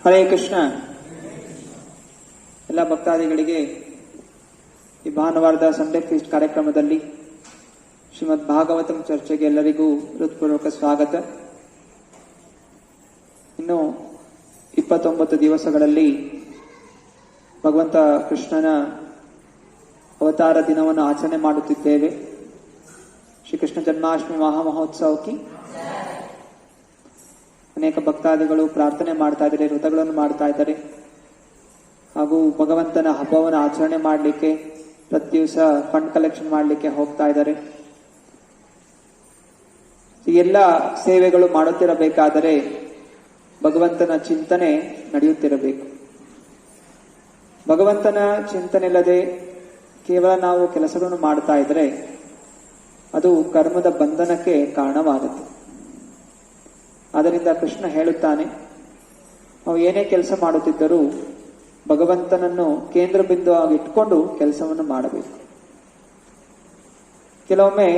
ಹರೇ ಕೃಷ್ಣ. ಎಲ್ಲ ಭಕ್ತಾದಿಗಳಿಗೆ ಈ ಭಾನುವಾರದ ಸಂಡೇ ಫೀಸ್ಟ್ ಕಾರ್ಯಕ್ರಮದಲ್ಲಿ ಶ್ರೀಮದ್ ಭಾಗವತಂ ಚರ್ಚೆಗೆ ಎಲ್ಲರಿಗೂ ಹೃತ್ಪೂರ್ವಕ ಸ್ವಾಗತ. ಇನ್ನು 29 ದಿವಸಗಳಲ್ಲಿ ಭಗವಂತ ಕೃಷ್ಣನ ಅವತಾರ ದಿನವನ್ನು ಆಚರಣೆ ಮಾಡುತ್ತಿದ್ದೇವೆ. ಶ್ರೀಕೃಷ್ಣ ಜನ್ಮಾಷ್ಟಮಿ ಮಹಾಮಹೋತ್ಸವಕ್ಕೆ ಅನೇಕ ಭಕ್ತಾದಿಗಳು ಪ್ರಾರ್ಥನೆ ಮಾಡ್ತಾ ಇದ್ದಾರೆ, ವ್ರತಗಳನ್ನು ಮಾಡ್ತಾ ಇದ್ದಾರೆ. ಹಾಗೂ ಭಗವಂತನ ಹಬ್ಬವನ್ನು ಆಚರಣೆ ಮಾಡಲಿಕ್ಕೆ ಪ್ರತಿ ದಿವಸ ಫಂಡ್ ಕಲೆಕ್ಷನ್ ಮಾಡಲಿಕ್ಕೆ ಹೋಗ್ತಾ ಇದ್ದಾರೆ. ಈ ಎಲ್ಲ ಸೇವೆಗಳು ಮಾಡುತ್ತಿರಬೇಕಾದರೆ ಭಗವಂತನ ಚಿಂತನೆ ನಡೆಯುತ್ತಿರಬೇಕು. ಭಗವಂತನ ಚಿಂತನೆ ಇಲ್ಲದೆ ಕೇವಲ ನಾವು ಕೆಲಸಗಳನ್ನು ಮಾಡ್ತಾ ಇದ್ರೆ ಅದು ಕರ್ಮದ ಬಂಧನಕ್ಕೆ ಕಾರಣವಾಗುತ್ತೆ. ಆದ್ದರಿಂದ ಕೃಷ್ಣ ಹೇಳುತ್ತಾನೆ, ನಾವು ಏನೇ ಕೆಲಸ ಮಾಡುತ್ತಿದ್ದರೂ ಭಗವಂತನನ್ನು ಕೇಂದ್ರ ಬಿಂದು ಆಗಿ ಇಟ್ಕೊಂಡು ಕೆಲಸವನ್ನು ಮಾಡಬೇಕು. ಕೆಲವೊಮ್ಮೆ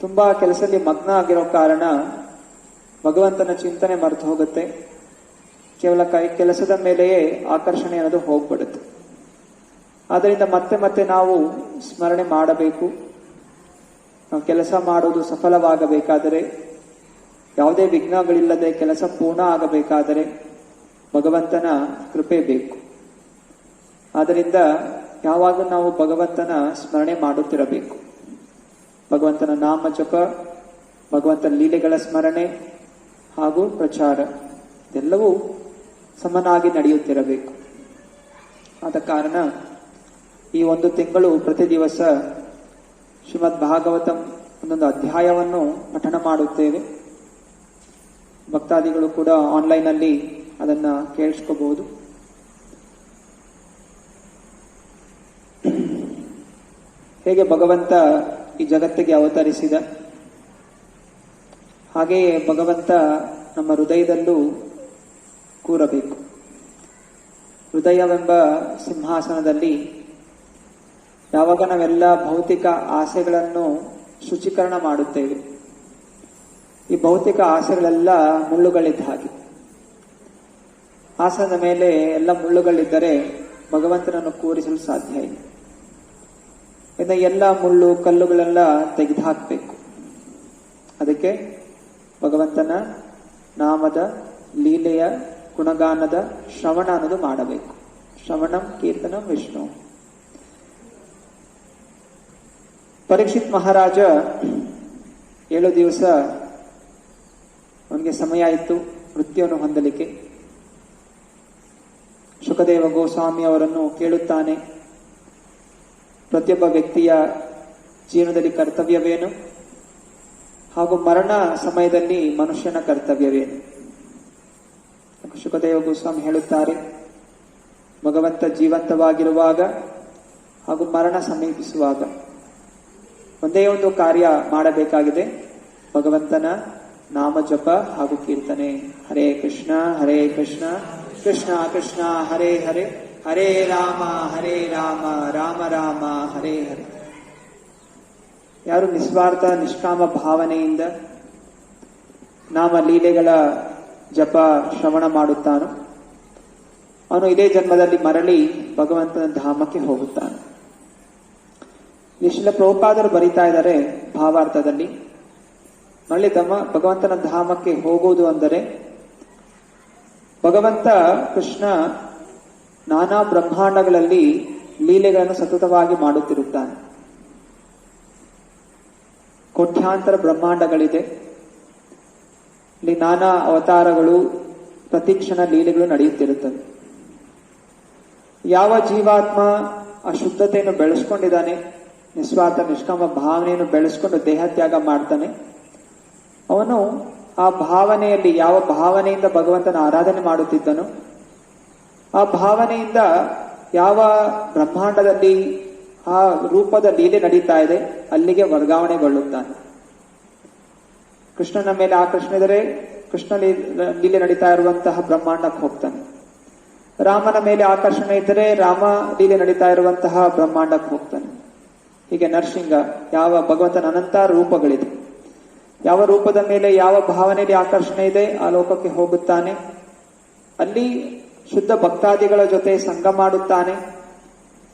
ತುಂಬಾ ಕೆಲಸದಲ್ಲಿ ಮಗ್ನ ಆಗಿರೋ ಕಾರಣ ಭಗವಂತನ ಚಿಂತನೆ ಮರೆತು ಹೋಗುತ್ತೆ. ಕೇವಲ ಕೆಲಸದ ಮೇಲೆಯೇ ಆಕರ್ಷಣೆ ಅನ್ನೋದು ಹೋಗ್ಬಿಡುತ್ತೆ. ಆದ್ದರಿಂದ ಮತ್ತೆ ಮತ್ತೆ ನಾವು ಸ್ಮರಣೆ ಮಾಡಬೇಕು. ನಾವು ಕೆಲಸ ಮಾಡುವುದು ಸಫಲವಾಗಬೇಕಾದರೆ, ಯಾವುದೇ ವಿಘ್ನಗಳಿಲ್ಲದೆ ಕೆಲಸ ಪೂರ್ಣ ಆಗಬೇಕಾದರೆ ಭಗವಂತನ ಕೃಪೆ ಬೇಕು. ಆದ್ದರಿಂದ ಯಾವಾಗ ನಾವು ಭಗವಂತನ ಸ್ಮರಣೆ ಮಾಡುತ್ತಿರಬೇಕು. ಭಗವಂತನ ನಾಮ ಜಪ, ಭಗವಂತನ ಲೀಲೆಗಳ ಸ್ಮರಣೆ ಹಾಗೂ ಪ್ರಚಾರ ಇದೆಲ್ಲವೂ ಸಮನಾಗಿ ನಡೆಯುತ್ತಿರಬೇಕು. ಆದ ಕಾರಣ ಈ ಒಂದು ತಿಂಗಳು ಪ್ರತಿ ದಿವಸ ಶ್ರೀಮದ್ ಭಾಗವತಂ ಒಂದೊಂದು ಅಧ್ಯಾಯವನ್ನು ಪಠಣ ಮಾಡುತ್ತೇವೆ. ಭಕ್ತಾದಿಗಳು ಕೂಡ ಆನ್ಲೈನ್ ಅಲ್ಲಿ ಅದನ್ನ ಕೇಳಿಸ್ಕೋಬಹುದು. ಹೇಗೆ ಭಗವಂತ ಈ ಜಗತ್ತಿಗೆ ಅವತರಿಸಿದ, ಹಾಗೆಯೇ ಭಗವಂತ ನಮ್ಮ ಹೃದಯದಲ್ಲೂ ಕೂರಬೇಕು. ಹೃದಯವೆಂಬ ಸಿಂಹಾಸನದಲ್ಲಿ ಯಾವಾಗ ನಾವೆಲ್ಲ ಭೌತಿಕ ಆಸೆಗಳನ್ನು ಶುಚೀಕರಣ ಮಾಡುತ್ತೇವೆ, ಈ ಭೌತಿಕ ಆಸೆಗಳೆಲ್ಲ ಮುಳ್ಳುಗಳಿದ್ದ ಹಾಗೆ. ಆಸನದ ಮೇಲೆ ಎಲ್ಲ ಮುಳ್ಳುಗಳಿದ್ದರೆ ಭಗವಂತನನ್ನು ಕೂರಿಸಲು ಸಾಧ್ಯ ಇಲ್ಲ. ಇನ್ನು ಎಲ್ಲ ಮುಳ್ಳು ಕಲ್ಲುಗಳೆಲ್ಲ ತೆಗೆದುಹಾಕಬೇಕು. ಅದಕ್ಕೆ ಭಗವಂತನ ನಾಮದ ಲೀಲೆಯ ಗುಣಗಾನದ ಶ್ರವಣ ಅನ್ನೋದು ಮಾಡಬೇಕು. ಶ್ರವಣಂ ಕೀರ್ತನಂ ವಿಷ್ಣು. ಪರೀಕ್ಷಿತ್ ಮಹಾರಾಜ 7 ದಿವಸ ಅವನಿಗೆ ಸಮಯ ಇತ್ತು ಮೃತ್ಯುವನ್ನು ಹೊಂದಲಿಕ್ಕೆ. ಶುಕದೇವ ಗೋಸ್ವಾಮಿ ಅವರನ್ನು ಕೇಳುತ್ತಾನೆ, ಪ್ರತಿಯೊಬ್ಬ ವ್ಯಕ್ತಿಯ ಜೀವನದಲ್ಲಿ ಕರ್ತವ್ಯವೇನು ಹಾಗೂ ಮರಣ ಸಮಯದಲ್ಲಿ ಮನುಷ್ಯನ ಕರ್ತವ್ಯವೇನು? ಶುಕದೇವ ಗೋಸ್ವಾಮಿ ಹೇಳುತ್ತಾರೆ, ಭಗವಂತ ಜೀವಂತವಾಗಿರುವಾಗ ಹಾಗೂ ಮರಣ ಸಮೀಪಿಸುವಾಗ ಒಂದೇ ಒಂದು ಕಾರ್ಯ ಮಾಡಬೇಕಾಗಿದೆ, ಭಗವಂತನ ನಾಮ ಜಪ ಹಾಗೂ ಕೀರ್ತನೆ. ಹರೇ ಕೃಷ್ಣ ಕೃಷ್ಣ ಕೃಷ್ಣ ಹರೇ ಹರೇ, ಹರೇ ರಾಮ ರಾಮ ರಾಮ ಹರೇ ಹರೇ. ಯಾರು ನಿಸ್ವಾರ್ಥ ನಿಷ್ಕಾಮ ಭಾವನೆಯಿಂದ ನಾಮ ಲೀಲೆಗಳ ಜಪ ಶ್ರವಣ ಮಾಡುತ್ತಾನೋ ಅವನು ಇದೇ ಜನ್ಮದಲ್ಲಿ ಮರಳಿ ಭಗವಂತನ ಧಾಮಕ್ಕೆ ಹೋಗುತ್ತಾನೆ. ಶ್ರೀಲ ಪ್ರಭುಪಾದರು ಬರೀತಾ ಇದ್ದಾರೆ ಭಾವಾರ್ಥದಲ್ಲಿ, ಮರಳಿ ಭಗವಂತನ ಧಾಮಕ್ಕೆ ಹೋಗುವುದು ಅಂದರೆ ಭಗವಂತ ಕೃಷ್ಣ ನಾನಾ ಬ್ರಹ್ಮಾಂಡಗಳಲ್ಲಿ ಲೀಲೆಗಳನ್ನು ಸತತವಾಗಿ ಮಾಡುತ್ತಿರುತ್ತಾನೆ. ಕೋಟ್ಯಾಂತರ ಬ್ರಹ್ಮಾಂಡಗಳಿದೆ. ಇಲ್ಲಿ ನಾನಾ ಅವತಾರಗಳು, ಪ್ರತಿಕ್ಷಣ ಲೀಲೆಗಳು ನಡೆಯುತ್ತಿರುತ್ತವೆ. ಯಾವ ಜೀವಾತ್ಮ ಆ ಶುದ್ಧತೆಯನ್ನು ಬೆಳೆಸ್ಕೊಂಡಿದ್ದಾನೆ, ನಿಸ್ವಾರ್ಥ ನಿಷ್ಕಾಮ ಭಾವನೆಯನ್ನು ಬೆಳೆಸ್ಕೊಂಡು ದೇಹ ತ್ಯಾಗ ಮಾಡ್ತಾನೆ, ಅವನು ಆ ಭಾವನೆಯಲ್ಲಿ ಯಾವ ಭಾವನೆಯಿಂದ ಭಗವಂತನ ಆರಾಧನೆ ಮಾಡುತ್ತಿದ್ದನೋ ಆ ಭಾವನೆಯಿಂದ ಯಾವ ಬ್ರಹ್ಮಾಂಡದಲ್ಲಿ ಆ ರೂಪದ ಲೀಲೆ ನಡೀತಾ ಇದೆ ಅಲ್ಲಿಗೆ ವರ್ಗಾವಣೆಗೊಳ್ಳುತ್ತಾನೆ. ಕೃಷ್ಣನ ಮೇಲೆ ಆಕರ್ಷಣೆ ಇದ್ದರೆ ಕೃಷ್ಣ ಲೀಲೆ ನಡೀತಾ ಇರುವಂತಹ ಬ್ರಹ್ಮಾಂಡಕ್ಕೆ ಹೋಗ್ತಾನೆ. ರಾಮನ ಮೇಲೆ ಆಕರ್ಷಣೆ ಇದ್ದರೆ ರಾಮ ಲೀಲೆ ನಡೀತಾ ಇರುವಂತಹ ಬ್ರಹ್ಮಾಂಡಕ್ಕೆ ಹೋಗ್ತಾನೆ. ಹೀಗೆ ನರಸಿಂಹ, ಯಾವ ಭಗವಂತನ ಅನಂತ ರೂಪಗಳಿದೆ, ಯಾವ ರೂಪದ ಮೇಲೆ ಯಾವ ಭಾವನೆಯಲ್ಲಿ ಆಕರ್ಷಣೆ ಇದೆ ಆ ಲೋಕಕ್ಕೆ ಹೋಗುತ್ತಾನೆ. ಅಲ್ಲಿ ಶುದ್ಧ ಭಕ್ತಾದಿಗಳ ಜೊತೆ ಸಂಘ ಮಾಡುತ್ತಾನೆ.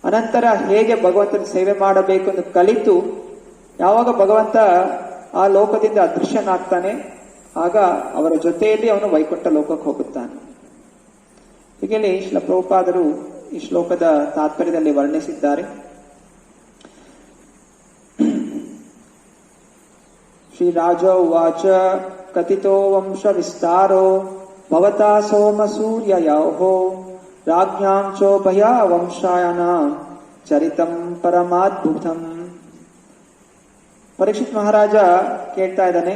ಅನಂತರ ಹೇಗೆ ಭಗವಂತನ ಸೇವೆ ಮಾಡಬೇಕು ಎಂದು ಕಲಿತು ಯಾವಾಗ ಭಗವಂತ ಆ ಲೋಕದಿಂದ ಅದೃಶ್ಯನಾಗ್ತಾನೆ ಆಗ ಅವರ ಜೊತೆಯಲ್ಲಿ ಅವನು ವೈಕುಂಠ ಲೋಕಕ್ಕೆ ಹೋಗುತ್ತಾನೆ. ಹೀಗೆ ಶ್ರೀಲ ಪ್ರಭುಪಾದರು ಈ ಶ್ಲೋಕದ ತಾತ್ಪರ್ಯದಲ್ಲಿ ವರ್ಣಿಸಿದ್ದಾರೆ. ಶ್ರೀರಾಜ ಉವಾಚ ಕಥಿತೋ ವಂಶ ವಿಸ್ತಾರೋ ಭವತಾ ಸೋಮ ಸೂರ್ಯಯೋಃ ರಾಜ್ಞಾಂ ಚೋಭಯ ವಂಶಾಯಾನಾಂ ಚರಿತಂ ಪರಮಾದ್ಭುತಂ. ಪರೀಕ್ಷಿತ್ ಮಹಾರಾಜ ಕೇಳ್ತಾ ಇದ್ದಾನೆ,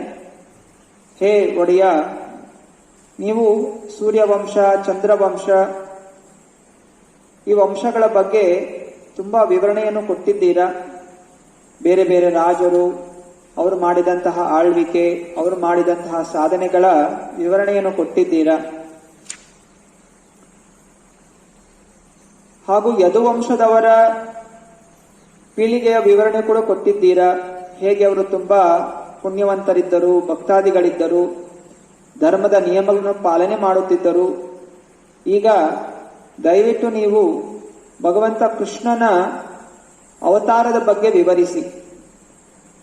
ಹೇ ಒಡೆಯ, ನೀವು ಸೂರ್ಯವಂಶ, ಚಂದ್ರವಂಶ ಈ ವಂಶಗಳ ಬಗ್ಗೆ ತುಂಬಾ ವಿವರಣೆಯನ್ನು ಕೊಟ್ಟಿದ್ದೀರಾ. ಬೇರೆ ಬೇರೆ ರಾಜರು, ಅವರು ಮಾಡಿದಂತಹ ಆಳ್ವಿಕೆ, ಅವರು ಮಾಡಿದಂತಹ ಸಾಧನೆಗಳ ವಿವರಣೆಯನ್ನು ಕೊಟ್ಟಿದ್ದೀರಾ. ಹಾಗೂ ಯದುವಂಶದವರ ಪೀಳಿಗೆಯ ವಿವರಣೆ ಕೂಡ ಕೊಟ್ಟಿದ್ದೀರಾ. ಹೇಗೆ ಅವರು ತುಂಬಾ ಪುಣ್ಯವಂತರಿದ್ದರು, ಭಕ್ತಾದಿಗಳಿದ್ದರು, ಧರ್ಮದ ನಿಯಮಗಳನ್ನು ಪಾಲನೆ ಮಾಡುತ್ತಿದ್ದರು. ಈಗ ದಯವಿಟ್ಟು ನೀವು ಭಗವಂತ ಕೃಷ್ಣನ ಅವತಾರದ ಬಗ್ಗೆ ವಿವರಿಸಿ.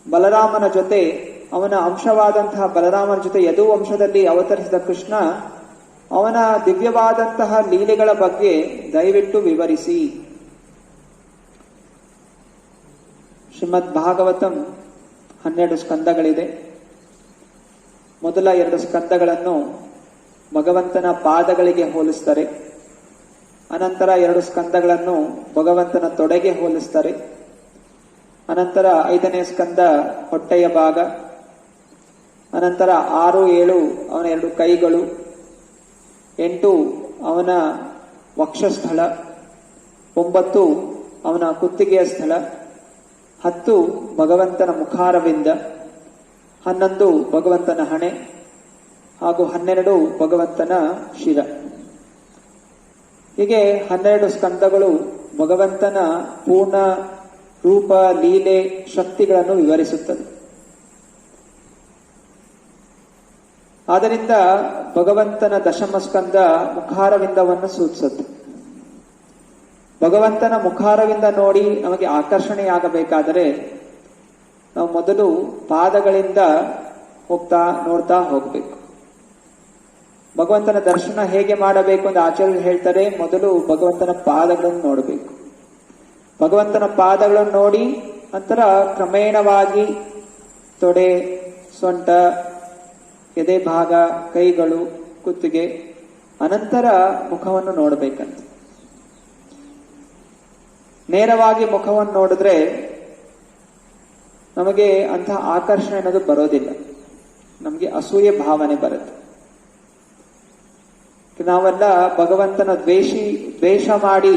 ಬಲರಾಮನ ಜೊತೆ, ಅವನ ಅಂಶವಾದಂತಹ ಬಲರಾಮನ ಜೊತೆ ಯದುವಂಶದಲ್ಲಿ ಅವತರಿಸಿದ ಕೃಷ್ಣ, ಅವನ ದಿವ್ಯವಾದಂತಹ ಲೀಲೆಗಳ ಬಗ್ಗೆ ದಯವಿಟ್ಟು ವಿವರಿಸಿ. ಶ್ರೀಮದ್ ಭಾಗವತಂ 12 ಸ್ಕಂದಗಳಿದೆ. ಮೊದಲ 2 ಸ್ಕಂದಗಳನ್ನು ಭಗವಂತನ ಪಾದಗಳಿಗೆ ಹೋಲಿಸ್ತಾರೆ. ಅನಂತರ 2 ಸ್ಕಂದಗಳನ್ನು ಭಗವಂತನ ತೊಡೆಗೆ ಹೋಲಿಸ್ತಾರೆ. ಅನಂತರ 5ನೇ ಸ್ಕಂದ ಹೊಟ್ಟೆಯ ಭಾಗ. ಅನಂತರ 6, 7 ಅವನ 2 ಕೈಗಳು, 8 ಅವನ ವಕ್ಷಸ್ಥಳ, 9 ಅವನ ಕುತ್ತಿಗೆಯ ಸ್ಥಳ, 10 ಭಗವಂತನ ಮುಖಾರವಿಂದ, 11 ಭಗವಂತನ ಹಣೆ, ಹಾಗೂ 12 ಭಗವಂತನ ಶಿರ. ಹೀಗೆ 12 ಸ್ಕಂದಗಳು ಭಗವಂತನ ಪೂರ್ಣ ರೂಪ, ಲೀಲೆ, ಶಕ್ತಿಗಳನ್ನು ವಿವರಿಸುತ್ತದೆ. ಆದ್ದರಿಂದ ಭಗವಂತನ ದಶಮ ಸ್ಕಂದ ಮುಖಾರವಿಂದವನ್ನು ಸೂಚಿಸುತ್ತೆ. ಭಗವಂತನ ಮುಖಾರವಿಂದ ನೋಡಿ ನಮಗೆ ಆಕರ್ಷಣೆಯಾಗಬೇಕಾದರೆ ನಾವು ಮೊದಲು ಪಾದಗಳಿಂದ ನೋಡ್ತಾ ಹೋಗ್ಬೇಕು. ಭಗವಂತನ ದರ್ಶನ ಹೇಗೆ ಮಾಡಬೇಕು ಅಂತ ಆಚಾರ್ಯರು ಹೇಳ್ತಾರೆ, ಮೊದಲು ಭಗವಂತನ ಪಾದಗಳನ್ನು ನೋಡಬೇಕು. ಭಗವಂತನ ಪಾದಗಳನ್ನು ನೋಡಿ ನಂತರ ಕ್ರಮೇಣವಾಗಿ ತೊಡೆ, ಸೊಂಟ, ಎದೆ ಭಾಗ, ಕೈಗಳು, ಕುತ್ತಿಗೆ, ಅನಂತರ ಮುಖವನ್ನು ನೋಡಬೇಕಂತ. ನೇರವಾಗಿ ಮುಖವನ್ನು ನೋಡಿದ್ರೆ ನಮಗೆ ಅಂತಹ ಆಕರ್ಷಣೆ ಅನ್ನೋದು ಬರೋದಿಲ್ಲ. ನಮಗೆ ಅಸೂಯೆ ಭಾವನೆ ಬರುತ್ತೆ. ನಾವೆಲ್ಲ ಭಗವಂತನ ದ್ವೇಷ ಮಾಡಿ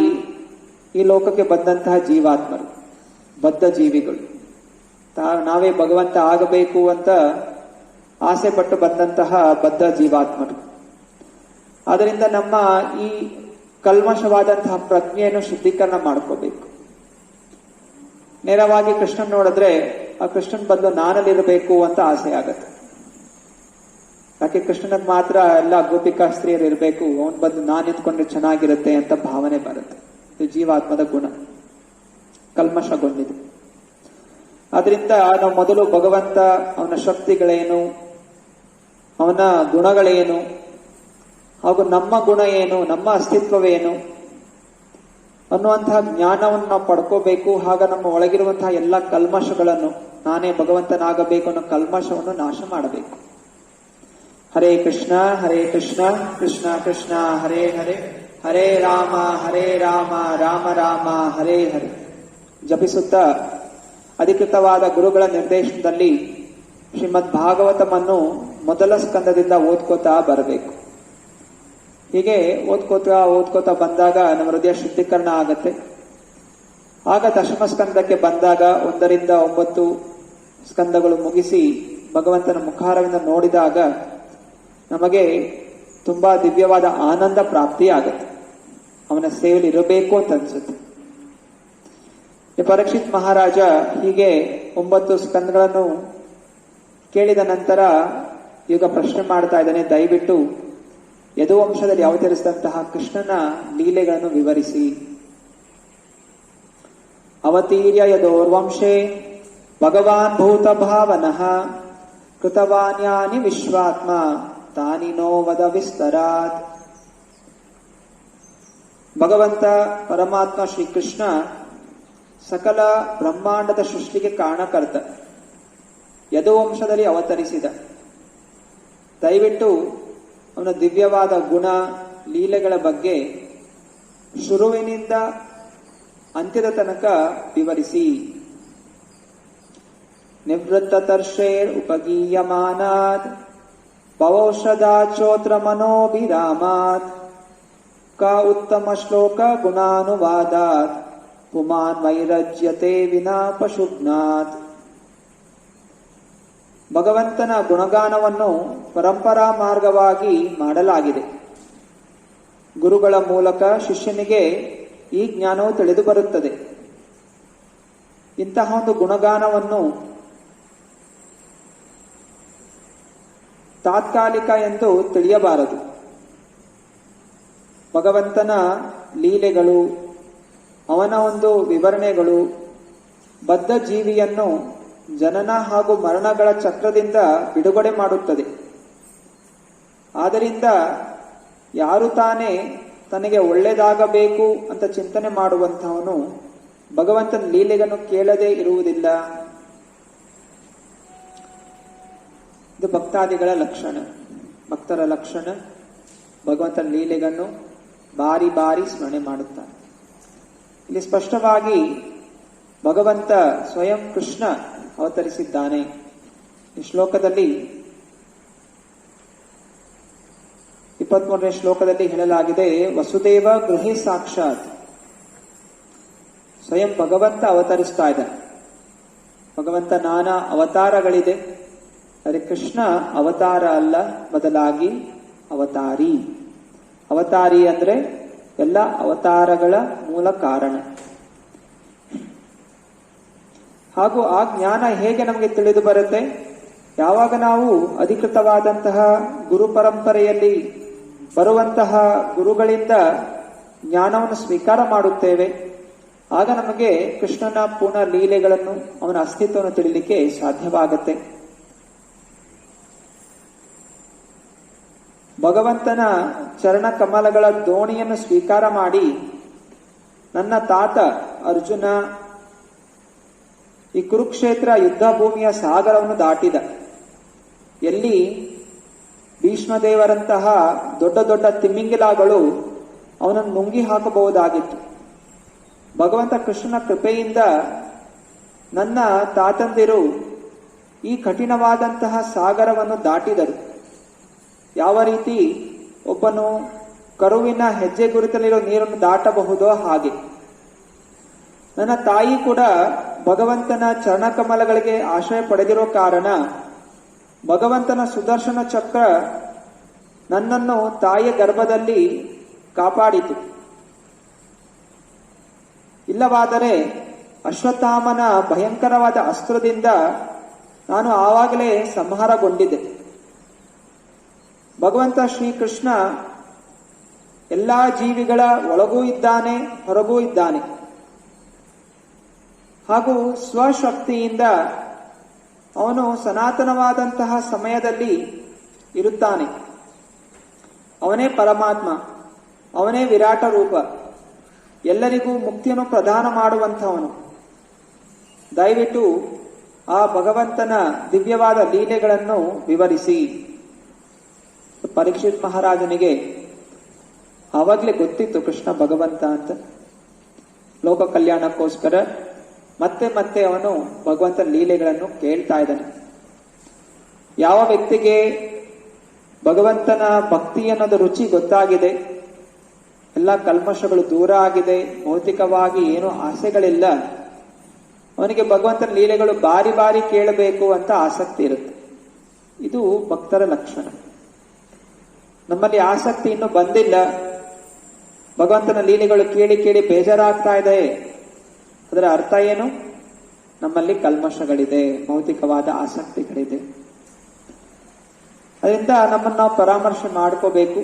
ಈ ಲೋಕಕ್ಕೆ ಬಂದಂತಹ ಜೀವಾತ್ಮರು, ಬದ್ಧ ಜೀವಿಗಳು. ನಾವೇ ಭಗವಂತ ಆಗಬೇಕು ಅಂತ ಆಸೆ ಪಟ್ಟು ಬಂದಂತಹ ಬದ್ಧ ಜೀವಾತ್ಮರು. ಆದ್ದರಿಂದ ನಮ್ಮ ಈ ಕಲ್ಮಶವಾದಂತಹ ಪ್ರಜ್ಞೆಯನ್ನು ಶುದ್ಧೀಕರಣ ಮಾಡ್ಕೋಬೇಕು. ನೇರವಾಗಿ ಕೃಷ್ಣನ್ ನೋಡಿದ್ರೆ ಆ ಕೃಷ್ಣನ್ ಬದಲು ನಾನಲ್ಲಿರಬೇಕು ಅಂತ ಆಸೆ ಆಗತ್ತೆ. ಯಾಕೆ ಕೃಷ್ಣನಿಗೆ ಮಾತ್ರ ಎಲ್ಲ ಗೋಪಿಕಾ ಸ್ತ್ರೀಯರು ಇರಬೇಕು, ಅವನ್ ಬದಲು ನಾನು ನಿಂತ್ಕೊಂಡ್ರೆ ಚೆನ್ನಾಗಿರುತ್ತೆ ಅಂತ ಭಾವನೆ ಬರುತ್ತೆ. ಇದು ಜೀವಾತ್ಮದ ಗುಣ, ಕಲ್ಮಶಗೊಂಡಿದೆ. ಆದ್ರಿಂದ ನಾವು ಮೊದಲು ಭಗವಂತ, ಅವನ ಶಕ್ತಿಗಳೇನು, ಅವನ ಗುಣಗಳೇನು, ಹಾಗೂ ನಮ್ಮ ಗುಣ ಏನು, ನಮ್ಮ ಅಸ್ತಿತ್ವವೇನು ಅನ್ನುವಂತಹ ಜ್ಞಾನವನ್ನು ನಾವು ಪಡ್ಕೋಬೇಕು. ಆಗ ನಮ್ಮ ಒಳಗಿರುವಂತಹ ಎಲ್ಲ ಕಲ್ಮಶಗಳನ್ನು, ನಾನೇ ಭಗವಂತನಾಗಬೇಕು ಅನ್ನೋ ಕಲ್ಮಶವನ್ನು ನಾಶ ಮಾಡಬೇಕು. ಹರೇ ಕೃಷ್ಣ ಕೃಷ್ಣ ಕೃಷ್ಣ ಹರೇ ಹರೇ, ಹರೇ ರಾಮ ರಾಮ ರಾಮ ಹರೇ ಹರೇ ಜಪಿಸುತ್ತಾ ಅಧಿಕೃತವಾದ ಗುರುಗಳ ನಿರ್ದೇಶನದಲ್ಲಿ ಶ್ರೀಮದ್ ಭಾಗವತವನ್ನು ಮೊದಲ ಸ್ಕಂದದಿಂದ ಓದ್ಕೋತಾ ಬರಬೇಕು. ಹೀಗೆ ಓದ್ಕೋತಾ ಬಂದಾಗ ನಮ್ಮ ಹೃದಯ ಶುದ್ಧೀಕರಣ ಆಗತ್ತೆ. ಆಗ ದಶಮ ಸ್ಕಂದಕ್ಕೆ ಬಂದಾಗ 1 ರಿಂದ 9 ಸ್ಕಂದಗಳು ಮುಗಿಸಿ ಭಗವಂತನ ಮುಖಾರವಿಂದ ನೋಡಿದಾಗ ನಮಗೆ ತುಂಬಾ ದಿವ್ಯವಾದ ಆನಂದ ಪ್ರಾಪ್ತಿ ಆಗತ್ತೆ. ಅವನ ಸೇವೆಯಲ್ಲಿ ಇರಬೇಕು ಅಂತ ಅನ್ಸುತ್ತೆ. ಪರೀಕ್ಷಿತ್ ಮಹಾರಾಜ ಹೀಗೆ 9 ಸ್ಕಂದಗಳನ್ನು ಕೇಳಿದ ನಂತರ ಈಗ ಪ್ರಶ್ನೆ ಮಾಡ್ತಾ ಇದ್ದಾನೆ, ದಯವಿಟ್ಟು ಯದುವಂಶದಲ್ಲಿ ಅವತರಿಸಿದಂತಹ ಕೃಷ್ಣನ ಲೀಲೆಗಳನ್ನು ವಿವರಿಸಿ. ಅವತೀರ್ಯ ಯದೋರ್ವಂಶೇ ಭಗವಾನ್ ಭೂತ ಭಾವನಃ ಕೃತವಾನ್ಯಾನಿ ವಿಶ್ವಾತ್ಮ ತಾನಿ ನೋ ವದ ವಿಸ್ತರಾತ್. ಭಗವಂತ ಪರಮಾತ್ಮ ಶ್ರೀಕೃಷ್ಣ ಸಕಲ ಬ್ರಹ್ಮಾಂಡದ ಸೃಷ್ಟಿಗೆ ಕಾರಣಕರ್ತ, ಯದುವಂಶದಲ್ಲಿ ಅವತರಿಸಿದ. ದಯವಿಟ್ಟು ಅವನ ದಿವ್ಯವಾದ ಗುಣ ಲೀಲೆಗಳ ಬಗ್ಗೆ ಶುರುವಿನಿಂದ ಅಂತ್ಯದ ತನಕ ವಿವರಿಸಿ. ನಿವೃತ್ತತರ್ಷೇರ್ ಉಪಗೀಯಮಾನಾತ್ ಭವೌಷಧಾಚೋತ್ರ ಮನೋಭಿರಾಮಾತ್ ಕ ಉತ್ತಮ ಶ್ಲೋಕ ಗುಣಾನುವಾದಾತ್ ಪುಮಾನ್ ವೈರಜ್ಯತೆ ವಿನಾ ಪಶುಘ್ನಾತ್. ಭಗವಂತನ ಗುಣಗಾನವನ್ನು ಪರಂಪರಾ ಮಾರ್ಗವಾಗಿ ಮಾಡಲಾಗಿದೆ. ಗುರುಗಳ ಮೂಲಕ ಶಿಷ್ಯನಿಗೆ ಈ ಜ್ಞಾನವು ತಿಳಿದು ಬರುತ್ತದೆ. ಇಂತಹ ಒಂದು ಗುಣಗಾನವನ್ನು ತಾತ್ಕಾಲಿಕ ಎಂದು ತಿಳಿಯಬಾರದು. ಭಗವಂತನ ಲೀಲೆಗಳು, ಅವನ ಒಂದು ವಿವರಣೆಗಳು ಬದ್ಧ ಜೀವಿಯನ್ನು ಜನನ ಹಾಗೂ ಮರಣಗಳ ಚಕ್ರದಿಂದ ಬಿಡುಗಡೆ ಮಾಡುತ್ತದೆ. ಆದ್ದರಿಂದ ಯಾರು ತಾನೇ ತನಗೆ ಒಳ್ಳೆಯದಾಗಬೇಕು ಅಂತ ಚಿಂತನೆ ಮಾಡುವಂತಹವನು ಭಗವಂತನ ಲೀಲೆಗಳನ್ನು ಕೇಳದೇ ಇರುವುದಿಲ್ಲ. ಇದು ಭಕ್ತಾದಿಗಳ ಲಕ್ಷಣ, ಭಕ್ತರ ಲಕ್ಷಣ. ಭಗವಂತನ ಲೀಲೆಗಳನ್ನು ಬಾರಿ ಬಾರಿ ಸ್ಮರಣೆ ಮಾಡುತ್ತಾರೆ. ಇಲ್ಲಿ ಸ್ಪಷ್ಟವಾಗಿ ಭಗವಂತ ಸ್ವಯಂ ಕೃಷ್ಣ ಅವತರಿಸಿದ್ದಾನೆ. ಈ ಶ್ಲೋಕದಲ್ಲಿ 23ನೇ ಶ್ಲೋಕದಲ್ಲಿ ಹೇಳಲಾಗಿದೆ, ವಸುದೇವ ಗೃಹೇ ಸಾಕ್ಷಾತ್. ಸ್ವಯಂ ಭಗವಂತ ಅವತರಿಸ್ತಾ ಇದ್ದಾನೆ. ಭಗವಂತ ನಾನಾ ಅವತಾರಗಳಿದೆ, ಆದರೆ ಕೃಷ್ಣ ಅವತಾರ ಅಲ್ಲ, ಬದಲಾಗಿ ಅವತಾರಿ. ಅವತಾರಿ ಅಂದ್ರೆ ಎಲ್ಲ ಅವತಾರಗಳ ಮೂಲ ಕಾರಣ. ಹಾಗೂ ಆ ಜ್ಞಾನ ಹೇಗೆ ನಮಗೆ ತಿಳಿದು ಬರುತ್ತೆ? ಯಾವಾಗ ನಾವು ಅಧಿಕೃತವಾದಂತಹ ಗುರು ಪರಂಪರೆಯಲ್ಲಿ ಬರುವಂತಹ ಗುರುಗಳಿಂದ ಜ್ಞಾನವನ್ನು ಸ್ವೀಕಾರ ಮಾಡುತ್ತೇವೆ, ಆಗ ನಮಗೆ ಕೃಷ್ಣನ ಪೂರ್ಣ ಲೀಲೆಗಳನ್ನು, ಅವನ ಅಸ್ತಿತ್ವವನ್ನು ತಿಳಿಲಿಕ್ಕೆ ಸಾಧ್ಯವಾಗುತ್ತೆ. ಭಗವಂತನ ಚರಣ ಕಮಲಗಳ ದೋಣಿಯನ್ನು ಸ್ವೀಕಾರ ಮಾಡಿ ನನ್ನ ತಾತ ಅರ್ಜುನ ಈ ಕುರುಕ್ಷೇತ್ರ ಯುದ್ಧ ಭೂಮಿಯ ಸಾಗರವನ್ನು ದಾಟಿದ. ಎಲ್ಲಿ ಭೀಷ್ಮದೇವರಂತಹ ದೊಡ್ಡ ದೊಡ್ಡ ತಿಮ್ಮಿಂಗಿಲಾಗಳು ಅವನನ್ನು ನುಂಗಿ ಹಾಕಬಹುದಾಗಿತ್ತು. ಭಗವಂತ ಕೃಷ್ಣನ ಕೃಪೆಯಿಂದ ನನ್ನ ತಾತಂದಿರು ಈ ಕಠಿಣವಾದಂತಹ ಸಾಗರವನ್ನು ದಾಟಿದರು. ಯಾವ ರೀತಿ ಒಬ್ಬನು ಕರುವಿನ ಹೆಜ್ಜೆ ಗುರುತಲ್ಲಿರೋ ನೀರನ್ನು ದಾಟಬಹುದೋ ಹಾಗೆ ನನ್ನ ತಾಯಿ ಕೂಡ ಭಗವಂತನ ಚರಣಕಮಲಗಳಿಗೆ ಆಶ್ರಯ ಪಡೆದಿರೋ ಕಾರಣ ಭಗವಂತನ ಸುದರ್ಶನ ಚಕ್ರ ನನ್ನನ್ನು ತಾಯಿಯ ಗರ್ಭದಲ್ಲಿ ಕಾಪಾಡಿತು. ಇಲ್ಲವಾದರೆ ಅಶ್ವತ್ಥಾಮನ ಭಯಂಕರವಾದ ಅಸ್ತ್ರದಿಂದ ನಾನು ಆವಾಗಲೇ ಸಂಹಾರಗೊಂಡಿದ್ದೆ. ಭಗವಂತ ಶ್ರೀಕೃಷ್ಣ ಎಲ್ಲಾ ಜೀವಿಗಳ ಒಳಗೂ ಇದ್ದಾನೆ, ಹೊರಗೂ ಇದ್ದಾನೆ. ಹಾಗೂ ಸ್ವಶಕ್ತಿಯಿಂದ ಅವನು ಸನಾತನವಾದಂತಹ ಸಮಯದಲ್ಲಿ ಇರುತ್ತಾನೆ. ಅವನೇ ಪರಮಾತ್ಮ, ಅವನೇ ವಿರಾಟ ರೂಪ, ಎಲ್ಲರಿಗೂ ಮುಕ್ತಿಯನ್ನು ಪ್ರದಾನ ಮಾಡುವಂಥವನು. ದಯವಿಟ್ಟು ಆ ಭಗವಂತನ ದಿವ್ಯವಾದ ಲೀಲೆಗಳನ್ನು ವಿವರಿಸಿ. ಪರೀಕ್ಷಿತ್ ಮಹಾರಾಜನಿಗೆ ಆವಾಗಲೇ ಗೊತ್ತಿತ್ತು ಕೃಷ್ಣ ಭಗವಂತ ಅಂತ. ಲೋಕ ಕಲ್ಯಾಣಕ್ಕೋಸ್ಕರ ಮತ್ತೆ ಮತ್ತೆ ಅವನು ಭಗವಂತನ ಲೀಲೆಗಳನ್ನು ಕೇಳ್ತಾ ಇದ್ದಾನೆ. ಯಾವ ವ್ಯಕ್ತಿಗೆ ಭಗವಂತನ ಭಕ್ತಿ ಅನ್ನೋದು ರುಚಿ ಗೊತ್ತಾಗಿದೆ, ಎಲ್ಲ ಕಲ್ಮಶಗಳು ದೂರ ಆಗಿದೆ, ಭೌತಿಕವಾಗಿ ಏನೂ ಆಸೆಗಳಿಲ್ಲ, ಅವನಿಗೆ ಭಗವಂತನ ಲೀಲೆಗಳು ಬಾರಿ ಬಾರಿ ಕೇಳಬೇಕು ಅಂತ ಆಸಕ್ತಿ ಇರುತ್ತೆ. ಇದು ಭಕ್ತರ ಲಕ್ಷಣ. ನಮ್ಮಲ್ಲಿ ಆಸಕ್ತಿ ಇನ್ನೂ ಬಂದಿಲ್ಲ, ಭಗವಂತನ ಲೀಲೆಗಳು ಕೇಳಿ ಕೇಳಿ ಬೇಜಾರಾಗ್ತಾ ಇದೆ. ಅದರ ಅರ್ಥ ಏನು? ನಮ್ಮಲ್ಲಿ ಕಲ್ಮಶಗಳಿದೆ, ಭೌತಿಕವಾದ ಆಸಕ್ತಿಗಳಿದೆ. ಅದರಿಂದ ನಮ್ಮನ್ನು ನಾವು ಪರಾಮರ್ಶೆ ಮಾಡ್ಕೋಬೇಕು.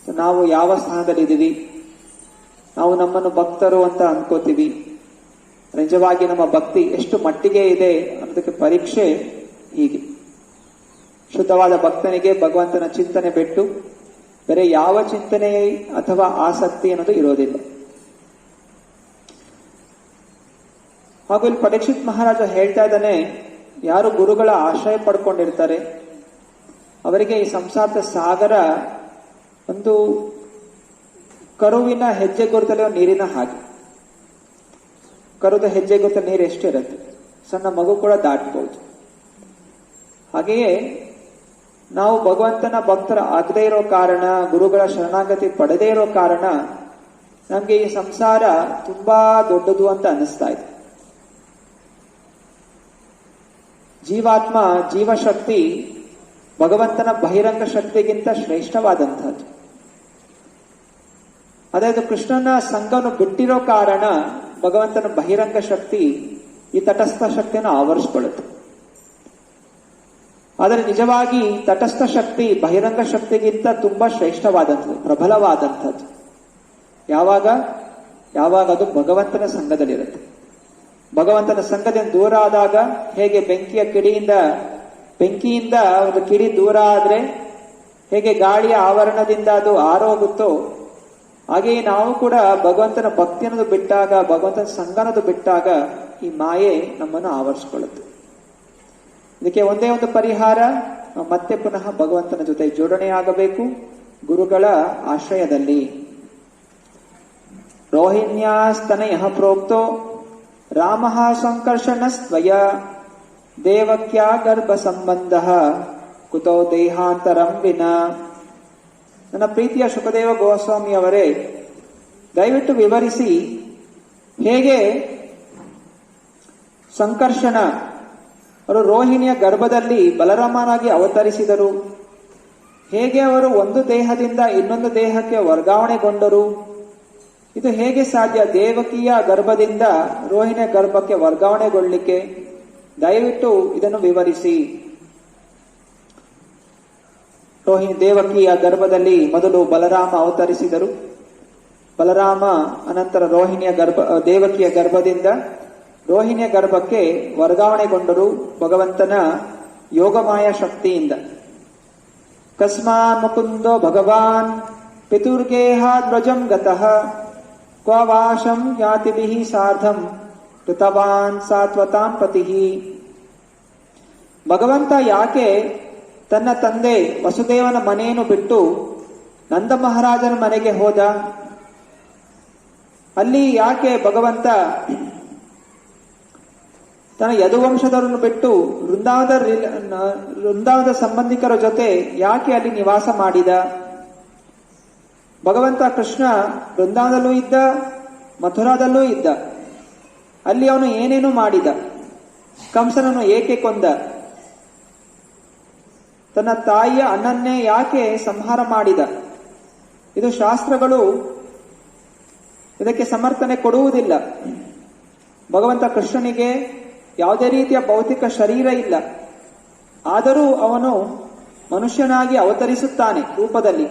ನಾವು ಯಾವ ಸ್ಥಾನದಲ್ಲಿದ್ದೀವಿ, ನಾವು ನಮ್ಮನ್ನು ಭಕ್ತರು ಅಂತ ಅನ್ಕೋತೀವಿ, ನಿಜವಾಗಿ ನಮ್ಮ ಭಕ್ತಿ ಎಷ್ಟು ಮಟ್ಟಿಗೆ ಇದೆ ಅನ್ನೋದಕ್ಕೆ ಪರೀಕ್ಷೆ ಹೀಗೆ. ಶುದ್ಧವಾದ ಭಕ್ತನಿಗೆ ಭಗವಂತನ ಚಿಂತನೆ ಬಿಟ್ಟು ಬೇರೆ ಯಾವ ಚಿಂತನೆ ಅಥವಾ ಆಸಕ್ತಿ ಅನ್ನೋದು ಇರೋದಿಲ್ಲ. ಹಾಗೂ ಇಲ್ಲಿ ಪರೀಕ್ಷಿತ್ ಮಹಾರಾಜ ಹೇಳ್ತಾ ಇದ್ದಾನೆ, ಯಾರು ಗುರುಗಳ ಆಶ್ರಯ ಪಡ್ಕೊಂಡಿರ್ತಾರೆ ಅವರಿಗೆ ಈ ಸಂಸಾರದ ಸಾಗರ ಒಂದು ಕರುವಿನ ಹೆಜ್ಜೆ ಗುರುತಲ್ಲಿ ಒಂದು ನೀರಿನ ಹಾಗೆ. ಕರುದ ಹೆಜ್ಜೆ ಗುರುತಲ್ಲಿ ನೀರು ಎಷ್ಟಿರುತ್ತೆ, ಸಣ್ಣ ಮಗು ಕೂಡ ದಾಟಬಹುದು. ಹಾಗೆಯೇ ನಾವು ಭಗವಂತನ ಭಕ್ತರ ಆಗದೇ ಇರೋ ಕಾರಣ, ಗುರುಗಳ ಶರಣಾಗತಿ ಪಡೆದೇ ಇರೋ ಕಾರಣ ನಮ್ಗೆ ಈ ಸಂಸಾರ ತುಂಬಾ ದೊಡ್ಡದು ಅಂತ ಅನಿಸ್ತಾ ಇದೆ. ಜೀವಾತ್ಮ, ಜೀವಶಕ್ತಿ ಭಗವಂತನ ಬಹಿರಂಗ ಶಕ್ತಿಗಿಂತ ಶ್ರೇಷ್ಠವಾದಂತಹದ್ದು. ಅದಾയത് ಕೃಷ್ಣನ ಸಂಘವನ್ನು ಬಿಟ್ಟಿರೋ ಕಾರಣ ಭಗವಂತನ ಬಹಿರಂಗ ಶಕ್ತಿ ಈ ತಟಸ್ಥ ಶಕ್ತಿಯನ್ನು ಆವರಿಸಿಕೊಳ್ಳುತ್ತೆ. ಆದರೆ ನಿಜವಾಗಿ ತಟಸ್ಥ ಶಕ್ತಿ ಬಹಿರಂಗ ಶಕ್ತಿಗಿಂತ ತುಂಬಾ ಶ್ರೇಷ್ಠವಾದಂಥದ್ದು, ಪ್ರಬಲವಾದಂಥದ್ದು. ಯಾವಾಗ ಅದು ಭಗವಂತನ ಸಂಘದಲ್ಲಿರುತ್ತೆ. ಭಗವಂತನ ಸಂಘದಿಂದ ದೂರ ಆದಾಗ ಹೇಗೆ ಬೆಂಕಿಯಿಂದ ಒಂದು ಕಿಡಿ ದೂರ ಆದ್ರೆ ಹೇಗೆ ಗಾಳಿಯ ಆವರಣದಿಂದ ಅದು ಆರೋಗುತ್ತೋ, ಹಾಗೆಯೇ ನಾವು ಕೂಡ ಭಗವಂತನ ಭಕ್ತಿ ಅನ್ನೋದು ಬಿಟ್ಟಾಗ, ಭಗವಂತನ ಸಂಘ ಅನ್ನೋದು ಬಿಟ್ಟಾಗ ಈ ಮಾಯೆ ನಮ್ಮನ್ನು ಆವರಿಸಿಕೊಳ್ಳುತ್ತೆ. ಇದಕ್ಕೆ ಒಂದೇ ಒಂದು ಪರಿಹಾರ, ನಾವು ಮತ್ತೆ ಪುನಃ ಭಗವಂತನ ಜೊತೆ ಜೋಡಣೆಯಾಗಬೇಕು ಗುರುಗಳ ಆಶ್ರಯದಲ್ಲಿ. ರೋಹಿಣ್ಯಾಸ್ತನಯ ಪ್ರೋಕ್ತೋ ರಾಮ ಸಂಕರ್ಷಣಸ್ತ್ವಯ ದೇವಕ್ಯಾ ಗರ್ಭ ಸಂಬಂಧ ಕುತೋ ದೇಹಾಂತರಂ ವಿನಾ. ನನ್ನ ಪ್ರೀತಿಯ ಶುಕದೇವ ಗೋಸ್ವಾಮಿ ಅವರೇ, ದಯವಿಟ್ಟು ವಿವರಿಸಿ, ಹೇಗೆ ಸಂಕರ್ಷಣ ಅವರು ರೋಹಿಣಿಯ ಗರ್ಭದಲ್ಲಿ ಬಲರಾಮನಾಗಿ ಅವತರಿಸಿದರು, ಹೇಗೆ ಅವರು ಒಂದು ದೇಹದಿಂದ ಇನ್ನೊಂದು ದೇಹಕ್ಕೆ ವರ್ಗಾವಣೆಗೊಂಡರು, ಇದು ಹೇಗೆ ಸಾಧ್ಯ? ದೇವಕಿಯ ಗರ್ಭದಿಂದ ರೋಹಿಣಿಯ ಗರ್ಭಕ್ಕೆ ವರ್ಗಾವಣೆಗೊಳ್ಳಲಿಕ್ಕೆ ದಯವಿಟ್ಟು ಇದನ್ನು ವಿವರಿಸಿ. ದೇವಕಿಯ ಗರ್ಭದಲ್ಲಿ ಮೊದಲು ಬಲರಾಮ ಅವತರಿಸಿದರು. ಬಲರಾಮ ಅನಂತರ ದೇವಕಿಯ ಗರ್ಭದಿಂದ ರೋಹಿಣಿಯ ಗರ್ಭಕ್ಕೆ ವರ್ಗಾವಣೆಗೊಂಡರು ಭಗವಂತನ ಯೋಗಮಾಯ ಶಕ್ತಿಯಿಂದ. ಕಸ್ಮಾನ್ ಮುಕುಂದೋ ಭಗವಾನ್ ಪಿತುರ್ಗೇಹ ಧ್ವಜಂ ಗತಃ ಕ್ವ ವಾಶಂ ಜ್ಞಾತಿಭಿಃ ಸಾರ್ಧಂ ಕೃತವಾನ್ ಸಾತ್ವತಾಂ ಪತಿಃ. ಭಗವಂತ ಯಾಕೆ ತನ್ನ ತಂದೆ ವಸುದೇವನ ಮನೆಯನ್ನು ಬಿಟ್ಟು ನಂದ ಮಹಾರಾಜನ ಮನೆಗೆ ಹೋದ? ಅಲ್ಲಿ ಯಾಕೆ ಭಗವಂತ ತನ್ನ ಯದುವಂಶದವರನ್ನು ಬಿಟ್ಟು ವೃಂದಾವನದ ಸಂಬಂಧಿಕರ ಜೊತೆ ಯಾಕೆ ಅಲ್ಲಿ ನಿವಾಸ ಮಾಡಿದ? ಭಗವಂತ ಕೃಷ್ಣ ವೃಂದಾವನದಲ್ಲೂ ಇದ್ದ, ಮಥುರಾದಲ್ಲೂ ಇದ್ದ. ಅಲ್ಲಿ ಅವನು ಏನೇನು ಮಾಡಿದ? ಕಂಸನನ್ನು ಏಕೆ ಕೊಂದ? ತನ್ನ ತಾಯಿಯ ಅಣ್ಣನ್ನೇ ಯಾಕೆ ಸಂಹಾರ ಮಾಡಿದ? ಇದು ಶಾಸ್ತ್ರಗಳು ಇದಕ್ಕೆ ಸಮರ್ಥನೆ ಕೊಡುವುದಿಲ್ಲ. ಭಗವಂತ ಕೃಷ್ಣನಿಗೆ ಯಾವುದೇ ರೀತಿಯ ಭೌತಿಕ ಶರೀರ ಇಲ್ಲ, ಆದರೂ ಅವನು ಮನುಷ್ಯನಾಗಿ ಅವತರಿಸುತ್ತಾನೆ ರೂಪದಲ್ಲಿ.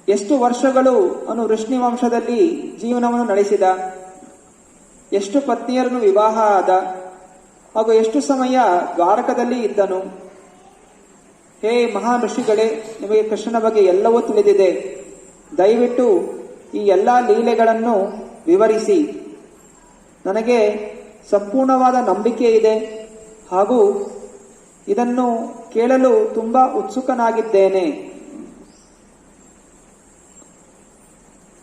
ಎಷ್ಟು ವರ್ಷಗಳು ಅವನು ವೃಷ್ಣಿ ವಂಶದಲ್ಲಿ ಜೀವನವನ್ನು ನಡೆಸಿದ, ಎಷ್ಟು ಪತ್ನಿಯರನ್ನು ವಿವಾಹ ಆದ, ಹಾಗೂ ಎಷ್ಟು ಸಮಯ ದ್ವಾರಕದಲ್ಲಿ ಇದ್ದನು. ಹೇ ಮಹಾ ಋಷಿಗಳೇ, ನಿಮಗೆ ಕೃಷ್ಣನ ಬಗ್ಗೆ ಎಲ್ಲವೂ ತಿಳಿದಿದೆ. ದಯವಿಟ್ಟು ಈ ಎಲ್ಲಾ ಲೀಲೆಗಳನ್ನು ವಿವರಿಸಿ. ನನಗೆ ಸಂಪೂರ್ಣವಾದ ನಂಬಿಕೆ ಇದೆ ಹಾಗೂ ಇದನ್ನು ಕೇಳಲು ತುಂಬಾ ಉತ್ಸುಕನಾಗಿದ್ದೇನೆ.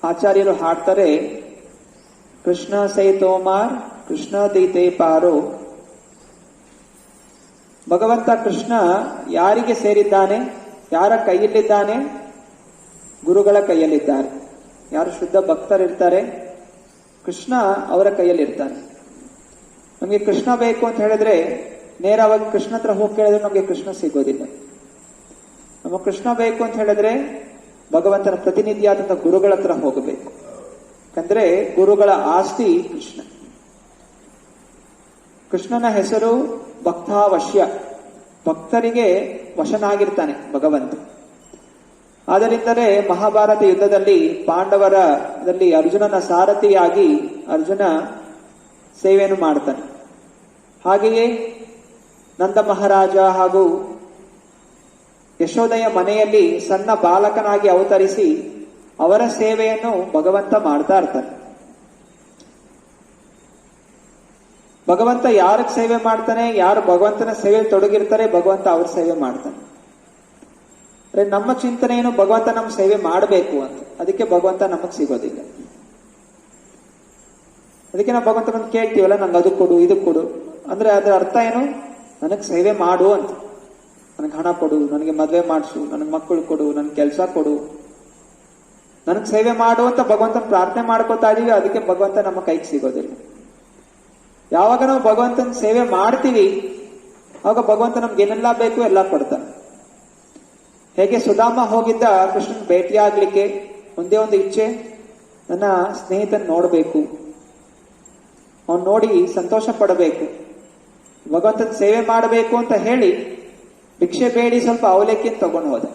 ಆಚಾರ್ಯರು ಹಾಡ್ತಾರೆ, ಕೃಷ್ಣ ಸೈ ತೋಮಾರ್ ಕೃಷ್ಣ ದೈತೆ ಪಾರೋ. ಭಗವಂತ ಕೃಷ್ಣ ಯಾರಿಗೆ ಸೇರಿದ್ದಾನೆ? ಯಾರ ಕೈಯಲ್ಲಿದ್ದಾನೆ? ಗುರುಗಳ ಕೈಯಲ್ಲಿದ್ದಾರೆ. ಯಾರು ಶುದ್ಧ ಭಕ್ತರಿರ್ತಾರೆ ಕೃಷ್ಣ ಅವರ ಕೈಯಲ್ಲಿರ್ತಾನೆ. ನಮಗೆ ಕೃಷ್ಣ ಬೇಕು ಅಂತ ಹೇಳಿದ್ರೆ ನೇರವಾಗಿ ಕೃಷ್ಣ ಹತ್ರ ಹೋಗಿ ಕೇಳಿದ್ರೆ ನಮಗೆ ಕೃಷ್ಣ ಸಿಗೋದಿಲ್ಲ. ನಮಗೆ ಕೃಷ್ಣ ಬೇಕು ಅಂತ ಹೇಳಿದ್ರೆ ಭಗವಂತನ ಪ್ರತಿನಿಧಿಯಾದಂತಹ ಗುರುಗಳ ಹತ್ರ ಹೋಗಬೇಕು. ಯಾಕಂದ್ರೆ ಗುರುಗಳ ಆಸ್ತಿ ಕೃಷ್ಣ. ಕೃಷ್ಣನ ಹೆಸರು ಭಕ್ತಾವಶ್ಯ, ಭಕ್ತರಿಗೆ ವಶನಾಗಿರ್ತಾನೆ ಭಗವಂತ. ಆದ್ದರಿಂದಲೇ ಮಹಾಭಾರತ ಯುದ್ಧದಲ್ಲಿ ಪಾಂಡವರದಲ್ಲಿ ಅರ್ಜುನನ ಸಾರಥಿಯಾಗಿ ಅರ್ಜುನ ಸೇವೆಯನ್ನು ಮಾಡ್ತಾನೆ. ಹಾಗೆಯೇ ನಂದ ಮಹಾರಾಜ ಹಾಗೂ ಯಶೋದೆಯ ಮನೆಯಲ್ಲಿ ಸಣ್ಣ ಬಾಲಕನಾಗಿ ಅವತರಿಸಿ ಅವರ ಸೇವೆಯನ್ನು ಭಗವಂತ ಮಾಡ್ತಾ ಇರ್ತಾನೆ. ಭಗವಂತ ಯಾರಿಗೆ ಸೇವೆ ಮಾಡ್ತಾನೆ, ಯಾರು ಭಗವಂತನ ಸೇವೆ ತೊಡಗಿರ್ತಾರೆ, ಭಗವಂತ ಅವ್ರ ಸೇವೆ ಮಾಡ್ತಾನೆ. ಅಂದ್ರೆ ನಮ್ಮ ಚಿಂತನೆ ಏನು, ಭಗವಂತ ನಮ್ಮ ಸೇವೆ ಮಾಡಬೇಕು ಅಂತ. ಅದಕ್ಕೆ ಭಗವಂತ ನಮಗ್ ಸಿಗೋದಿಲ್ಲ. ಅದಕ್ಕೆ ನಾವು ಭಗವಂತ ಬಂದು ಕೇಳ್ತೀವಲ್ಲ, ನಂಗೆ ಅದು ಕೊಡು ಇದು ಕೊಡು ಅಂದ್ರೆ ಅದರ ಅರ್ಥ ಏನು, ನನಗ್ ಸೇವೆ ಮಾಡು ಅಂತ. ನನಗೆ ಹಣ ಕೊಡು, ನನಗೆ ಮದ್ವೆ ಮಾಡಿಸು, ನನಗೆ ಮಕ್ಕಳು ಕೊಡು, ನನ್ಗೆ ಕೆಲಸ ಕೊಡು, ನನಗ್ ಸೇವೆ ಮಾಡು ಅಂತ ಭಗವಂತನ ಪ್ರಾರ್ಥನೆ ಮಾಡ್ಕೋತಾ ಇದೀವಿ. ಅದಕ್ಕೆ ಭಗವಂತ ನಮ್ಮ ಕೈಗೆ ಸಿಗೋದಿಲ್ಲ. ಯಾವಾಗ ನಾವು ಭಗವಂತನ ಸೇವೆ ಮಾಡ್ತೀವಿ ಆಗ ಭಗವಂತ ನಮ್ಗೆ ಏನೆಲ್ಲ ಬೇಕು ಎಲ್ಲ ಕೊಡ್ತಾನೆ. ಹೇಗೆ ಸುಧಾಮ ಹೋಗಿದ್ದ ಕೃಷ್ಣನ್ ಭೇಟಿಯಾಗ್ಲಿಕ್ಕೆ, ಒಂದೇ ಒಂದು ಇಚ್ಛೆ, ನನ್ನ ಸ್ನೇಹಿತನ ನೋಡಬೇಕು, ಅವನ್ ನೋಡಿ ಸಂತೋಷ ಪಡಬೇಕು, ಭಗವಂತನ ಸೇವೆ ಮಾಡಬೇಕು ಅಂತ ಹೇಳಿ ಭಿಕ್ಷೆ ಬೇಡಿ ಸ್ವಲ್ಪ ಅವಲಕ್ಕಿಯನ್ನು ತಗೊಂಡು ಹೋದ.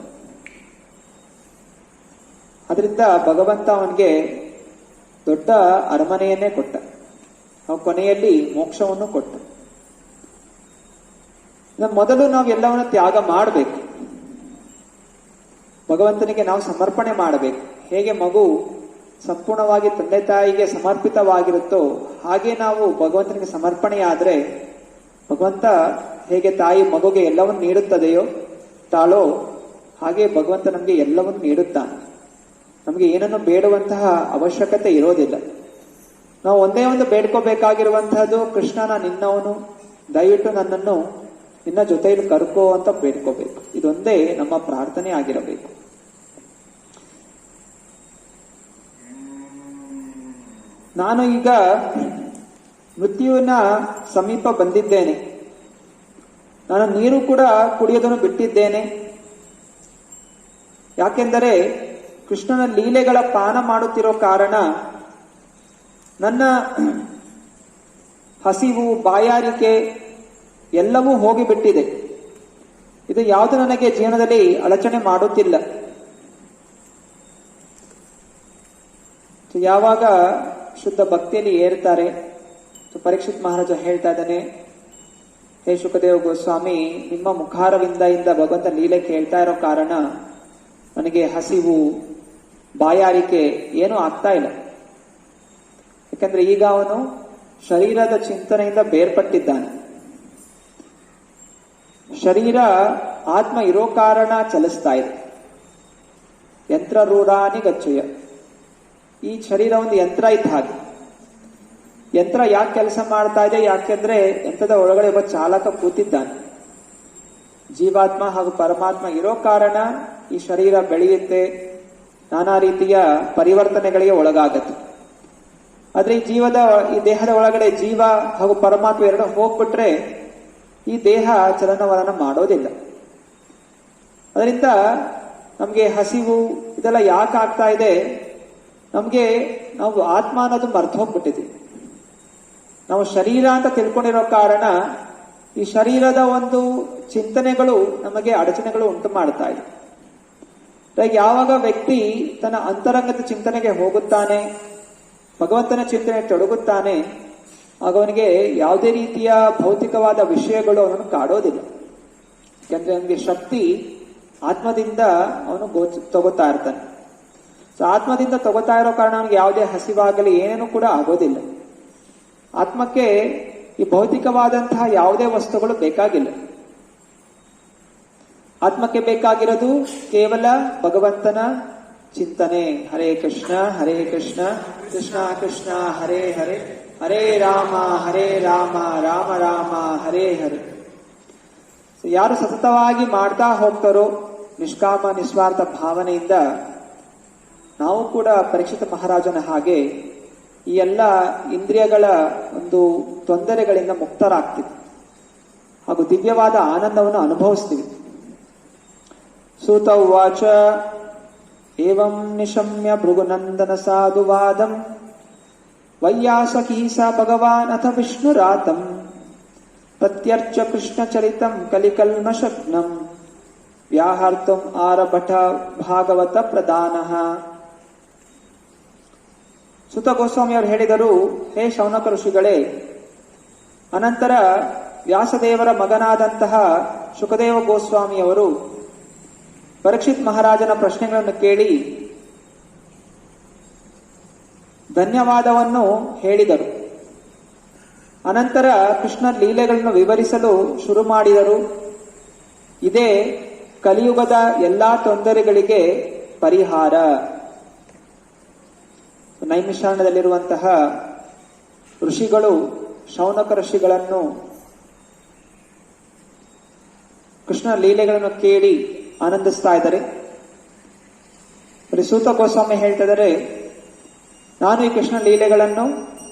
ಅದರಿಂದ ಭಗವಂತ ಅವನಿಗೆ ದೊಡ್ಡ ಅರಮನೆಯನ್ನೇ ಕೊಟ್ಟ. ನಾವು ಕೊನೆಯಲ್ಲಿ ಮೋಕ್ಷವನ್ನು ಕೊಟ್ಟ. ಮೊದಲು ನಾವು ಎಲ್ಲವನ್ನ ತ್ಯಾಗ ಮಾಡಬೇಕು, ಭಗವಂತನಿಗೆ ನಾವು ಸಮರ್ಪಣೆ ಮಾಡಬೇಕು. ಹೇಗೆ ಮಗು ಸಂಪೂರ್ಣವಾಗಿ ತಂದೆ ತಾಯಿಗೆ ಸಮರ್ಪಿತವಾಗಿರುತ್ತೋ ಹಾಗೆ ನಾವು ಭಗವಂತನಿಗೆ ಸಮರ್ಪಣೆಯಾದ್ರೆ ಭಗವಂತ ಹೇಗೆ ತಾಯಿ ಮಗುಗೆ ಎಲ್ಲವನ್ನು ನೀಡುತ್ತದೆಯೋ ತಾಳೋ ಹಾಗೆ ಭಗವಂತ ನಮಗೆ ಎಲ್ಲವನ್ನು ನೀಡುತ್ತಾನೆ. ನಮಗೆ ಏನನ್ನು ಬೇಡುವಂತಹ ಅವಶ್ಯಕತೆ ಇರೋದಿಲ್ಲ. ನಾವು ಒಂದೇ ಒಂದು ಬೇಡ್ಕೋಬೇಕಾಗಿರುವಂತಹದ್ದು, ಕೃಷ್ಣನ ನಿನ್ನವನು, ದಯವಿಟ್ಟು ನನ್ನನ್ನು ನಿನ್ನ ಜೊತೆಯಲ್ಲಿ ಕರ್ಕೋ ಅಂತ ಬೇಡ್ಕೋಬೇಕು. ಇದೊಂದೇ ನಮ್ಮ ಪ್ರಾರ್ಥನೆ ಆಗಿರಬೇಕು. ನಾನು ಈಗ ಮೃತ್ಯುವಿನ ಸಮೀಪ ಬಂದಿದ್ದೇನೆ. ನಾನು ನೀರು ಕೂಡ ಕುಡಿಯೋದನ್ನು ಬಿಟ್ಟಿದ್ದೇನೆ. ಯಾಕೆಂದರೆ ಕೃಷ್ಣನ ಲೀಲೆಗಳ ಪಾನ ಮಾಡುತ್ತಿರೋ ಕಾರಣ ನನ್ನ ಹಸಿವು, ಬಾಯಾರಿಕೆ ಎಲ್ಲವೂ ಹೋಗಿಬಿಟ್ಟಿದೆ. ಇದು ಯಾವುದು ನನಗೆ ಜೀವನದಲ್ಲಿ ಅಡಚಣೆ ಮಾಡುತ್ತಿಲ್ಲ. ಯಾವಾಗ ಶುದ್ಧ ಭಕ್ತಿಯಲ್ಲಿ ಏರ್ತಾರೆ, ಪರೀಕ್ಷಿತ್ ಮಹಾರಾಜ ಹೇಳ್ತಾ ಇದ್ದಾನೆ, ಹೇ ಶುಕದೇವ ಗೋಸ್ವಾಮಿ, ನಿಮ್ಮ ಮುಖಾರವಿಂದ ಭಗವಂತ ಲೀಲೆ ಕೇಳ್ತಾ ಇರೋ ಕಾರಣ ನನಗೆ ಹಸಿವು, ಬಾಯಾರಿಕೆ ಏನೂ ಆಗ್ತಾ ಇಲ್ಲ. ಯಾಕಂದ್ರೆ ಈಗ ಅವನು ಶರೀರದ ಚಿಂತನೆಯಿಂದ ಬೇರ್ಪಟ್ಟಿದ್ದಾನೆ. ಶರೀರ ಆತ್ಮ ಇರೋ ಕಾರಣ ಚಲಿಸ್ತಾ ಇದೆ. ಯಂತ್ರ ರೂಢಾನಿ ಗಚ್ಚಯ. ಈ ಶರೀರ ಒಂದು ಯಂತ್ರ ಇದ್ದ ಹಾಗೆ. ಯಂತ್ರ ಯಾಕೆ ಕೆಲಸ ಮಾಡ್ತಾ ಇದೆ? ಯಾಕೆಂದ್ರೆ ಯಂತ್ರದ ಒಳಗಡೆ ಒಬ್ಬ ಚಾಲಕ ಕೂತಿದ್ದಾನೆ. ಜೀವಾತ್ಮ ಹಾಗೂ ಪರಮಾತ್ಮ ಇರೋ ಕಾರಣ ಈ ಶರೀರ ಬೆಳೆಯುತ್ತೆ, ನಾನಾ ರೀತಿಯ ಪರಿವರ್ತನೆಗಳಿಗೆ ಒಳಗಾಗತ್ತೆ. ಆದ್ರೆ ಈ ದೇಹದ ಒಳಗಡೆ ಜೀವ ಹಾಗೂ ಪರಮಾತ್ಮ ಎರಡು ಹೋಗ್ಬಿಟ್ರೆ ಈ ದೇಹ ಚಲನವಲನ ಮಾಡೋದಿಲ್ಲ. ಅದರಿಂದ ನಮ್ಗೆ ಹಸಿವು ಇದೆಲ್ಲ ಯಾಕೆ ಆಗ್ತಾ ಇದೆ? ನಾವು ಆತ್ಮ ಅನ್ನೋದು ಮರ್ತು ಹೋಗ್ಬಿಟ್ಟಿದ್ವಿ. ನಾವು ಶರೀರ ಅಂತ ತಿಳ್ಕೊಂಡಿರೋ ಕಾರಣ ಈ ಶರೀರದ ಒಂದು ಚಿಂತನೆಗಳು ನಮಗೆ ಅಡಚಣೆಗಳು ಉಂಟು ಮಾಡ್ತಾ ಇದೆ. ಯಾವಾಗ ವ್ಯಕ್ತಿ ತನ್ನ ಅಂತರಂಗದ ಚಿಂತನೆಗೆ ಹೋಗುತ್ತಾನೆ, ಭಗವಂತನ ಚಿಂತನೆ ತೊಡಗುತ್ತಾನೆ, ಆಗ ಅವನಿಗೆ ಯಾವುದೇ ರೀತಿಯ ಭೌತಿಕವಾದ ವಿಷಯಗಳು ಅವನನ್ನು ಕಾಡೋದಿಲ್ಲ. ಯಾಕಂದ್ರೆ ಅವನಿಗೆ ಶಕ್ತಿ ಆತ್ಮದಿಂದ ಅವನು ತಗೋತಾ ಇರ್ತಾನೆ. ಸೊ ಆತ್ಮದಿಂದ ತಗೋತಾ ಇರೋ ಕಾರಣ ಅವನಿಗೆ ಯಾವುದೇ ಹಸಿವಾಗಲಿ ಏನೇನೂ ಕೂಡ ಆಗೋದಿಲ್ಲ. ಆತ್ಮಕ್ಕೆ ಈ ಭೌತಿಕವಾದಂತಹ ಯಾವುದೇ ವಸ್ತುಗಳು ಬೇಕಾಗಿಲ್ಲ. ಆತ್ಮಕ್ಕೆ ಬೇಕಾಗಿರೋದು ಕೇವಲ ಭಗವಂತನ ಚಿಂತನೆ. ಹರೇ ಕೃಷ್ಣ ಕೃಷ್ಣ ಕೃಷ್ಣ ಹರೇ ಹರೇ, ಹರೇ ರಾಮ ರಾಮ ರಾಮ ಹರೇ ಹರೇ. ಯಾರು ಸತತವಾಗಿ ಮಾಡ್ತಾ ಹೋಗ್ತಾರೋ ನಿಷ್ಕಾಮ ನಿಸ್ವಾರ್ಥ ಭಾವನೆಯಿಂದ, ನಾವು ಕೂಡ ಪರೀಕ್ಷಿತ ಮಹಾರಾಜನ ಹಾಗೆ ಈ ಎಲ್ಲ ಇಂದ್ರಿಯಗಳ ಒಂದು ತೊಂದರೆಗಳಿಂದ ಮುಕ್ತರಾಗ್ತೀವಿ ಹಾಗೂ ದಿವ್ಯವಾದ ಆನಂದವನ್ನು ಅನುಭವಿಸ್ತೀವಿ. ಸೂತ ಉವಾಚ ಏವಂ ನಿಶಮ್ಯ ಭೃಗುನಂದನ ಸಾಧುವಾದಂ ವೈಯಾಸಕೀ ಸ ಭಗವಾನ್ ಅಥ ವಿಷ್ಣುರಾತಂ ಪ್ರತ್ಯರ್ಚ ಕೃಷ್ಣ ಚರಿತಂ ಕಲಿಕಲ್ಮಶಗ್ನಂ ವ್ಯಾಹರ್ತುಂ ಆರಭಟ ಭಾಗವತ ಪ್ರಧಾನಃ. ಸುತ ಗೋಸ್ವಾಮಿಯವರು ಹೇಳಿದರು, ಹೇ ಶೌನಕ ಋಷಿಗಳೇ, ಅನಂತರ ವ್ಯಾಸದೇವರ ಮಗನಾದಂತಹ ಶುಕದೇವ ಗೋಸ್ವಾಮಿಯವರು ಪರೀಕ್ಷಿತ್ ಮಹಾರಾಜನ ಪ್ರಶ್ನೆಗಳನ್ನು ಕೇಳಿ ಧನ್ಯವಾದವನ್ನು ಹೇಳಿದರು. ಅನಂತರ ಕೃಷ್ಣ ಲೀಲೆಗಳನ್ನು ವಿವರಿಸಲು ಶುರು ಮಾಡಿದರು. ಇದೇ ಕಲಿಯುಗದ ಎಲ್ಲಾ ತೊಂದರೆಗಳಿಗೆ ಪರಿಹಾರ. ನೈಮಿಷಾರಣ್ಯದಲ್ಲಿರುವಂತಹ ಋಷಿಗಳು ಶೌನಕ ಋಷಿಗಳನ್ನು ಕೃಷ್ಣ ಲೀಲೆಗಳನ್ನು ಕೇಳಿ ಆನಂದಿಸ್ತಾ ಇದ್ದಾರೆ. ಸೂತ ಗೋಸ್ವಾಮಿ ಹೇಳ್ತಾ ಇದ್ದಾರೆ, ನಾನು ಈ ಕೃಷ್ಣ ಲೀಲೆಗಳನ್ನು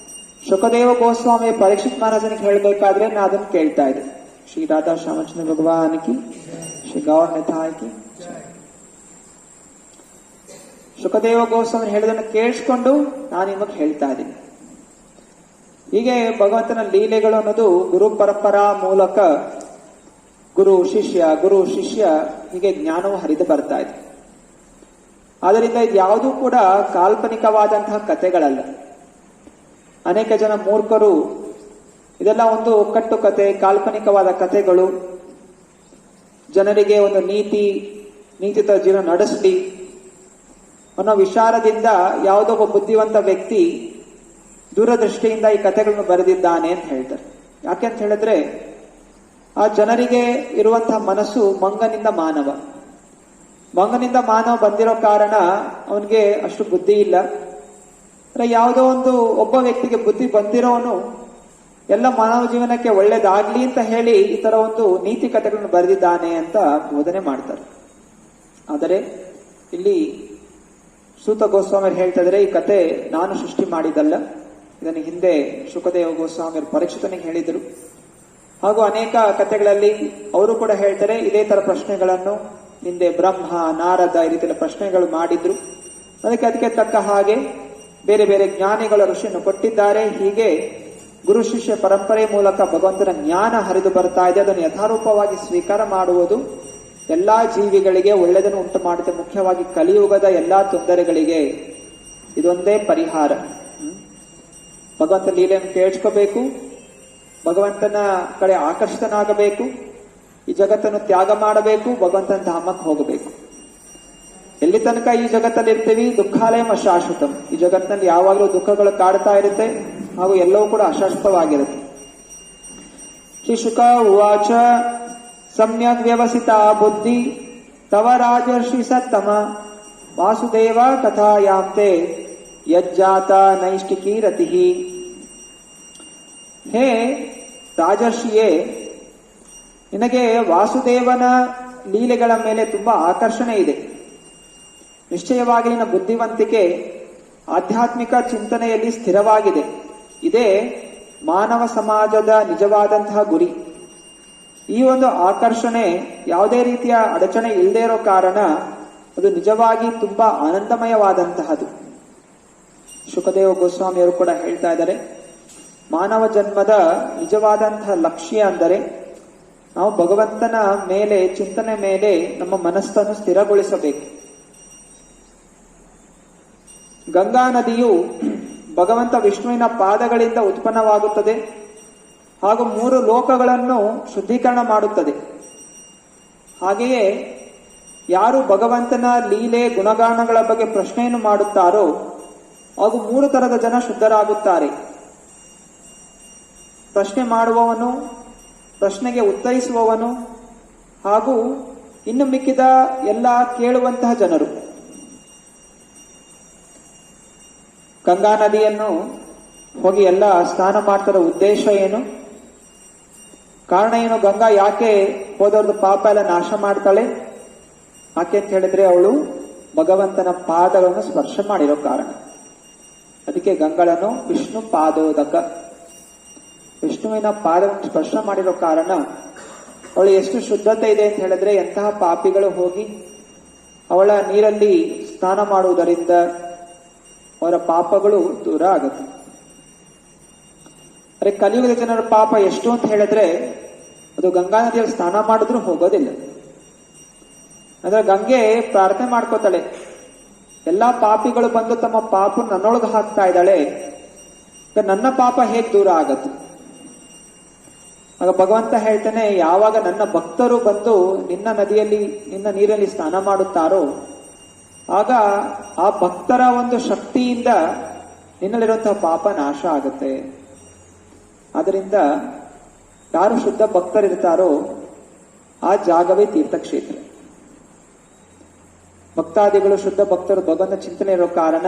ಶುಕದೇವ ಗೋಸ್ವಾಮಿ ಪರೀಕ್ಷಿತ್ ಮಹಾರಾಜನಿಗೆ ಹೇಳಬೇಕಾದ್ರೆ ನಾನು ಅದನ್ನು ಕೇಳ್ತಾ ಇದ್ದೆ. ಶ್ರೀ ರಾಧಾ ಶ್ಯಾಮಚಂದ್ರ ಭಗವಾನ್ ಕಿ, ಶ್ರೀ ಗೌರ್ ನಿತಾಯ್ ಕಿ. ಶುಕದೇವ ಗೋಸ್ವಾಮಿ ಹೇಳಿದನ್ನು ಕೇಳಿಸ್ಕೊಂಡು ನಾನು ನಿಮಗೆ ಹೇಳ್ತಾ ಇದ್ದೀನಿ. ಹೀಗೆ ಭಗವಂತನ ಲೀಲೆಗಳು ಅನ್ನೋದು ಗುರು ಪರಂಪರಾ ಮೂಲಕ ಗುರು ಶಿಷ್ಯ ಹೀಗೆ ಜ್ಞಾನವು ಹರಿದು ಬರ್ತಾ ಇದೆ. ಆದ್ದರಿಂದ ಇದು ಯಾವುದೂ ಕೂಡ ಕಾಲ್ಪನಿಕವಾದಂತಹ ಕಥೆಗಳಲ್ಲ. ಅನೇಕ ಜನ ಮೂರ್ಖರು ಇದೆಲ್ಲ ಒಂದು ಕಟ್ಟು ಕತೆ, ಕಾಲ್ಪನಿಕವಾದ ಕಥೆಗಳು, ಜನರಿಗೆ ಒಂದು ನೀತಿತ ಜೀವನ ನಡೆಸಲಿ ಅನ್ನೋ ವಿಚಾರದಿಂದ ಯಾವುದೋ ಒಬ್ಬ ಬುದ್ಧಿವಂತ ವ್ಯಕ್ತಿ ದೂರದೃಷ್ಟಿಯಿಂದ ಈ ಕಥೆಗಳನ್ನು ಬರೆದಿದ್ದಾನೆ ಅಂತ ಹೇಳ್ತಾರೆ. ಯಾಕೆಂತ ಹೇಳಿದ್ರೆ ಆ ಜನರಿಗೆ ಇರುವಂತಹ ಮನಸ್ಸು ಮಂಗನಿಂದ ಮಾನವ ಬಂದಿರೋ ಕಾರಣ ಅವನಿಗೆ ಅಷ್ಟು ಬುದ್ಧಿ ಇಲ್ಲ. ಯಾವುದೋ ಒಬ್ಬ ವ್ಯಕ್ತಿಗೆ ಬುದ್ಧಿ ಬಂದಿರೋನು ಎಲ್ಲ ಮಾನವ ಜೀವನಕ್ಕೆ ಒಳ್ಳೇದಾಗ್ಲಿ ಅಂತ ಹೇಳಿ ಈ ತರ ಒಂದು ನೀತಿ ಕಥೆಗಳನ್ನು ಬರೆದಿದ್ದಾನೆ ಅಂತ ಬೋಧನೆ ಮಾಡ್ತಾರೆ. ಆದರೆ ಇಲ್ಲಿ ಸೂತ ಗೋಸ್ವಾಮಿ ಹೇಳ್ತಾ ಇದ್ರೆ, ಈ ಕತೆ ನಾನು ಸೃಷ್ಟಿ ಮಾಡಿದಲ್ಲ, ಇದನ್ನು ಹಿಂದೆ ಶುಕದೇವ ಗೋಸ್ವಾಮಿಯವರು ಪರೀಕ್ಷಿತನಿಗೆ ಹೇಳಿದರು. ಹಾಗೂ ಅನೇಕ ಕಥೆಗಳಲ್ಲಿ ಅವರು ಕೂಡ ಹೇಳ್ತಾರೆ, ಇದೇ ತರ ಪ್ರಶ್ನೆಗಳನ್ನು ಹಿಂದೆ ಬ್ರಹ್ಮ, ನಾರದ ಈ ರೀತಿಯ ಪ್ರಶ್ನೆಗಳು ಮಾಡಿದ್ರು. ಅದಕ್ಕೆ ತಕ್ಕ ಹಾಗೆ ಬೇರೆ ಬೇರೆ ಜ್ಞಾನಿಗಳ ಋಷಿಯನ್ನು ಕೊಟ್ಟಿದ್ದಾರೆ. ಹೀಗೆ ಗುರು ಶಿಷ್ಯ ಪರಂಪರೆ ಮೂಲಕ ಭಗವಂತನ ಜ್ಞಾನ ಹರಿದು ಬರ್ತಾ ಇದೆ. ಅದನ್ನು ಯಥಾರೂಪವಾಗಿ ಸ್ವೀಕಾರ ಮಾಡುವುದು ಎಲ್ಲಾ ಜೀವಿಗಳಿಗೆ ಒಳ್ಳೆಯದನ್ನು ಉಂಟು ಮಾಡುತ್ತೆ. ಮುಖ್ಯವಾಗಿ ಕಲಿಯುಗದ ಎಲ್ಲಾ ತೊಂದರೆಗಳಿಗೆ ಇದೊಂದೇ ಪರಿಹಾರ. ಭಗವಂತ ಲೀಲೆಯನ್ನು ಕೇಳಿಸ್ಕೋಬೇಕು, ಭಗವಂತನ ಕಡೆ ಆಕರ್ಷಿತನಾಗಬೇಕು, ಈ ಜಗತ್ತನ್ನು ತ್ಯಾಗ ಮಾಡಬೇಕು, ಭಗವಂತನ ಧಾಮಕ್ಕೆ ಹೋಗಬೇಕು. ಎಲ್ಲಿ ತನಕ ಈ ಜಗತ್ತಲ್ಲಿ ಇರ್ತೀವಿ, ದುಃಖಾಲಯಂ ಅಶಾಶ್ವತಂ. ಈ ಜಗತ್ತಿನಲ್ಲಿ ಯಾವಾಗಲೂ ದುಃಖಗಳು ಕಾಡ್ತಾ ಇರುತ್ತೆ ಹಾಗೂ ಎಲ್ಲವೂ ಕೂಡ ಅಶಾಶ್ವತವಾಗಿರುತ್ತೆ. ಶ್ರೀ ಶುಕ ಉವಾಚ ಸಮ್ಯಕ್ ವ್ಯವಸಿತ ಬುದ್ಧಿ ತವ ರಾಜರ್ಷಿ ಸತ್ತಮ ವಾಸುದೇವ ಕಥಾಯಾಂತೆ ಯಜ್ಜಾತ ನೈಷ್ಟಿಕಿ ರತಿ. ಹೇ ರಾಜರ್ಷಿಯೇ, ನಿನಗೆ ವಾಸುದೇವನ ಲೀಲೆಗಳ ಮೇಲೆ ತುಂಬಾ ಆಕರ್ಷಣೆ ಇದೆ. ನಿಶ್ಚಯವಾಗಿ ನಿನ್ನ ಬುದ್ಧಿವಂತಿಕೆ ಆಧ್ಯಾತ್ಮಿಕ ಚಿಂತನೆಯಲ್ಲಿ ಸ್ಥಿರವಾಗಿದೆ. ಇದೇ ಮಾನವ ಸಮಾಜದ ನಿಜವಾದಂತಹ ಗುರಿ. ಈ ಒಂದು ಆಕರ್ಷಣೆ ಯಾವುದೇ ರೀತಿಯ ಅಡಚಣೆ ಇಲ್ಲದೆ ಇರೋ ಕಾರಣ ಅದು ನಿಜವಾಗಿ ತುಂಬಾ ಆನಂದಮಯವಾದಂತಹದು. ಶುಕದೇವ ಗೋಸ್ವಾಮಿಯವರು ಕೂಡ ಹೇಳ್ತಾ ಇದ್ದಾರೆ, ಮಾನವ ಜನ್ಮದ ನಿಜವಾದಂತಹ ಲಕ್ಷ್ಯ ಅಂದರೆ ನಾವು ಭಗವಂತನ ಮೇಲೆ, ಚಿಂತನೆ ಮೇಲೆ ನಮ್ಮ ಮನಸ್ಸನ್ನು ಸ್ಥಿರಗೊಳಿಸಬೇಕು. ಗಂಗಾ ನದಿಯು ಭಗವಂತ ವಿಷ್ಣುವಿನ ಪಾದಗಳಿಂದ ಉತ್ಪನ್ನವಾಗುತ್ತದೆ ಹಾಗೂ 3 ಲೋಕಗಳನ್ನು ಶುದ್ಧೀಕರಣ ಮಾಡುತ್ತದೆ. ಹಾಗೆಯೇ ಯಾರು ಭಗವಂತನ ಲೀಲೆ ಗುಣಗಾನಗಳ ಬಗ್ಗೆ ಪ್ರಶ್ನೆಯನ್ನು ಮಾಡುತ್ತಾರೋ ಹಾಗೂ 3 ತರದ ಜನ ಶುದ್ಧರಾಗುತ್ತಾರೆ. ಪ್ರಶ್ನೆ ಮಾಡುವವನು, ಪ್ರಶ್ನೆಗೆ ಉತ್ತರಿಸುವವನು ಹಾಗೂ ಇನ್ನು ಮಿಕ್ಕಿದ ಎಲ್ಲ ಕೇಳುವಂತಹ ಜನರು. ಗಂಗಾ ನದಿಯನ್ನು ಹೋಗಿ ಎಲ್ಲ ಸ್ನಾನ ಮಾಡ್ತಾರ ಉದ್ದೇಶ ಏನು? ಕಾರಣ ಏನು? ಗಂಗಾ ಯಾಕೆ ಹೋದವ್ರದ್ದು ಪಾಪ ಎಲ್ಲ ನಾಶ ಮಾಡ್ತಾಳೆ? ಯಾಕೆ ಅಂತ ಹೇಳಿದ್ರೆ ಅವಳು ಭಗವಂತನ ಪಾದಗಳನ್ನು ಸ್ಪರ್ಶ ಮಾಡಿರೋ ಕಾರಣ. ಅದಕ್ಕೆ ಗಂಗಳನ್ನು ವಿಷ್ಣು ಪಾದೋದಕ, ವಿಷ್ಣುವಿನ ಪಾದವನ್ನು ಸ್ಪರ್ಶ ಮಾಡಿರೋ ಕಾರಣ ಅವಳು ಎಷ್ಟು ಶುದ್ಧತೆ ಇದೆ ಅಂತ ಹೇಳಿದ್ರೆ, ಎಂತಹ ಪಾಪಿಗಳು ಹೋಗಿ ಅವಳ ನೀರಲ್ಲಿ ಸ್ನಾನ ಮಾಡುವುದರಿಂದ ಅವರ ಪಾಪಗಳು ದೂರ ಆಗುತ್ತೆ. ಅರೆ ಕಲಿಯುಗದ ಜನರ ಪಾಪ ಎಷ್ಟು ಅಂತ ಹೇಳಿದ್ರೆ ಅದು ಗಂಗಾ ನದಿಯಲ್ಲಿ ಸ್ನಾನ ಮಾಡಿದ್ರೂ ಹೋಗೋದಿಲ್ಲ. ಅಂದ್ರೆ ಗಂಗೆ ಪ್ರಾರ್ಥನೆ ಮಾಡ್ಕೋತಾಳೆ, ಎಲ್ಲಾ ಪಾಪಿಗಳು ಬಂದು ತಮ್ಮ ಪಾಪ ನನ್ನೊಳಗೆ ಹಾಕ್ತಾ ಇದ್ದಾಳೆ, ನನ್ನ ಪಾಪ ಹೇಗ್ ದೂರ ಆಗತ್ತೆ? ಆಗ ಭಗವಂತ ಹೇಳ್ತಾನೆ, ಯಾವಾಗ ನನ್ನ ಭಕ್ತರು ಬಂದು ನಿನ್ನ ನದಿಯಲ್ಲಿ ನಿನ್ನ ನೀರಲ್ಲಿ ಸ್ನಾನ ಮಾಡುತ್ತಾರೋ ಆಗ ಆ ಭಕ್ತರ ಒಂದು ಶಕ್ತಿಯಿಂದ ನಿನ್ನಲ್ಲಿರುವಂತಹ ಪಾಪ ನಾಶ ಆಗುತ್ತೆ. ಆದ್ದರಿಂದ ಯಾರು ಶುದ್ಧ ಭಕ್ತರಿರ್ತಾರೋ ಆ ಜಾಗವೇ ತೀರ್ಥಕ್ಷೇತ್ರ. ಭಕ್ತಾದಿಗಳು ಶುದ್ಧ ಭಕ್ತರು ಭಗವಂತ ಚಿಂತನೆ ಇರೋ ಕಾರಣ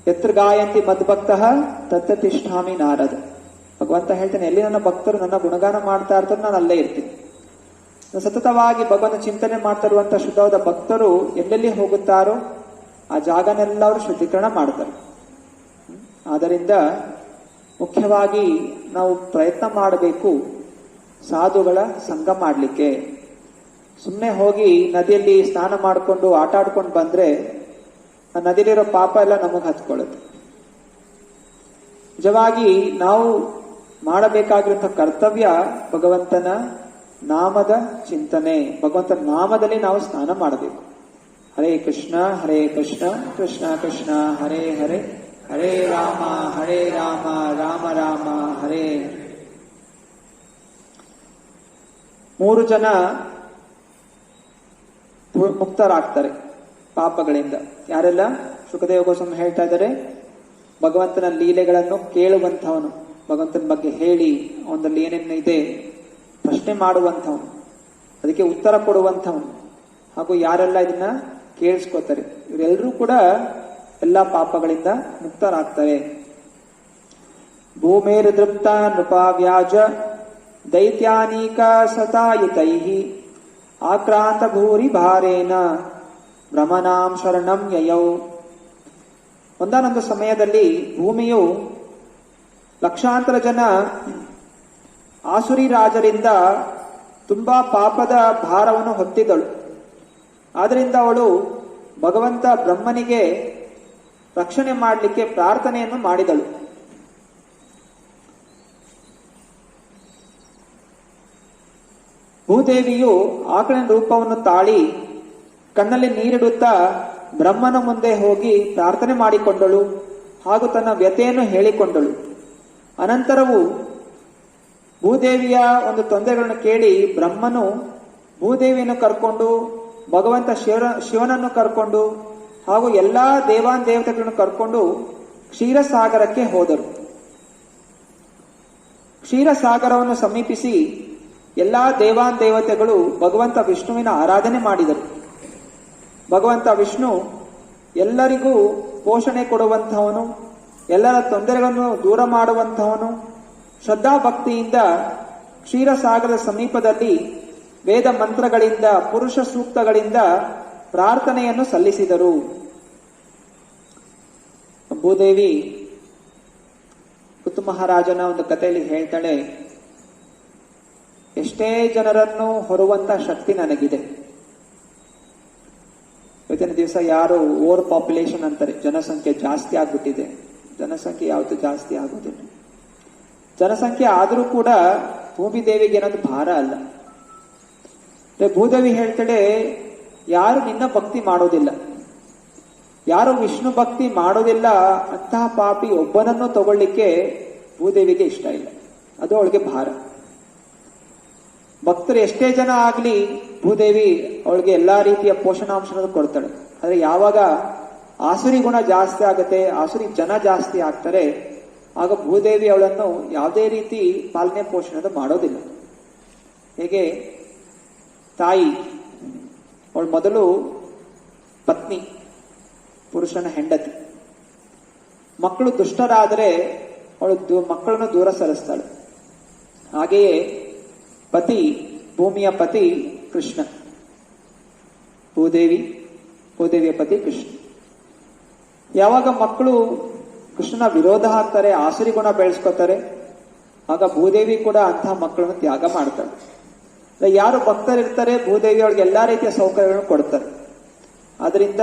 ಯತ್ರ ಗಾಯಂತಿ ಮದ್ಭಕ್ತ ತತ್ರ ತಿಷ್ಠಾಮಿ ನಾರದ. ಭಗವಂತ ಹೇಳ್ತಾನೆ, ಎಲ್ಲಿ ನನ್ನ ಭಕ್ತರು ನನ್ನ ಗುಣಗಾನ ಮಾಡ್ತಾ ಇರ್ತಾರೆ ನಾನು ಅಲ್ಲೇ ಇರ್ತೀನಿ. ಸತತವಾಗಿ ಭಗವಂತ ಚಿಂತನೆ ಮಾಡ್ತಾ ಇರುವಂತಹ ಶುದ್ಧವಾದ ಭಕ್ತರು ಎಲ್ಲೆಲ್ಲಿ ಹೋಗುತ್ತಾರೋ ಆ ಜಾಗನೆಲ್ಲ ಅವರು ಶುದ್ಧೀಕರಣ ಮಾಡ್ತಾರೆ. ಆದ್ದರಿಂದ ಮುಖ್ಯವಾಗಿ ನಾವು ಪ್ರಯತ್ನ ಮಾಡಬೇಕು ಸಾಧುಗಳ ಸಂಘ ಮಾಡಲಿಕ್ಕೆ. ಸುಮ್ಮನೆ ಹೋಗಿ ನದಿಯಲ್ಲಿ ಸ್ನಾನ ಮಾಡಿಕೊಂಡು ಆಟ ಆಡ್ಕೊಂಡು ಬಂದ್ರೆ ಆ ನದಿಲಿರೋ ಪಾಪ ಎಲ್ಲ ನಮಗೆ ಹತ್ಕೊಳ್ಳುತ್ತೆ. ನಿಜವಾಗಿ ನಾವು ಮಾಡಬೇಕಾಗಿರುವಂತಹ ಕರ್ತವ್ಯ ಭಗವಂತನ ನಾಮದ ಚಿಂತನೆ. ಭಗವಂತನ ನಾಮದಲ್ಲಿ ನಾವು ಸ್ನಾನ ಮಾಡಬೇಕು. ಹರೇ ಕೃಷ್ಣ ಕೃಷ್ಣ ಕೃಷ್ಣ ಹರೇ ಹರೇ, ಹರೇ ರಾಮ ರಾಮ ರಾಮ ಹರೇ. 3 ಜನ ಮುಕ್ತರಾಗ್ತಾರೆ ಪಾಪಗಳಿಂದ. ಯಾರೆಲ್ಲ? ಶುಕದೇವ ಗೋಸ್ವಾಮಿ ಹೇಳ್ತಾ ಇದ್ದಾರೆ, ಭಗವಂತನ ಲೀಲೆಗಳನ್ನು ಕೇಳುವಂಥವನು, ಭಗವಂತನ ಬಗ್ಗೆ ಹೇಳಿ ಅವನಲ್ಲಿ ಏನೇನು ಇದೆ ಪ್ರಶ್ನೆ ಮಾಡುವಂಥವನು, ಅದಕ್ಕೆ ಉತ್ತರ ಕೊಡುವಂಥವನು, ಹಾಗೂ ಯಾರೆಲ್ಲ ಇದನ್ನ ಕೇಳಿಸ್ಕೋತಾರೆ ಇವರೆಲ್ಲರೂ ಕೂಡ ಎಲ್ಲ ಪಾಪಗಳಿಂದ ಮುಕ್ತರಾಗ್ತಾರೆ. ಭೂಮೇರ್ ದೃಪ್ತ ನೃಪಾವ್ಯಾಜ ದೈತ್ಯಾನೀಕ ಸತಾಯಿತೈ ಆಕ್ರಾಂತ ಭೂರಿ ಭಾರೇನ ಭ್ರಮನಾಂ ಶರಣಂ ಯಯೌ. ಒಂದಾನೊಂದು ಸಮಯದಲ್ಲಿ ಭೂಮಿಯು ಲಕ್ಷಾಂತರ ಜನ ಆಸುರಿ ರಾಜರಿಂದ ತುಂಬಾ ಪಾಪದ ಭಾರವನ್ನು ಹೊತ್ತಿದ್ದಳು. ಆದ್ದರಿಂದ ಅವಳು ಭಗವಂತ ಬ್ರಹ್ಮನಿಗೆ ರಕ್ಷಣೆ ಮಾಡಲಿಕ್ಕೆ ಪ್ರಾರ್ಥನೆಯನ್ನು ಮಾಡಿದಳು. ಭೂದೇವಿಯು ಆಕಳಿನ ರೂಪವನ್ನು ತಾಳಿ ಕಣ್ಣಲ್ಲಿ ನೀರಿಡುತ್ತಾ ಬ್ರಹ್ಮನ ಮುಂದೆ ಹೋಗಿ ಪ್ರಾರ್ಥನೆ ಮಾಡಿಕೊಂಡಳು ಹಾಗೂ ತನ್ನ ವ್ಯಥೆಯನ್ನು ಹೇಳಿಕೊಂಡಳು. ಅನಂತರವೂ ಭೂದೇವಿಯ ಒಂದು ತೊಂದರೆಗಳನ್ನು ಕೇಳಿ ಬ್ರಹ್ಮನು ಭೂದೇವಿಯನ್ನು ಕರ್ಕೊಂಡು ಭಗವಂತ ಶಿವನನ್ನು ಕರ್ಕೊಂಡು ಹಾಗೂ ಎಲ್ಲಾ ದೇವಾನ್ ದೇವತೆಗಳನ್ನು ಕರ್ಕೊಂಡು ಕ್ಷೀರಸಾಗರಕ್ಕೆ ಹೋದರು. ಕ್ಷೀರಸಾಗರವನ್ನು ಸಮೀಪಿಸಿ ಎಲ್ಲಾ ದೇವಾನ್ ದೇವತೆಗಳು ಭಗವಂತ ವಿಷ್ಣುವಿನ ಆರಾಧನೆ ಮಾಡಿದರು. ಭಗವಂತ ವಿಷ್ಣು ಎಲ್ಲರಿಗೂ ಪೋಷಣೆ ಕೊಡುವಂತಹವನು, ಎಲ್ಲರ ತೊಂದರೆಗಳನ್ನು ದೂರ ಮಾಡುವಂತಹವನು. ಶ್ರದ್ಧಾ ಭಕ್ತಿಯಿಂದ ಕ್ಷೀರಸಾಗರದ ಸಮೀಪದಲ್ಲಿ ವೇದ ಮಂತ್ರಗಳಿಂದ ಪುರುಷ ಸೂಕ್ತಗಳಿಂದ ಪ್ರಾರ್ಥನೆಯನ್ನು ಸಲ್ಲಿಸಿದರು. ಭೂದೇವಿ ಋತು ಮಹಾರಾಜನ ಒಂದು ಕಥೆಯಲ್ಲಿ ಹೇಳ್ತಾಳೆ, ಎಷ್ಟೇ ಜನರನ್ನು ಹೊರುವಂತ ಶಕ್ತಿ ನನಗಿದೆ. ಇವತ್ತಿನ ದಿವಸ ಯಾರು ಓವರ್ ಪಾಪ್ಯುಲೇಷನ್ ಅಂತಾರೆ, ಜನಸಂಖ್ಯೆ ಜಾಸ್ತಿ ಆಗ್ಬಿಟ್ಟಿದೆ. ಜನಸಂಖ್ಯೆ ಯಾವತ್ತೂ ಜಾಸ್ತಿ ಆಗೋದಿಲ್ಲ. ಜನಸಂಖ್ಯೆ ಆದರೂ ಕೂಡ ಭೂಮಿದೇವಿಗೆ ಏನದು ಭಾರ ಅಲ್ಲ. ಭೂದೇವಿ ಹೇಳ್ತಾಳೆ, ಯಾರು ನಿನ್ನ ಭಕ್ತಿ ಮಾಡೋದಿಲ್ಲ, ಯಾರು ವಿಷ್ಣು ಭಕ್ತಿ ಮಾಡೋದಿಲ್ಲ ಅಂತಹ ಪಾಪಿ ಒಬ್ಬನನ್ನು ತಗೊಳ್ಳಿಕ್ಕೆ ಭೂದೇವಿಗೆ ಇಷ್ಟ ಇಲ್ಲ. ಅದು ಅವಳಿಗೆ ಭಾರ. ಭಕ್ತರು ಎಷ್ಟೇ ಜನ ಆಗ್ಲಿ ಭೂದೇವಿ ಅವಳಿಗೆ ಎಲ್ಲಾ ರೀತಿಯ ಪೋಷಣಾಂಶಗಳನ್ನು ಕೊಡ್ತಾಳೆ. ಆದ್ರೆ ಯಾವಾಗ ಆಸುರಿ ಗುಣ ಜಾಸ್ತಿ ಆಗುತ್ತೆ, ಆಸುರಿ ಜನ ಜಾಸ್ತಿ ಆಗ್ತಾರೆ, ಆಗ ಭೂದೇವಿ ಅವಳನ್ನು ಯಾವುದೇ ರೀತಿ ಪಾಲನೆ ಪೋಷಣೆ ಮಾಡೋದಿಲ್ಲ. ಹೇಗೆ ತಾಯಿ ಅವಳು ಮೊದಲು ಪತ್ನಿ, ಪುರುಷನ ಹೆಂಡತಿ. ಮಕ್ಕಳು ದುಷ್ಟರಾದರೆ ಅವಳು ಮಕ್ಕಳನ್ನು ದೂರ ಸರಿಸ್ತಾಳೆ. ಹಾಗೆಯೇ ಪತಿ, ಭೂಮಿಯ ಪತಿ ಕೃಷ್ಣ, ಭೂದೇವಿಯ ಪತಿ ಕೃಷ್ಣ. ಯಾವಾಗ ಮಕ್ಕಳು ಕೃಷ್ಣನ ವಿರೋಧ ಆಗ್ತಾರೆ, ಆಸುರಿ ಗುಣ ಬೆಳೆಸ್ಕೋತಾರೆ, ಆಗ ಭೂದೇವಿ ಕೂಡ ಅಂತಹ ಮಕ್ಕಳನ್ನು ತ್ಯಾಗ ಮಾಡ್ತಾಳೆ. ಯಾರು ಭಕ್ತರಿರ್ತಾರೆ ಭೂದೇವಿ ಅವಳಿಗೆ ಎಲ್ಲಾ ರೀತಿಯ ಸೌಕರ್ಯಗಳನ್ನು ಕೊಡ್ತಾರೆ. ಆದ್ರಿಂದ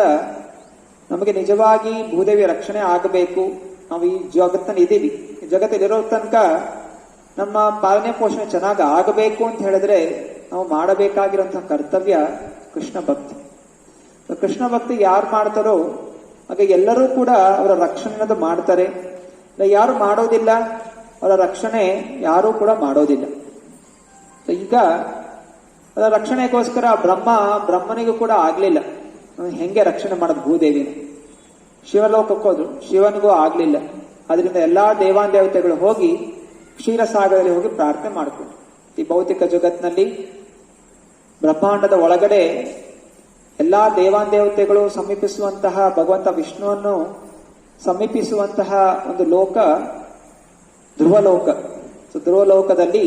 ನಮಗೆ ನಿಜವಾಗಿ ಭೂದೇವಿಯ ರಕ್ಷಣೆ ಆಗಬೇಕು. ನಾವು ಈ ಜಗತ್ತಲ್ಲಿ ಇದ್ದೀವಿ, ಈ ಜಗತ್ತಲ್ಲಿರೋ ತನಕ ನಮ್ಮ ಪಾಲನೆ ಪೋಷಣೆ ಚೆನ್ನಾಗಿ ಆಗಬೇಕು ಅಂತ ಹೇಳಿದ್ರೆ ನಾವು ಮಾಡಬೇಕಾಗಿರುವಂತಹ ಕರ್ತವ್ಯ ಕೃಷ್ಣ ಭಕ್ತಿ. ಕೃಷ್ಣ ಭಕ್ತಿ ಯಾರು ಮಾಡ್ತಾರೋ ಆಗ ಎಲ್ಲರೂ ಕೂಡ ಅವರ ರಕ್ಷಣೆಯನ್ನು ಮಾಡ್ತಾರೆ. ಯಾರು ಮಾಡೋದಿಲ್ಲ ಅವರ ರಕ್ಷಣೆ ಯಾರೂ ಕೂಡ ಮಾಡೋದಿಲ್ಲ. ಈಗ ಅದರ ರಕ್ಷಣೆಗೋಸ್ಕರ ಬ್ರಹ್ಮನಿಗೂ ಕೂಡ ಆಗ್ಲಿಲ್ಲ. ಹೆಂಗೆ ರಕ್ಷಣೆ ಮಾಡೋದು ಭೂದೇವಿನ? ಶಿವಲೋಕಕ್ಕೆ ಹೋದ್ರು, ಶಿವನಿಗೂ ಆಗ್ಲಿಲ್ಲ. ಅದರಿಂದ ಎಲ್ಲಾ ದೇವಾನ್ ದೇವತೆಗಳು ಹೋಗಿ ಕ್ಷೀರಸಾಗರದಲ್ಲಿ ಹೋಗಿ ಪ್ರಾರ್ಥನೆ ಮಾಡಿಕೊಂಡು, ಈ ಭೌತಿಕ ಜಗತ್ತಿನಲ್ಲಿ ಬ್ರಹ್ಮಾಂಡದ ಒಳಗಡೆ ಎಲ್ಲಾ ದೇವಾನ್ ದೇವತೆಗಳು ಸಮೀಪಿಸುವಂತಹ ಭಗವಂತ ವಿಷ್ಣುವನ್ನು ಸಮೀಪಿಸುವಂತಹ ಒಂದು ಲೋಕ ಧ್ರುವಲೋಕ. ಧ್ರುವಲೋಕದಲ್ಲಿ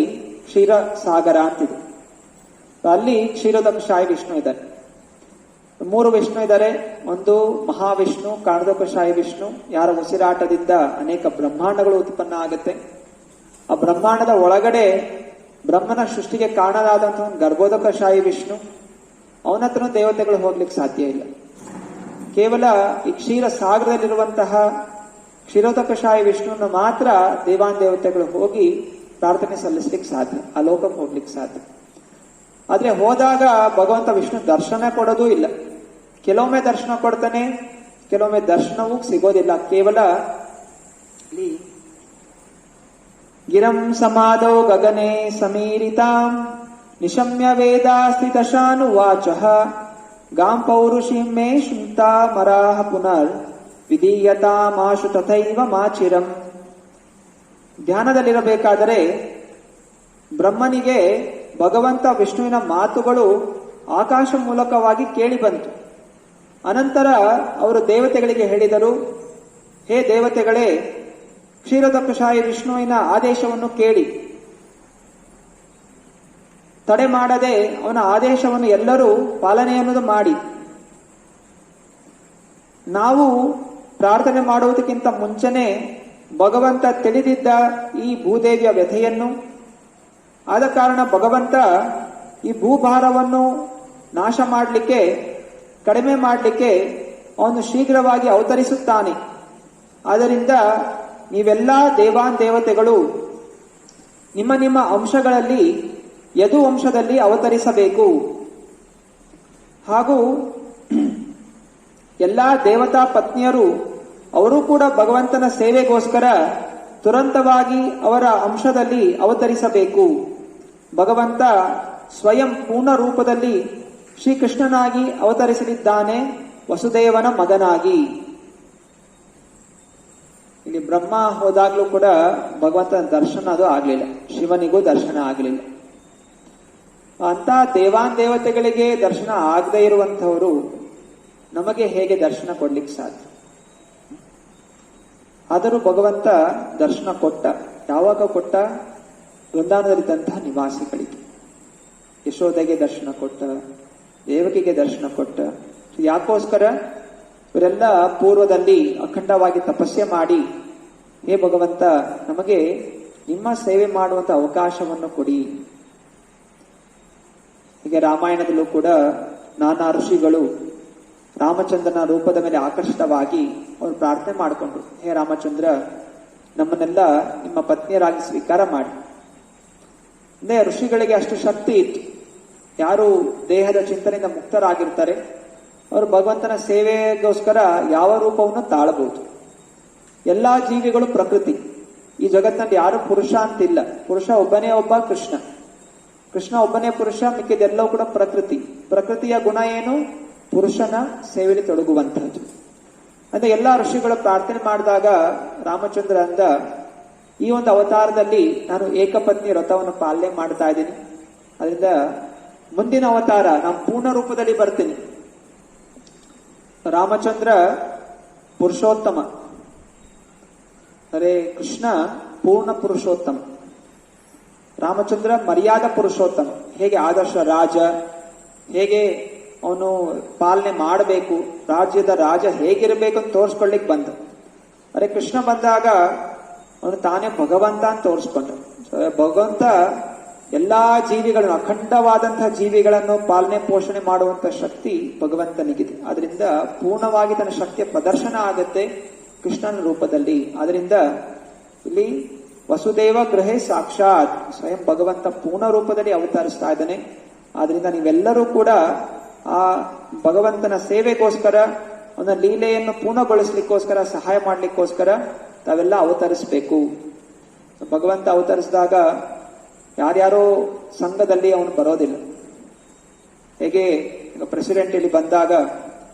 ಕ್ಷೀರಸಾಗರ ಅಂತಿದೆ. ಅಲ್ಲಿ ಕ್ಷೀರೋದಕಶಾಯಿ ವಿಷ್ಣು ಇದ್ದಾರೆ. 3 ವಿಷ್ಣು ಇದ್ದಾರೆ. ಒಂದು ಮಹಾವಿಷ್ಣು, ಕಾರಣೋದಕಶಾಯಿ ವಿಷ್ಣು, ಯಾರ ಉಸಿರಾಟದಿಂದ ಅನೇಕ ಬ್ರಹ್ಮಾಂಡಗಳು ಉತ್ಪನ್ನ ಆಗುತ್ತೆ. ಆ ಬ್ರಹ್ಮಾಂಡದ ಒಳಗಡೆ ಬ್ರಹ್ಮನ ಸೃಷ್ಟಿಗೆ ಕಾರಣರಾದಂತಹ ಗರ್ಭೋದಕಶಾಯಿ ವಿಷ್ಣು, ಅವನ ಹತ್ರ ದೇವತೆಗಳು ಹೋಗ್ಲಿಕ್ಕೆ ಸಾಧ್ಯ ಇಲ್ಲ. ಕೇವಲ ಈ ಕ್ಷೀರ ಸಾಗರದಲ್ಲಿರುವಂತಹ ಕ್ಷೀರೋದಕಶಾಯಿ ವಿಷ್ಣುವನ್ನು ಮಾತ್ರ ದೇವಾನ್ ದೇವತೆಗಳು ಹೋಗಿ ಪ್ರಾರ್ಥನೆ ಸಲ್ಲಿಸ್ಲಿಕ್ಕೆ ಸಾಧ್ಯ, ಆ ಲೋಕಕ್ಕೆ ಹೋಗ್ಲಿಕ್ಕೆ ಸಾಧ್ಯ. ಆದ್ರೆ ಹೋದಾಗ ಭಗವಂತ ವಿಷ್ಣು ದರ್ಶನ ಕೊಡೋದೂ ಇಲ್ಲ. ಕೆಲವೊಮ್ಮೆ ದರ್ಶನ ಕೊಡ್ತಾನೆ, ಕೆಲವೊಮ್ಮೆ ದರ್ಶನವೂ ಸಿಗೋದಿಲ್ಲ. ಕೇವಲ ಗಿರಂ ಸಮಾಧೌ ಗಗನೆ ಸಮೀರಿತಾಂ ನಿಶಮ್ಯ ವೇದಾಸ್ತಿತಶಾನುವಾಚ ಗಾಂ ಪೌರುಷಿಂ ಮೇ ಶುಂತಾ ಮರಾಹ ಪುನರ್ ವಿಧೀಯತಾಮಾಶು ತಥೈವ ಮಾಚಿರಂ. ಧ್ಯಾನದಲ್ಲಿರಬೇಕಾದರೆ ಬ್ರಹ್ಮನಿಗೆ ಭಗವಂತ ವಿಷ್ಣುವಿನ ಮಾತುಗಳು ಆಕಾಶ ಮೂಲಕವಾಗಿ ಕೇಳಿ ಬಂತು. ಅನಂತರ ಅವರು ದೇವತೆಗಳಿಗೆ ಹೇಳಿದರು, ಹೇ ದೇವತೆಗಳೇ, ಕ್ಷೀರೋದಕಶಾಯಿ ವಿಷ್ಣುವಿನ ಆದೇಶವನ್ನು ಕೇಳಿ, ತಡೆ ಮಾಡದೆ ಅವನ ಆದೇಶವನ್ನು ಎಲ್ಲರೂ ಪಾಲನೆಯನ್ನು ಮಾಡಿ, ನಾವು ಪ್ರಾರ್ಥನೆ ಮಾಡುವುದಕ್ಕಿಂತ ಮುಂಚೆನೆ ಭಗವಂತ ತಿಳಿದಿದ್ದ ಈ ಭೂದೇವಿಯ ವ್ಯಥೆಯನ್ನು, ಆದ ಕಾರಣ ಭಗವಂತ ಈ ಭೂಭಾರವನ್ನು ನಾಶ ಮಾಡಲಿಕ್ಕೆ, ಕಡಿಮೆ ಮಾಡಲಿಕ್ಕೆ ಅವನು ಶೀಘ್ರವಾಗಿ ಅವತರಿಸುತ್ತಾನೆ. ಆದ್ದರಿಂದ ನೀವೆಲ್ಲ ದೇವಾನ್ ದೇವತೆಗಳು ನಿಮ್ಮ ನಿಮ್ಮ ಅಂಶಗಳಲ್ಲಿ ಯದು ವಂಶದಲ್ಲಿ ಅವತರಿಸಬೇಕು. ಹಾಗೂ ಎಲ್ಲಾ ದೇವತಾ ಪತ್ನಿಯರು ಅವರು ಕೂಡ ಭಗವಂತನ ಸೇವೆಗೋಸ್ಕರ ತುರಂತವಾಗಿ ಅವರ ಅಂಶದಲ್ಲಿ ಅವತರಿಸಬೇಕು. ಭಗವಂತ ಸ್ವಯಂ ಪೂರ್ಣ ರೂಪದಲ್ಲಿ ಶ್ರೀಕೃಷ್ಣನಾಗಿ ಅವತರಿಸಲಿದ್ದಾನೆ, ವಸುದೇವನ ಮಗನಾಗಿ. ಇಲ್ಲಿ ಬ್ರಹ್ಮ ಹೋದಾಗ್ಲೂ ಕೂಡ ಭಗವಂತನ ದರ್ಶನ ಅದು ಆಗ್ಲಿಲ್ಲ, ಶಿವನಿಗೂ ದರ್ಶನ ಆಗಲಿಲ್ಲ. ಅಂತ ದೇವಾನ್ ದೇವತೆಗಳಿಗೆ ದರ್ಶನ ಆಗದೇ ಇರುವಂತಹವರು ನಮಗೆ ಹೇಗೆ ದರ್ಶನ ಕೊಡ್ಲಿಕ್ಕೆ ಸಾಧ್ಯ? ಆದರೂ ಭಗವಂತ ದರ್ಶನ ಕೊಟ್ಟ. ಯಾವಾಗ ಕೊಟ್ಟ? ವೃಂದಾವನದಲ್ಲಿದ್ದಂತಹ ನಿವಾಸಿಗಳಿಗೆ. ಯಶೋದೆಗೆ ದರ್ಶನ ಕೊಟ್ಟ, ದೇವಕಿಗೆ ದರ್ಶನ ಕೊಟ್ಟ. ಯಾಕೋಸ್ಕರ? ಇವರೆಲ್ಲ ಪೂರ್ವದಲ್ಲಿ ಅಖಂಡವಾಗಿ ತಪಸ್ಸೆ ಮಾಡಿ, ಹೇ ಭಗವಂತ, ನಮಗೆ ನಿಮ್ಮ ಸೇವೆ ಮಾಡುವಂತ ಅವಕಾಶವನ್ನು ಕೊಡಿ. ಹೀಗೆ ರಾಮಾಯಣದಲ್ಲೂ ಕೂಡ ನಾನಾ ಋಷಿಗಳು ರಾಮಚಂದ್ರನ ರೂಪದ ಮೇಲೆ ಆಕರ್ಷಿತವಾಗಿ ಅವರು ಪ್ರಾರ್ಥನೆ ಮಾಡಿಕೊಂಡ್ರು, ಹೇ ರಾಮಚಂದ್ರ, ನಮ್ಮನ್ನೆಲ್ಲ ನಿಮ್ಮ ಪತ್ನಿಯರಾಗಿ ಸ್ವೀಕಾರ ಮಾಡಿ. ಅಂದ್ರೆ ಋಷಿಗಳಿಗೆ ಅಷ್ಟು ಶಕ್ತಿ ಇತ್ತು. ಯಾರು ದೇಹದ ಚಿಂತನೆಯಿಂದ ಮುಕ್ತರಾಗಿರ್ತಾರೆ ಅವರು ಭಗವಂತನ ಸೇವೆಗೋಸ್ಕರ ಯಾವ ರೂಪವನ್ನು ತಾಳಬಹುದು. ಎಲ್ಲಾ ಜೀವಿಗಳು ಪ್ರಕೃತಿ. ಈ ಜಗತ್ತಿನಲ್ಲಿ ಯಾರು ಪುರುಷ ಅಂತಿಲ್ಲ. ಪುರುಷ ಒಬ್ಬನೇ ಒಬ್ಬ ಕೃಷ್ಣ. ಕೃಷ್ಣ ಒಬ್ಬನೇ ಪುರುಷ, ಮಿಕ್ಕಿದೆಲ್ಲವೂ ಕೂಡ ಪ್ರಕೃತಿ. ಪ್ರಕೃತಿಯ ಗುಣ ಏನು? ಪುರುಷನ ಸೇವೆಯಲ್ಲಿ ತೊಡಗುವಂತಹದ್ದು. ಅಂದ್ರೆ ಎಲ್ಲಾ ಋಷಿಗಳು ಪ್ರಾರ್ಥನೆ ಮಾಡಿದಾಗ ರಾಮಚಂದ್ರ ಅಂದ, ಈ ಒಂದು ಅವತಾರದಲ್ಲಿ ನಾನು ಏಕಪತ್ನಿ ವ್ರತವನ್ನು ಪಾಲನೆ ಮಾಡ್ತಾ ಇದ್ದೀನಿ. ಅದರಿಂದ ಮುಂದಿನ ಅವತಾರ ನಾನು ಪೂರ್ಣ ರೂಪದಲ್ಲಿ ಬರ್ತೀನಿ. ರಾಮಚಂದ್ರ ಪುರುಷೋತ್ತಮ, ಅರೆ ಕೃಷ್ಣ ಪೂರ್ಣ ಪುರುಷೋತ್ತಮ. ರಾಮಚಂದ್ರ ಮರ್ಯಾದ ಪುರುಷೋತ್ತಮ. ಹೇಗೆ ಆದರ್ಶ ರಾಜ, ಹೇಗೆ ಅವನು ಪಾಲನೆ ಮಾಡಬೇಕು, ರಾಜ್ಯದ ರಾಜ ಹೇಗಿರಬೇಕು ಅಂತ ತೋರಿಸ್ಕೊಳ್ಳಿಕ್ ಬಂದ. ಅರೆ ಕೃಷ್ಣ ಬಂದಾಗ ಅವನು ತಾನೇ ಭಗವಂತ ಅಂತ ತೋರಿಸ್ಕೊಂಡ. ಭಗವಂತ ಎಲ್ಲಾ ಜೀವಿಗಳನ್ನು, ಅಖಂಡವಾದಂತಹ ಜೀವಿಗಳನ್ನು ಪಾಲನೆ ಪೋಷಣೆ ಮಾಡುವಂತಹ ಶಕ್ತಿ ಭಗವಂತನಿಗಿದೆ. ಅದರಿಂದ ಪೂರ್ಣವಾಗಿ ತನ್ನ ಶಕ್ತಿಯ ಪ್ರದರ್ಶನ ಆಗತ್ತೆ ಕೃಷ್ಣನ ರೂಪದಲ್ಲಿ. ಅದರಿಂದ ಇಲ್ಲಿ ವಸುದೇವ ಗೃಹೇ ಸಾಕ್ಷಾತ್ ಸ್ವಯಂ ಭಗವಂತ ಪೂರ್ಣ ರೂಪದಲ್ಲಿ ಅವತರಿಸ್ತಾ ಇದ್ದಾನೆ. ಆದ್ರಿಂದ ನೀವೆಲ್ಲರೂ ಕೂಡ ಆ ಭಗವಂತನ ಸೇವೆಗೋಸ್ಕರ ಅವನ ಲೀಲೆಯನ್ನು ಪೂರ್ಣಗೊಳಿಸ್ಲಿಕ್ಕೋಸ್ಕರ ಸಹಾಯ ಮಾಡ್ಲಿಕ್ಕೋಸ್ಕರ ತಾವೆಲ್ಲ ಅವತರಿಸಬೇಕು. ಭಗವಂತ ಅವತರಿಸಿದಾಗ ಯಾರ್ಯಾರೋ ಸಂಘದಲ್ಲಿ ಅವನು ಬರೋದಿಲ್ಲ. ಹೇಗೆ ಈಗ ಪ್ರೆಸಿಡೆಂಟ್ ಇಲ್ಲಿ ಬಂದಾಗ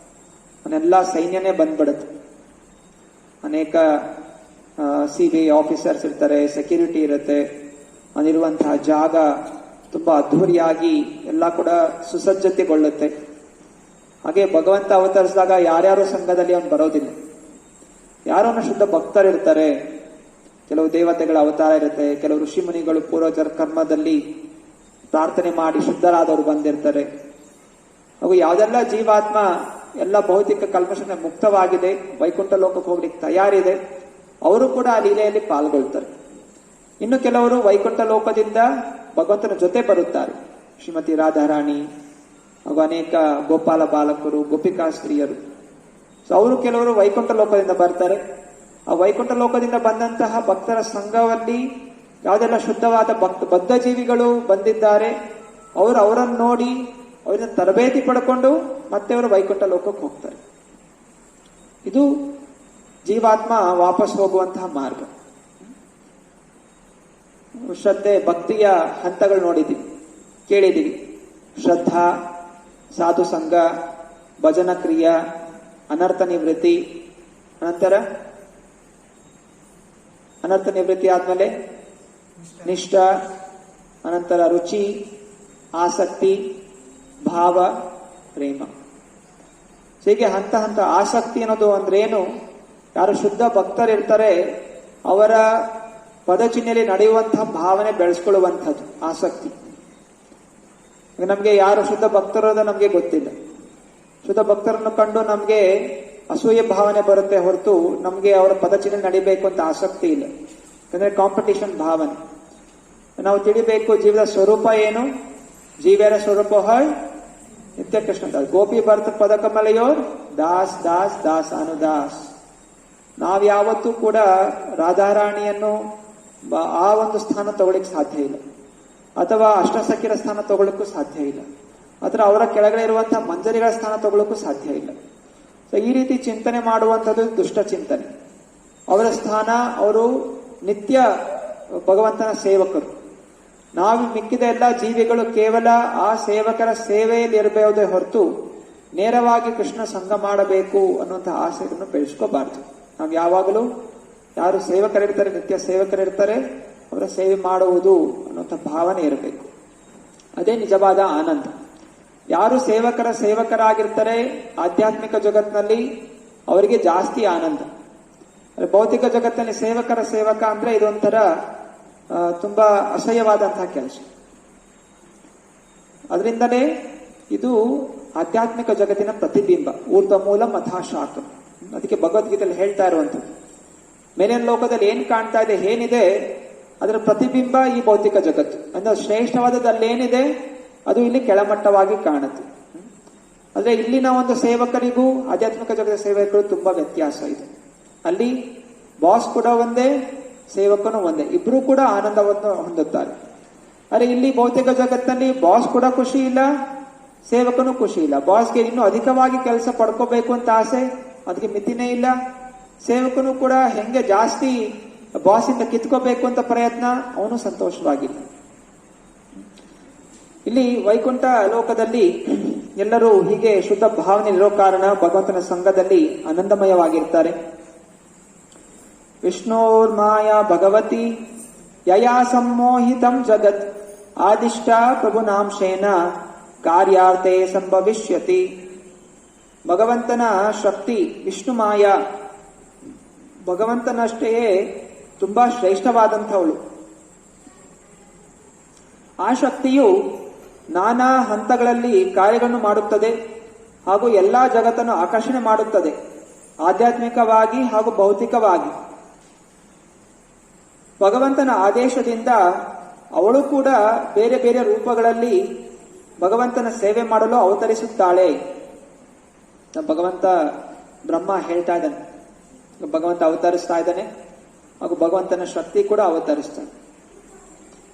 ಅವನೆಲ್ಲ ಸೈನ್ಯನೇ ಬಂದ್ಬಿಡುತ್ತೆ. ಅನೇಕ CBI ಆಫೀಸರ್ಸ್ ಇರ್ತಾರೆ, ಸೆಕ್ಯೂರಿಟಿ ಇರುತ್ತೆ, ಅವನಿರುವಂತಹ ಜಾಗ ತುಂಬಾ ಅದ್ಧೂರಿಯಾಗಿ ಎಲ್ಲ ಕೂಡ ಸುಸಜ್ಜತೆಗೊಳ್ಳುತ್ತೆ. ಹಾಗೆ ಭಗವಂತ ಅವತರಿಸಿದಾಗ ಯಾರ್ಯಾರೋ ಸಂಘದಲ್ಲಿ ಅವನು ಬರೋದಿಲ್ಲ. ಯಾರೋ ಶುದ್ಧ ಭಕ್ತರಿರ್ತಾರೆ, ಕೆಲವು ದೇವತೆಗಳ ಅವತಾರ ಇರುತ್ತೆ, ಕೆಲವು ಋಷಿ ಮುನಿಗಳು ಪೂರ್ವಜರ ಕರ್ಮದಲ್ಲಿ ಪ್ರಾರ್ಥನೆ ಮಾಡಿ ಶುದ್ಧರಾದವರು ಬಂದಿರ್ತಾರೆ. ಹಾಗೂ ಯಾವುದೆಲ್ಲ ಜೀವಾತ್ಮ ಎಲ್ಲ ಭೌತಿಕ ಕಲ್ಮಶದಿಂದ ಮುಕ್ತವಾಗಿದೆ, ವೈಕುಂಠ ಲೋಕಕ್ಕೆ ಹೋಗ್ಲಿಕ್ಕೆ ತಯಾರಿದೆ, ಅವರು ಕೂಡ ಆ ಲೀಲೆಯಲ್ಲಿ ಪಾಲ್ಗೊಳ್ತಾರೆ. ಇನ್ನು ಕೆಲವರು ವೈಕುಂಠ ಲೋಕದಿಂದ ಭಗವಂತನ ಜೊತೆ ಬರುತ್ತಾರೆ. ಶ್ರೀಮತಿ ರಾಧಾರಾಣಿ ಹಾಗೂ ಅನೇಕ ಗೋಪಾಲ ಬಾಲಕರು, ಗೋಪಿಕಾ ಸ್ತ್ರೀಯರು. ಸೊ ಅವರು ಕೆಲವರು ವೈಕುಂಠ ಲೋಕದಿಂದ ಬರ್ತಾರೆ. ಆ ವೈಕುಂಠ ಲೋಕದಿಂದ ಬಂದಂತಹ ಭಕ್ತರ ಸಂಘದಲ್ಲಿ ಯಾವುದೆಲ್ಲ ಶುದ್ಧವಾದ ಬದ್ಧ ಜೀವಿಗಳು ಬಂದಿದ್ದಾರೆ, ಅವರನ್ನು ನೋಡಿ ಅವರಿಂದ ತರಬೇತಿ ಪಡ್ಕೊಂಡು ಮತ್ತೆ ಅವರು ವೈಕುಂಠ ಲೋಕಕ್ಕೆ ಹೋಗ್ತಾರೆ. ಇದು ಜೀವಾತ್ಮ ವಾಪಸ್ ಹೋಗುವಂತಹ ಮಾರ್ಗ. ಶ್ರದ್ಧೆ ಭಕ್ತಿಯ ಹಂತಗಳು ನೋಡಿದ್ದೀವಿ, ಕೇಳಿದ್ದೀವಿ. ಶ್ರದ್ಧಾ, ಸಾಧು ಸಂಘ, ಭಜನ ಕ್ರಿಯಾ, ಅನರ್ಥ ನಿವೃತ್ತಿ, ಅನಂತರ ಅನರ್ಥ ನಿವೃತ್ತಿ ಆದ್ಮೇಲೆ ನಿಷ್ಠ, ಅನಂತರ ರುಚಿ, ಆಸಕ್ತಿ, ಭಾವ, ಪ್ರೇಮ. ಹೀಗೆ ಹಂತ ಹಂತ. ಆಸಕ್ತಿ ಅನ್ನೋದು ಅಂದ್ರೆ ಏನು? ಯಾರು ಶುದ್ಧ ಭಕ್ತರಿರ್ತಾರೆ ಅವರ ಪದಚಿಹ್ನೆಯಲ್ಲಿ ನಡೆಯುವಂತಹ ಭಾವನೆ ಬೆಳೆಸ್ಕೊಳ್ಳುವಂಥದ್ದು ಆಸಕ್ತಿ. ನಮ್ಗೆ ಯಾರು ಶುದ್ಧ ಭಕ್ತರು ಅಂತ ನಮ್ಗೆ ಗೊತ್ತಿಲ್ಲ. ಶುದ್ಧ ಭಕ್ತರನ್ನು ಕಂಡು ನಮ್ಗೆ ಅಸೂಯೆ ಭಾವನೆ ಬರುತ್ತೆ ಹೊರತು ನಮ್ಗೆ ಅವರ ಪದಚಿಹ್ನೆ ನಡಿಬೇಕು ಅಂತ ಆಸಕ್ತಿ ಇಲ್ಲ. ಯಾಕಂದ್ರೆ ಕಾಂಪಿಟೇಷನ್ ಭಾವನೆ. ನಾವು ತಿಳಿಬೇಕು ಜೀವದ ಸ್ವರೂಪ ಏನು. ಜೀವರ ಸ್ವರೂಪ ಹಾಯ್ ನಿತ್ಯ ಕೃಷ್ಣ ದಾಸ್. ಗೋಪಿ ಭರತ ಪದಕಮಲೆಯೋರ್ ದಾಸ್ ದಾಸ್ ದಾಸ್ ಅನುದಾಸ್. ನಾವ್ಯಾವತ್ತೂ ಕೂಡ ರಾಧಾರಾಣಿಯನ್ನು ಆ ಒಂದು ಸ್ಥಾನ ತಗೊಳ್ಳಿಕ್ ಸಾಧ್ಯ ಇಲ್ಲ, ಅಥವಾ ಅಷ್ಟಸಖಿರ ಸ್ಥಾನ ತಗೊಳ್ಳಕ್ಕೂ ಸಾಧ್ಯ ಇಲ್ಲ, ಅಥವಾ ಅವರ ಕೆಳಗಡೆ ಇರುವಂತಹ ಮಂಜರಿಗಳ ಸ್ಥಾನ ತಗೊಳ್ಳಕ್ಕೂ ಸಾಧ್ಯ ಇಲ್ಲ. ಸೊ ಈ ರೀತಿ ಚಿಂತನೆ ಮಾಡುವಂಥದ್ದು ದುಷ್ಟ ಚಿಂತನೆ. ಅವರ ಸ್ಥಾನ, ಅವರು ನಿತ್ಯ ಭಗವಂತನ ಸೇವಕರು. ನಾವು ಮಿಕ್ಕಿದ ಎಲ್ಲ ಜೀವಿಗಳು ಕೇವಲ ಆ ಸೇವಕರ ಸೇವೆಯಲ್ಲಿ ಇರಬಹುದೇ ಹೊರತು ನೇರವಾಗಿ ಕೃಷ್ಣ ಸಂಘ ಮಾಡಬೇಕು ಅನ್ನುವಂತಹ ಆಸೆಯನ್ನು ಬೆಳೆಸ್ಕೋಬಾರ್ದು. ನಾವು ಯಾವಾಗಲೂ ಯಾರು ಸೇವಕರಿರ್ತಾರೆ, ನಿತ್ಯ ಸೇವಕರಿರ್ತಾರೆ, ಅವರ ಸೇವೆ ಮಾಡುವುದು ಅನ್ನುವಂಥ ಭಾವನೆ ಇರಬೇಕು. ಅದೇ ನಿಜವಾದ ಆನಂದ. ಯಾರು ಸೇವಕರಾಗಿರ್ತಾರೆ ಆಧ್ಯಾತ್ಮಿಕ ಜಗತ್ತಿನಲ್ಲಿ ಅವರಿಗೆ ಜಾಸ್ತಿ ಆನಂದ. ಭೌತಿಕ ಜಗತ್ತಿನಲ್ಲಿ ಸೇವಕ ಅಂದ್ರೆ ಇದೊಂಥರ ತುಂಬಾ ಅಸಹ್ಯವಾದಂತಹ ಕೆಲಸ. ಅದರಿಂದಲೇ ಇದು ಆಧ್ಯಾತ್ಮಿಕ ಜಗತ್ತಿನ ಪ್ರತಿಬಿಂಬ. ಊರ್ಧ್ವ ಮೂಲ ಮಥಾ ಶಾಖ. ಅದಕ್ಕೆ ಭಗವದ್ಗೀತೆಯಲ್ಲಿ ಹೇಳ್ತಾ ಇರುವಂಥದ್ದು, ಮೇಲಿನ ಲೋಕದಲ್ಲಿ ಏನ್ ಕಾಣ್ತಾ ಇದೆ, ಏನಿದೆ ಅದರ ಪ್ರತಿಬಿಂಬ ಈ ಭೌತಿಕ ಜಗತ್ತು. ಅಂದ್ರೆ ಶ್ರೇಷ್ಠವಾದದ್ದೇನಿದೆ ಅದು ಇಲ್ಲಿ ಕೆಳಮಟ್ಟವಾಗಿ ಕಾಣುತ್ತೆ. ಅಂದ್ರೆ ಇಲ್ಲಿನ ಒಂದು ಸೇವಕರಿಗೂ ಆಧ್ಯಾತ್ಮಿಕ ಜಗತ್ತಿನ ಸೇವಕರು ತುಂಬಾ ವ್ಯತ್ಯಾಸ ಇದೆ. ಅಲ್ಲಿ ಬಾಸ್ ಕೂಡ ಒಂದೇ, ಸೇವಕನು ಒಂದೇ, ಇಬ್ರು ಕೂಡ ಆನಂದವನ್ನು ಹೊಂದುತ್ತಾರೆ. ಅರೆ ಇಲ್ಲಿ ಭೌತಿಕ ಜಗತ್ತಿನಲ್ಲಿ ಬಾಸ್ ಕೂಡ ಖುಷಿ ಇಲ್ಲ, ಸೇವಕನು ಖುಷಿ ಇಲ್ಲ. ಬಾಸ್ಗೆ ಇನ್ನೂ ಅಧಿಕವಾಗಿ ಕೆಲಸ ಪಡ್ಕೋಬೇಕು ಅಂತ ಆಸೆ, ಅದಕ್ಕೆ ಮಿತಿನೇ ಇಲ್ಲ. ಸೇವಕನು ಕೂಡ ಹೆಂಗೆ ಜಾಸ್ತಿ ಬಾಸಿಂದ ಕಿತ್ಕೋಬೇಕು ಅಂತ ಪ್ರಯತ್ನ, ಅವನು ಸಂತೋಷವಾಗಿಲ್ಲ. ಇಲ್ಲಿ ವೈಕುಂಠ ಲೋಕದಲ್ಲಿ ಎಲ್ಲರೂ ಹೀಗೆ ಶುದ್ಧ ಭಾವನೆ ಇರೋ ಕಾರಣ ಭಗವಂತನ ಸಂಘದಲ್ಲಿ ಆನಂದಮಯವಾಗಿರ್ತಾರೆ. ವಿಷ್ಣೋರ್ಮಾಯಾ ಭಗವತಿ ಯಯಾ ಸಮ್ಮೋಹಿತಂ ಜಗತ್ ಆದಿಷ್ಟ ಪ್ರಭುನಾಂಶೇನ ಕಾರ್ಯಾರ್ಥೆ ಸಂಭವಿಷ್ಯತಿ. ಭಗವಂತನ ಶಕ್ತಿ ವಿಷ್ಣು ಮಾಯಾ, ಭಗವಂತನಷ್ಟೆಯೇ ತುಂಬಾ ಶ್ರೇಷ್ಠವಾದಂಥವಳು. ಆ ಶಕ್ತಿಯು ನಾನಾ ಹಂತಗಳಲ್ಲಿ ಕಾರ್ಯಗಳನ್ನು ಮಾಡುತ್ತದೆ ಹಾಗೂ ಎಲ್ಲಾ ಜಗತ್ತನ್ನು ಆಕರ್ಷಣೆ ಮಾಡುತ್ತದೆ, ಆಧ್ಯಾತ್ಮಿಕವಾಗಿ ಹಾಗೂ ಭೌತಿಕವಾಗಿ. ಭಗವಂತನ ಆದೇಶದಿಂದ ಅವಳು ಕೂಡ ಬೇರೆ ಬೇರೆ ರೂಪಗಳಲ್ಲಿ ಭಗವಂತನ ಸೇವೆ ಮಾಡಲು ಅವತರಿಸುತ್ತಾಳೆ. ಭಗವಂತ ಬ್ರಹ್ಮ ಹೇಳ್ತಾ ಇದ್ದಾನೆ, ಭಗವಂತ ಅವತರಿಸ್ತಾ ಇದ್ದಾನೆ ಹಾಗೂ ಭಗವಂತನ ಶಕ್ತಿ ಕೂಡ ಅವತರಿಸ್ತಾನೆ.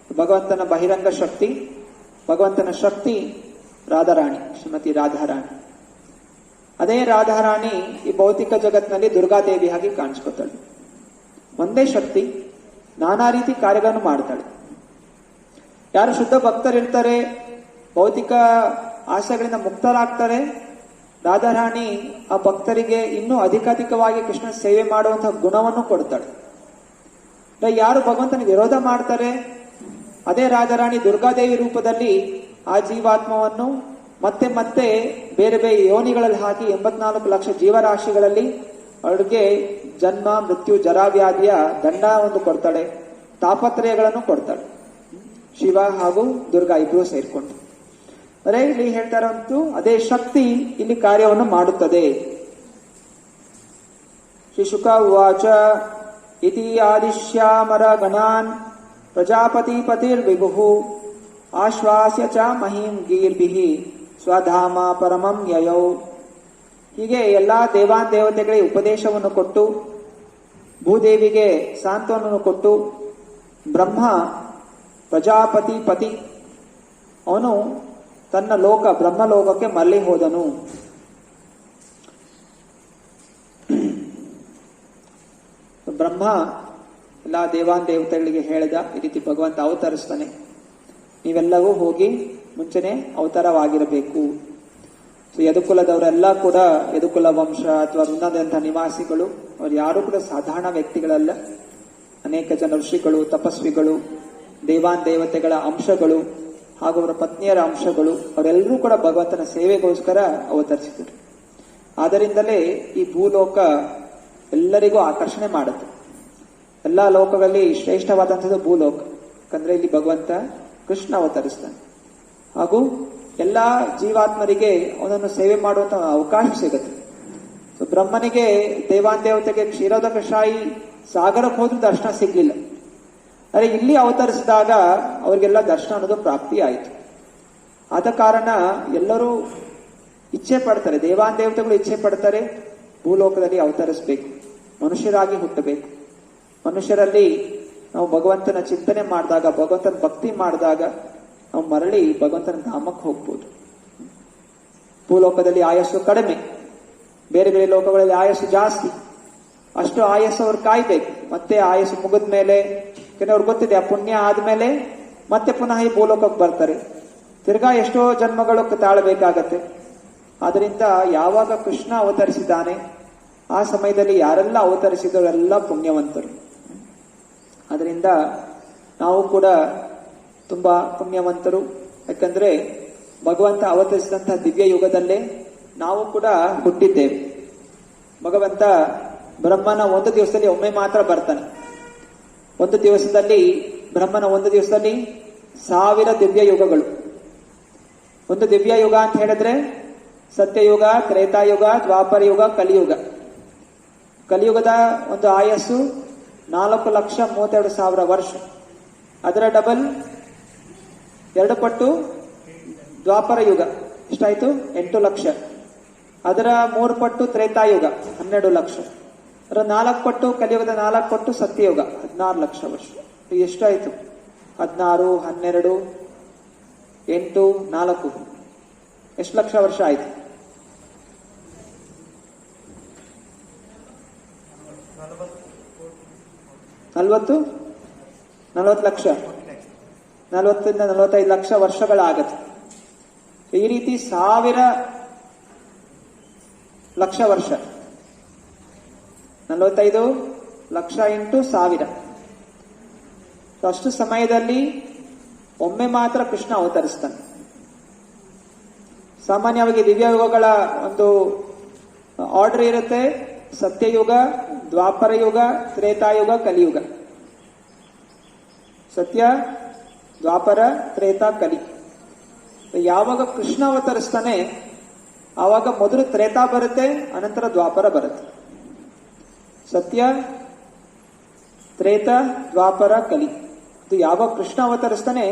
ಭಗವಂತನ ಬಹಿರಂಗ ಶಕ್ತಿ ಭಗವಂತನ ಶಕ್ತಿ ರಾಧಾರಾಣಿ, ಶ್ರೀಮತಿ ರಾಧಾರಾಣಿ. ಅದೇ ರಾಧಾರಾಣಿ ಈ ಭೌತಿಕ ಜಗತ್ತಿನಲ್ಲಿ ದುರ್ಗಾದೇವಿಯಾಗಿ ಕಾಣಿಸ್ಕೊತಾಳೆ. ಒಂದೇ ಶಕ್ತಿ ನಾನಾ ರೀತಿ ಕಾರ್ಯಗಳನ್ನು ಮಾಡ್ತಾಳೆ. ಯಾರು ಶುದ್ಧ ಭಕ್ತರಿರ್ತಾರೆ, ಭೌತಿಕ ಆಶೆಗಳಿಂದ ಮುಕ್ತರಾಗ್ತಾರೆ, ರಾಧಾರಾಣಿ ಆ ಭಕ್ತರಿಗೆ ಇನ್ನೂ ಅಧಿಕಾಧಿಕವಾಗಿ ಕೃಷ್ಣ ಸೇವೆ ಮಾಡುವಂತಹ ಗುಣವನ್ನು ಕೊಡ್ತಾಳೆ. ಯಾರು ಭಗವಂತನ ವಿರೋಧ ಮಾಡ್ತಾರೆ, ಅದೇ ರಾಧಾರಾಣಿ ದುರ್ಗಾದೇವಿ ರೂಪದಲ್ಲಿ ಆ ಜೀವಾತ್ಮವನ್ನು ಮತ್ತೆ ಮತ್ತೆ ಬೇರೆ ಬೇರೆ ಯೋನಿಗಳಲ್ಲಿ ಹಾಕಿ 84 ಲಕ್ಷ ಜೀವರಾಶಿಗಳಲ್ಲಿ ಅವಳಿಗೆ ಜನ್ಮ, ಮೃತ್ಯು, ಜರಾವ್ಯಾಧಿಯ ದಂಡ ಒಂದು ಕೊಡ್ತಾಳೆ, ತಾಪತ್ರಯಗಳನ್ನು ಕೊಡ್ತಾಳೆ. ಶಿವ ಹಾಗೂ ದುರ್ಗಾ ಇಬ್ಬರು ಸೇರ್ಕೊಂಡು. ಅದೇ ಇಲ್ಲಿ ಹೇಳ್ತಾರಂತೂ ಅದೇ ಶಕ್ತಿ ಇಲ್ಲಿ ಕಾರ್ಯವನ್ನು ಮಾಡುತ್ತದೆ. ಶ್ರೀ ಶುಕ ಉವಾಚ ಇತಿ ಆದಿಶ್ಯಾಮರ ಗಣಾನ್ ಪ್ರಜಾಪತಿ ಪತಿರ್ವಿಭು ಆಶ್ವಾಸ್ಯ ಚ ಮಹೀಂ ಗೀರ್ಭಿಃ ಸ್ವಧಾಮ ಪರಮಂ ಯಯೌ. ಹೀಗೆ ಎಲ್ಲಾ ದೇವಾನ್ ದೇವತೆಗಳಿಗೆ ಉಪದೇಶವನ್ನು ಕೊಟ್ಟು, ಭೂದೇವಿಗೆ ಸಾಂತ್ವನವನ್ನು ಕೊಟ್ಟು, ಬ್ರಹ್ಮ ಪ್ರಜಾಪತಿ ಪತಿ ಅವನು ತನ್ನ ಲೋಕ ಬ್ರಹ್ಮಲೋಕಕ್ಕೆ ಮರಳಿ ಹೋದನು. ಬ್ರಹ್ಮ ಎಲ್ಲ ದೇವಾನ್ ದೇವತೆಗಳಿಗೆ ಹೇಳಿದ, ಈ ರೀತಿ ಭಗವಂತ ಅವತರಿಸ್ತಾನೆ, ನೀವೆಲ್ಲವೂ ಹೋಗಿ ಮುಂಚೆನೆ ಅವತಾರವಾಗಿರಬೇಕು. ಸೊ ಯದುಕುಲದವರೆಲ್ಲ ಕೂಡ ಯದುಕುಲ ವಂಶ ಅಥವಾ ವೃಂದಾದಂತಹ ನಿವಾಸಿಗಳು, ಅವ್ರು ಯಾರು ಕೂಡ ಸಾಧಾರಣ ವ್ಯಕ್ತಿಗಳಲ್ಲ. ಅನೇಕ ಜನ ಋಷಿಗಳು, ತಪಸ್ವಿಗಳು, ದೇವಾನ್ ದೇವತೆಗಳ ಅಂಶಗಳು ಹಾಗೂ ಅವರ ಪತ್ನಿಯರ ಅಂಶಗಳು, ಅವರೆಲ್ಲರೂ ಕೂಡ ಭಗವಂತನ ಸೇವೆಗೋಸ್ಕರ ಅವತರಿಸಿದರು. ಆದ್ದರಿಂದಲೇ ಈ ಭೂಲೋಕ ಎಲ್ಲರಿಗೂ ಆಕರ್ಷಣೆ ಮಾಡುತ್ತೆ. ಎಲ್ಲಾ ಲೋಕಗಳಲ್ಲಿ ಶ್ರೇಷ್ಠವಾದಂಥದ್ದು ಭೂಲೋಕ. ಯಾಕಂದ್ರೆ ಇಲ್ಲಿ ಭಗವಂತ ಕೃಷ್ಣ ಅವತರಿಸ್ತಾನೆ ಹಾಗೂ ಎಲ್ಲಾ ಜೀವಾತ್ಮರಿಗೆ ಅವನನ್ನು ಸೇವೆ ಮಾಡುವಂತ ಅವಕಾಶ ಸಿಗುತ್ತೆ. ಸೊ ಬ್ರಹ್ಮನಿಗೆ ದೇವಾನ್ ದೇವತೆಗೆ ಕ್ಷೀರೋದಕ ಶಾಹಿ ಸಾಗರಕ್ಕೆ ಹೋದ್ರೂ ದರ್ಶನ ಸಿಗ್ಲಿಲ್ಲ. ಆದರೆ ಇಲ್ಲಿ ಅವತರಿಸಿದಾಗ ಅವರಿಗೆಲ್ಲ ದರ್ಶನ ಅನ್ನೋದು ಪ್ರಾಪ್ತಿ ಆಯಿತು. ಆದ ಕಾರಣ ಎಲ್ಲರೂ ಇಚ್ಛೆ ಪಡ್ತಾರೆ, ದೇವಾನ್ ದೇವತೆಗಳು ಇಚ್ಛೆ ಪಡ್ತಾರೆ, ಭೂಲೋಕದಲ್ಲಿ ಅವತರಿಸಬೇಕು, ಮನುಷ್ಯರಾಗಿ ಹುಟ್ಟಬೇಕು. ಮನುಷ್ಯರಲ್ಲಿ ನಾವು ಭಗವಂತನ ಚಿಂತನೆ ಮಾಡಿದಾಗ, ಭಗವಂತನ ಭಕ್ತಿ ಮಾಡಿದಾಗ ನಾವು ಮರಳಿ ಭಗವಂತನ ಧಾಮಕ್ಕೆ ಹೋಗ್ಬೋದು. ಭೂಲೋಕದಲ್ಲಿ ಆಯಸ್ಸು ಕಡಿಮೆ, ಬೇರೆ ಬೇರೆ ಲೋಕಗಳಲ್ಲಿ ಆಯಸ್ಸು ಜಾಸ್ತಿ. ಅಷ್ಟು ಆಯಸ್ಸು ಅವ್ರು ಕಾಯ್ಬೇಕು. ಮತ್ತೆ ಆಯಸ್ಸು ಮುಗಿದ ಮೇಲೆ, ಅವ್ರಿಗೆ ಗೊತ್ತಿದೆ ಆ ಪುಣ್ಯ ಆದ್ಮೇಲೆ ಮತ್ತೆ ಪುನಃ ಈ ಭೂಲೋಕಕ್ಕೆ ಬರ್ತಾರೆ. ತಿರ್ಗಾ ಎಷ್ಟೋ ಜನ್ಮಗಳು ತಾಳಬೇಕಾಗತ್ತೆ. ಆದ್ರಿಂದ ಯಾವಾಗ ಕೃಷ್ಣ ಅವತರಿಸಿದ್ದಾನೆ ಆ ಸಮಯದಲ್ಲಿ ಯಾರೆಲ್ಲ ಅವತರಿಸಿದವರೆಲ್ಲ ಪುಣ್ಯವಂತರು. ಅದರಿಂದ ನಾವು ಕೂಡ ತುಂಬಾ ಪುಣ್ಯವಂತರು. ಯಾಕಂದ್ರೆ ಭಗವಂತ ಅವತರಿಸಿದಂತಹ ದಿವ್ಯ ಯುಗದಲ್ಲೇ ನಾವು ಕೂಡ ಹುಟ್ಟಿದ್ದೇವೆ. ಭಗವಂತ ಬ್ರಹ್ಮನ ಒಂದು ದಿವಸದಲ್ಲಿ ಒಮ್ಮೆ ಮಾತ್ರ ಬರ್ತಾನೆ. ಒಂದು ದಿವಸದಲ್ಲಿ ಬ್ರಹ್ಮನ ಒಂದು ದಿವಸದಲ್ಲಿ 1000 ದಿವ್ಯ ಯುಗಗಳು. ಒಂದು ದಿವ್ಯ ಯುಗ ಅಂತ ಹೇಳಿದ್ರೆ ಸತ್ಯಯುಗ, ತ್ರೇತಾಯುಗ, ದ್ವಾಪರ ಯುಗ, ಕಲಿಯುಗ. ಕಲಿಯುಗದ ಒಂದು ಆಯಸ್ಸು 4,32,000 ವರ್ಷ. ಅದರ ಡಬಲ್ 2 ಪಟ್ಟು ದ್ವಾಪರ ಯುಗ ಎಷ್ಟಾಯ್ತು? 8 ಲಕ್ಷ. ಅದರ 3 ಪಟ್ಟು ತ್ರೇತಾಯುಗ 12 ಲಕ್ಷ. ಅದರ 4 ಪಟ್ಟು ಕಲಿಯುಗದ 4 ಪಟ್ಟು ಸತ್ಯಯುಗ 16 ಲಕ್ಷ ವರ್ಷ. ಎಷ್ಟಾಯ್ತು? 16, 12, 8, 4 ಎಷ್ಟು ಲಕ್ಷ ವರ್ಷ ಆಯ್ತು? 40 ಲಕ್ಷ, 40 ಇಂದ 45 ಲಕ್ಷ ವರ್ಷಗಳಾಗತ್ತೆ. ಈ ರೀತಿ 1000 ಲಕ್ಷ ವರ್ಷ, 45 ಲಕ್ಷ ಇಂಟು 1000. ಅಷ್ಟು ಸಮಯದಲ್ಲಿ ಒಮ್ಮೆ ಮಾತ್ರ ಕೃಷ್ಣ ಅವತರಿಸ್ತಾನೆ. ಸಾಮಾನ್ಯವಾಗಿ ದಿವ್ಯಯುಗಗಳ ಒಂದು ಆರ್ಡರ್ ಇರುತ್ತೆ: ಸತ್ಯಯುಗ, ದ್ವಾಪರ ಯುಗ, ತ್ರೇತಾಯುಗ, ಕಲಿಯುಗ. ಸತ್ಯ, ದ್ವಾಪರ, ತ್ರೇತಾ, ಕಲಿ. ಯಾವಾಗ ಕೃಷ್ಣ ಅವತರಿಸ್ತಾನೆ ಆವಾಗ ಮೊದಲು ತ್ರೇತಾ ಬರುತ್ತೆ, ಅನಂತರ ದ್ವಾಪರ ಬರುತ್ತೆ. ಸತ್ಯ, ತ್ರೇತ, ದ್ವಾಪರ, ಕಲಿ. ಇದು ಯಾವಾಗ ಕೃಷ್ಣ ಅವತರಿಸ್ತಾನೆ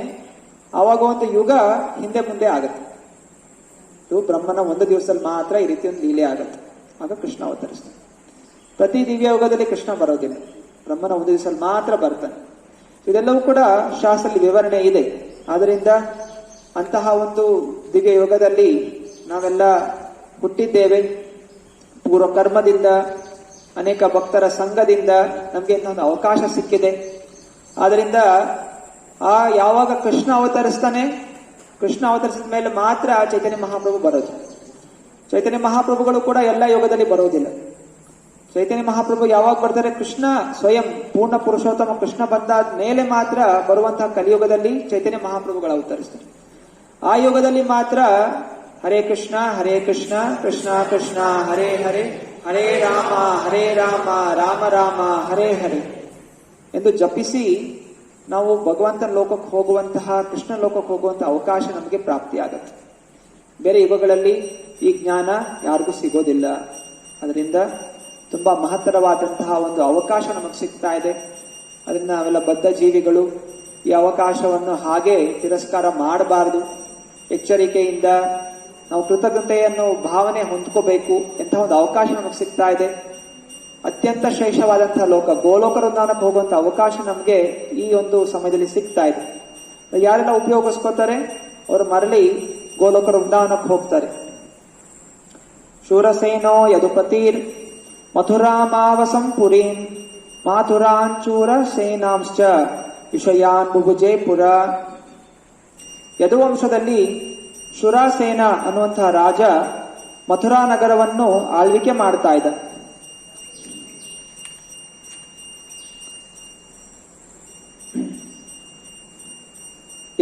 ಆವಾಗ ಒಂದು ಯುಗ ಹಿಂದೆ ಮುಂದೆ ಆಗುತ್ತೆ. ಇದು ಬ್ರಹ್ಮನ ಒಂದು ದಿವಸದಲ್ಲಿ ಮಾತ್ರ ಈ ರೀತಿ ಒಂದು ಲೀಲೆ ಆಗುತ್ತೆ. ಆಗ ಕೃಷ್ಣ ಅವತರಿಸ್ತಾನೆ. ಪ್ರತಿ ದಿವ್ಯ ಯುಗದಲ್ಲಿ ಕೃಷ್ಣ ಬರೋದಿಲ್ಲ, ಬ್ರಹ್ಮನ ಒಂದು ದಿವಸದಲ್ಲಿ ಮಾತ್ರ ಬರ್ತಾನೆ. ಇದೆಲ್ಲವೂ ಕೂಡ ಶಾಸ್ತ್ರದಲ್ಲಿ ವಿವರಣೆ ಇದೆ. ಆದ್ದರಿಂದ ಅಂತಹ ಒಂದು ದಿವ್ಯ ಯುಗದಲ್ಲಿ ನಾವೆಲ್ಲ ಹುಟ್ಟಿದ್ದೇವೆ. ಪೂರ್ವ ಕರ್ಮದಿಂದ, ಅನೇಕ ಭಕ್ತರ ಸಂಘದಿಂದ ನಮಗೆ ಒಂದು ಅವಕಾಶ ಸಿಕ್ಕಿದೆ. ಆದ್ದರಿಂದ ಯಾವಾಗ ಕೃಷ್ಣ ಅವತರಿಸ್ತಾನೆ, ಕೃಷ್ಣ ಅವತರಿಸಿದ ಮೇಲೆ ಮಾತ್ರ ಚೈತನ್ಯ ಮಹಾಪ್ರಭು ಬರೋದು. ಚೈತನ್ಯ ಮಹಾಪ್ರಭುಗಳು ಕೂಡ ಎಲ್ಲ ಯುಗದಲ್ಲಿ ಬರೋದಿಲ್ಲ. ಚೈತನ್ಯ ಮಹಾಪ್ರಭು ಯಾವಾಗ ಬರ್ತಾರೆ, ಕೃಷ್ಣ ಸ್ವಯಂ ಪೂರ್ಣ ಪುರುಷೋತ್ತಮ ಕೃಷ್ಣ ಬಂದಾದ ಮೇಲೆ ಮಾತ್ರ ಬರುವಂತಹ ಕಲಿಯುಗದಲ್ಲಿ ಚೈತನ್ಯ ಮಹಾಪ್ರಭುಗಳು ಅವತರಿಸ್ತಾರೆ. ಆ ಯುಗದಲ್ಲಿ ಮಾತ್ರ ಹರೇ ಕೃಷ್ಣ ಕೃಷ್ಣ ಕೃಷ್ಣ ಹರೇ ಹರೇ, ಹರೇ ರಾಮ ರಾಮ ರಾಮ ಹರೇ ಹರೇ ಎಂದು ಜಪಿಸಿ ನಾವು ಭಗವಂತನ ಲೋಕಕ್ಕೆ ಹೋಗುವಂತಹ, ಕೃಷ್ಣ ಲೋಕಕ್ಕೆ ಹೋಗುವಂತಹ ಅವಕಾಶ ನಮಗೆ ಪ್ರಾಪ್ತಿಯಾಗತ್ತೆ. ಬೇರೆ ಯುಗಗಳಲ್ಲಿ ಈ ಜ್ಞಾನ ಯಾರಿಗೂ ಸಿಗೋದಿಲ್ಲ. ಅದರಿಂದ ತುಂಬಾ ಮಹತ್ತರವಾದಂತಹ ಒಂದು ಅವಕಾಶ ನಮಗೆ ಸಿಗ್ತಾ ಇದೆ. ಅದರಿಂದ ನಾವೆಲ್ಲ ಬದ್ಧ ಜೀವಿಗಳು ಈ ಅವಕಾಶವನ್ನು ಹಾಗೆ ತಿರಸ್ಕಾರ ಮಾಡಬಾರದು. ಎಚ್ಚರಿಕೆಯಿಂದ ನಾವು ಕೃತಜ್ಞತೆಯನ್ನು ಭಾವನೆ ಹೊಂದ್ಕೋಬೇಕು. ಎಂತಹ ಒಂದು ಅವಕಾಶ ನಮಗೆ ಸಿಗ್ತಾ ಇದೆ. ಅತ್ಯಂತ ಶ್ರೇಷ್ಠವಾದಂತಹ ಲೋಕ ಗೋಲೋಕ ವೃಂದಾವನಕ್ಕೆ ಹೋಗುವಂತಹ ಅವಕಾಶ ನಮಗೆ ಈ ಒಂದು ಸಮಯದಲ್ಲಿ ಸಿಗ್ತಾ ಇದೆ. ಯಾರೆಲ್ಲ ಉಪಯೋಗಿಸ್ಕೋತಾರೆ ಅವರು ಮರಳಿ ಗೋಲೋಕ ವೃಂದಾವನಕ್ಕೆ ಹೋಗ್ತಾರೆ. ಶೂರಸೇನೋ ಯದುಪತಿರ್ ಮಥುರಾಮಾವಸಂ ಪುರೀಂ ಮಾಥುರಾಂಚೂರ ಸೇನಾಂಶ್ಚ ವಿಷಯಾನ್ ಬುಭುಜೆ ಪುರ. ಯದುವಂಶದಲ್ಲಿ ಶುರಾಸೇನ ಅನ್ನುವಂತಹ ರಾಜ ಮಥುರಾ ನಗರವನ್ನು ಆಳ್ವಿಕೆ ಮಾಡ್ತಾ ಇದ್ದ.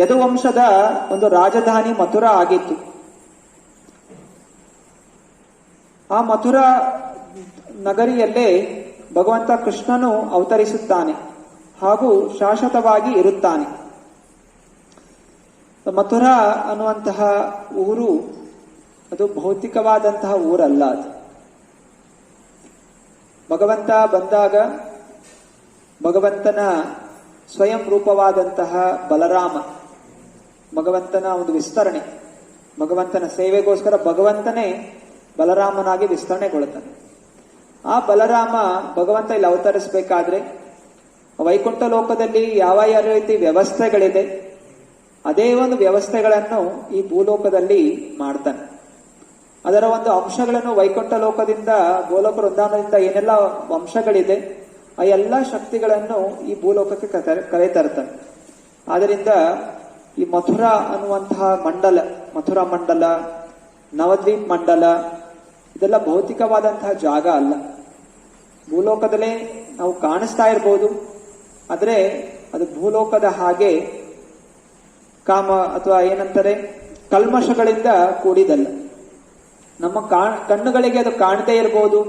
ಯದುವಂಶದ ಒಂದು ರಾಜಧಾನಿ ಮಥುರಾ ಆಗಿತ್ತು. ಆ ಮಥುರಾ ನಗರಿಯಲ್ಲೇ ಭಗವಂತ ಕೃಷ್ಣನು ಅವತರಿಸುತ್ತಾನೆ ಹಾಗೂ ಶಾಶ್ವತವಾಗಿ ಇರುತ್ತಾನೆ. ಮಥುರಾ ಅನ್ನುವಂತಹ ಊರು ಅದು ಭೌತಿಕವಾದಂತಹ ಊರಲ್ಲ. ಅದು ಭಗವಂತ ಬಂದಾಗ ಭಗವಂತನ ಸ್ವಯಂ ರೂಪವಾದಂತಹ ಬಲರಾಮ, ಭಗವಂತನ ಒಂದು ವಿಸ್ತರಣೆ, ಭಗವಂತನ ಸೇವೆಗೋಸ್ಕರ ಭಗವಂತನೇ ಬಲರಾಮನಾಗಿ ವಿಸ್ತರಣೆಗೊಳ್ಳುತ್ತಾನೆ. ಆ ಬಲರಾಮ ಭಗವಂತ ಇಲ್ಲಿ ಅವತರಿಸಬೇಕಾದ್ರೆ ವೈಕುಂಠ ಲೋಕದಲ್ಲಿ ಯಾವ ರೀತಿ ವ್ಯವಸ್ಥೆಗಳಿದೆ ಅದೇ ಒಂದು ವ್ಯವಸ್ಥೆಗಳನ್ನು ಈ ಭೂಲೋಕದಲ್ಲಿ ಮಾಡ್ತಾನೆ. ಅದರ ಒಂದು ಅಂಶಗಳನ್ನು ವೈಕುಂಠ ಲೋಕದಿಂದ ಗೋಲೋಕ ವೃಂದಾವನದಿಂದ ಏನೆಲ್ಲ ಅಂಶಗಳಿದೆ ಆ ಎಲ್ಲ ಶಕ್ತಿಗಳನ್ನು ಈ ಭೂಲೋಕಕ್ಕೆ ಕರೆ ತರ್ತಾನೆ. ಆದ್ದರಿಂದ ಈ ಮಥುರಾ ಅನ್ನುವಂತಹ ಮಂಡಲ, ಮಥುರಾ ಮಂಡಲ, ನವದ್ವೀಪ್ ಮಂಡಲ ಇದೆಲ್ಲ ಭೌತಿಕವಾದಂತಹ ಜಾಗ ಅಲ್ಲ. ಭೂಲೋಕದಲ್ಲೇ ನಾವು ಕಾಣಿಸ್ತಾ ಇರ್ಬೋದು, ಆದ್ರೆ ಅದು ಭೂಲೋಕದ ಹಾಗೆ ಕಾಮ ಅಥವಾ ಏನಂತಾರೆ ಕಲ್ಮಶಗಳಿಂದ ಕೂಡಿದಲ್ಲ. ನಮ್ಮ ಕಣ್ಣುಗಳಿಗೆ ಅದು ಕಾಣದೇ ಇರಬಹುದು,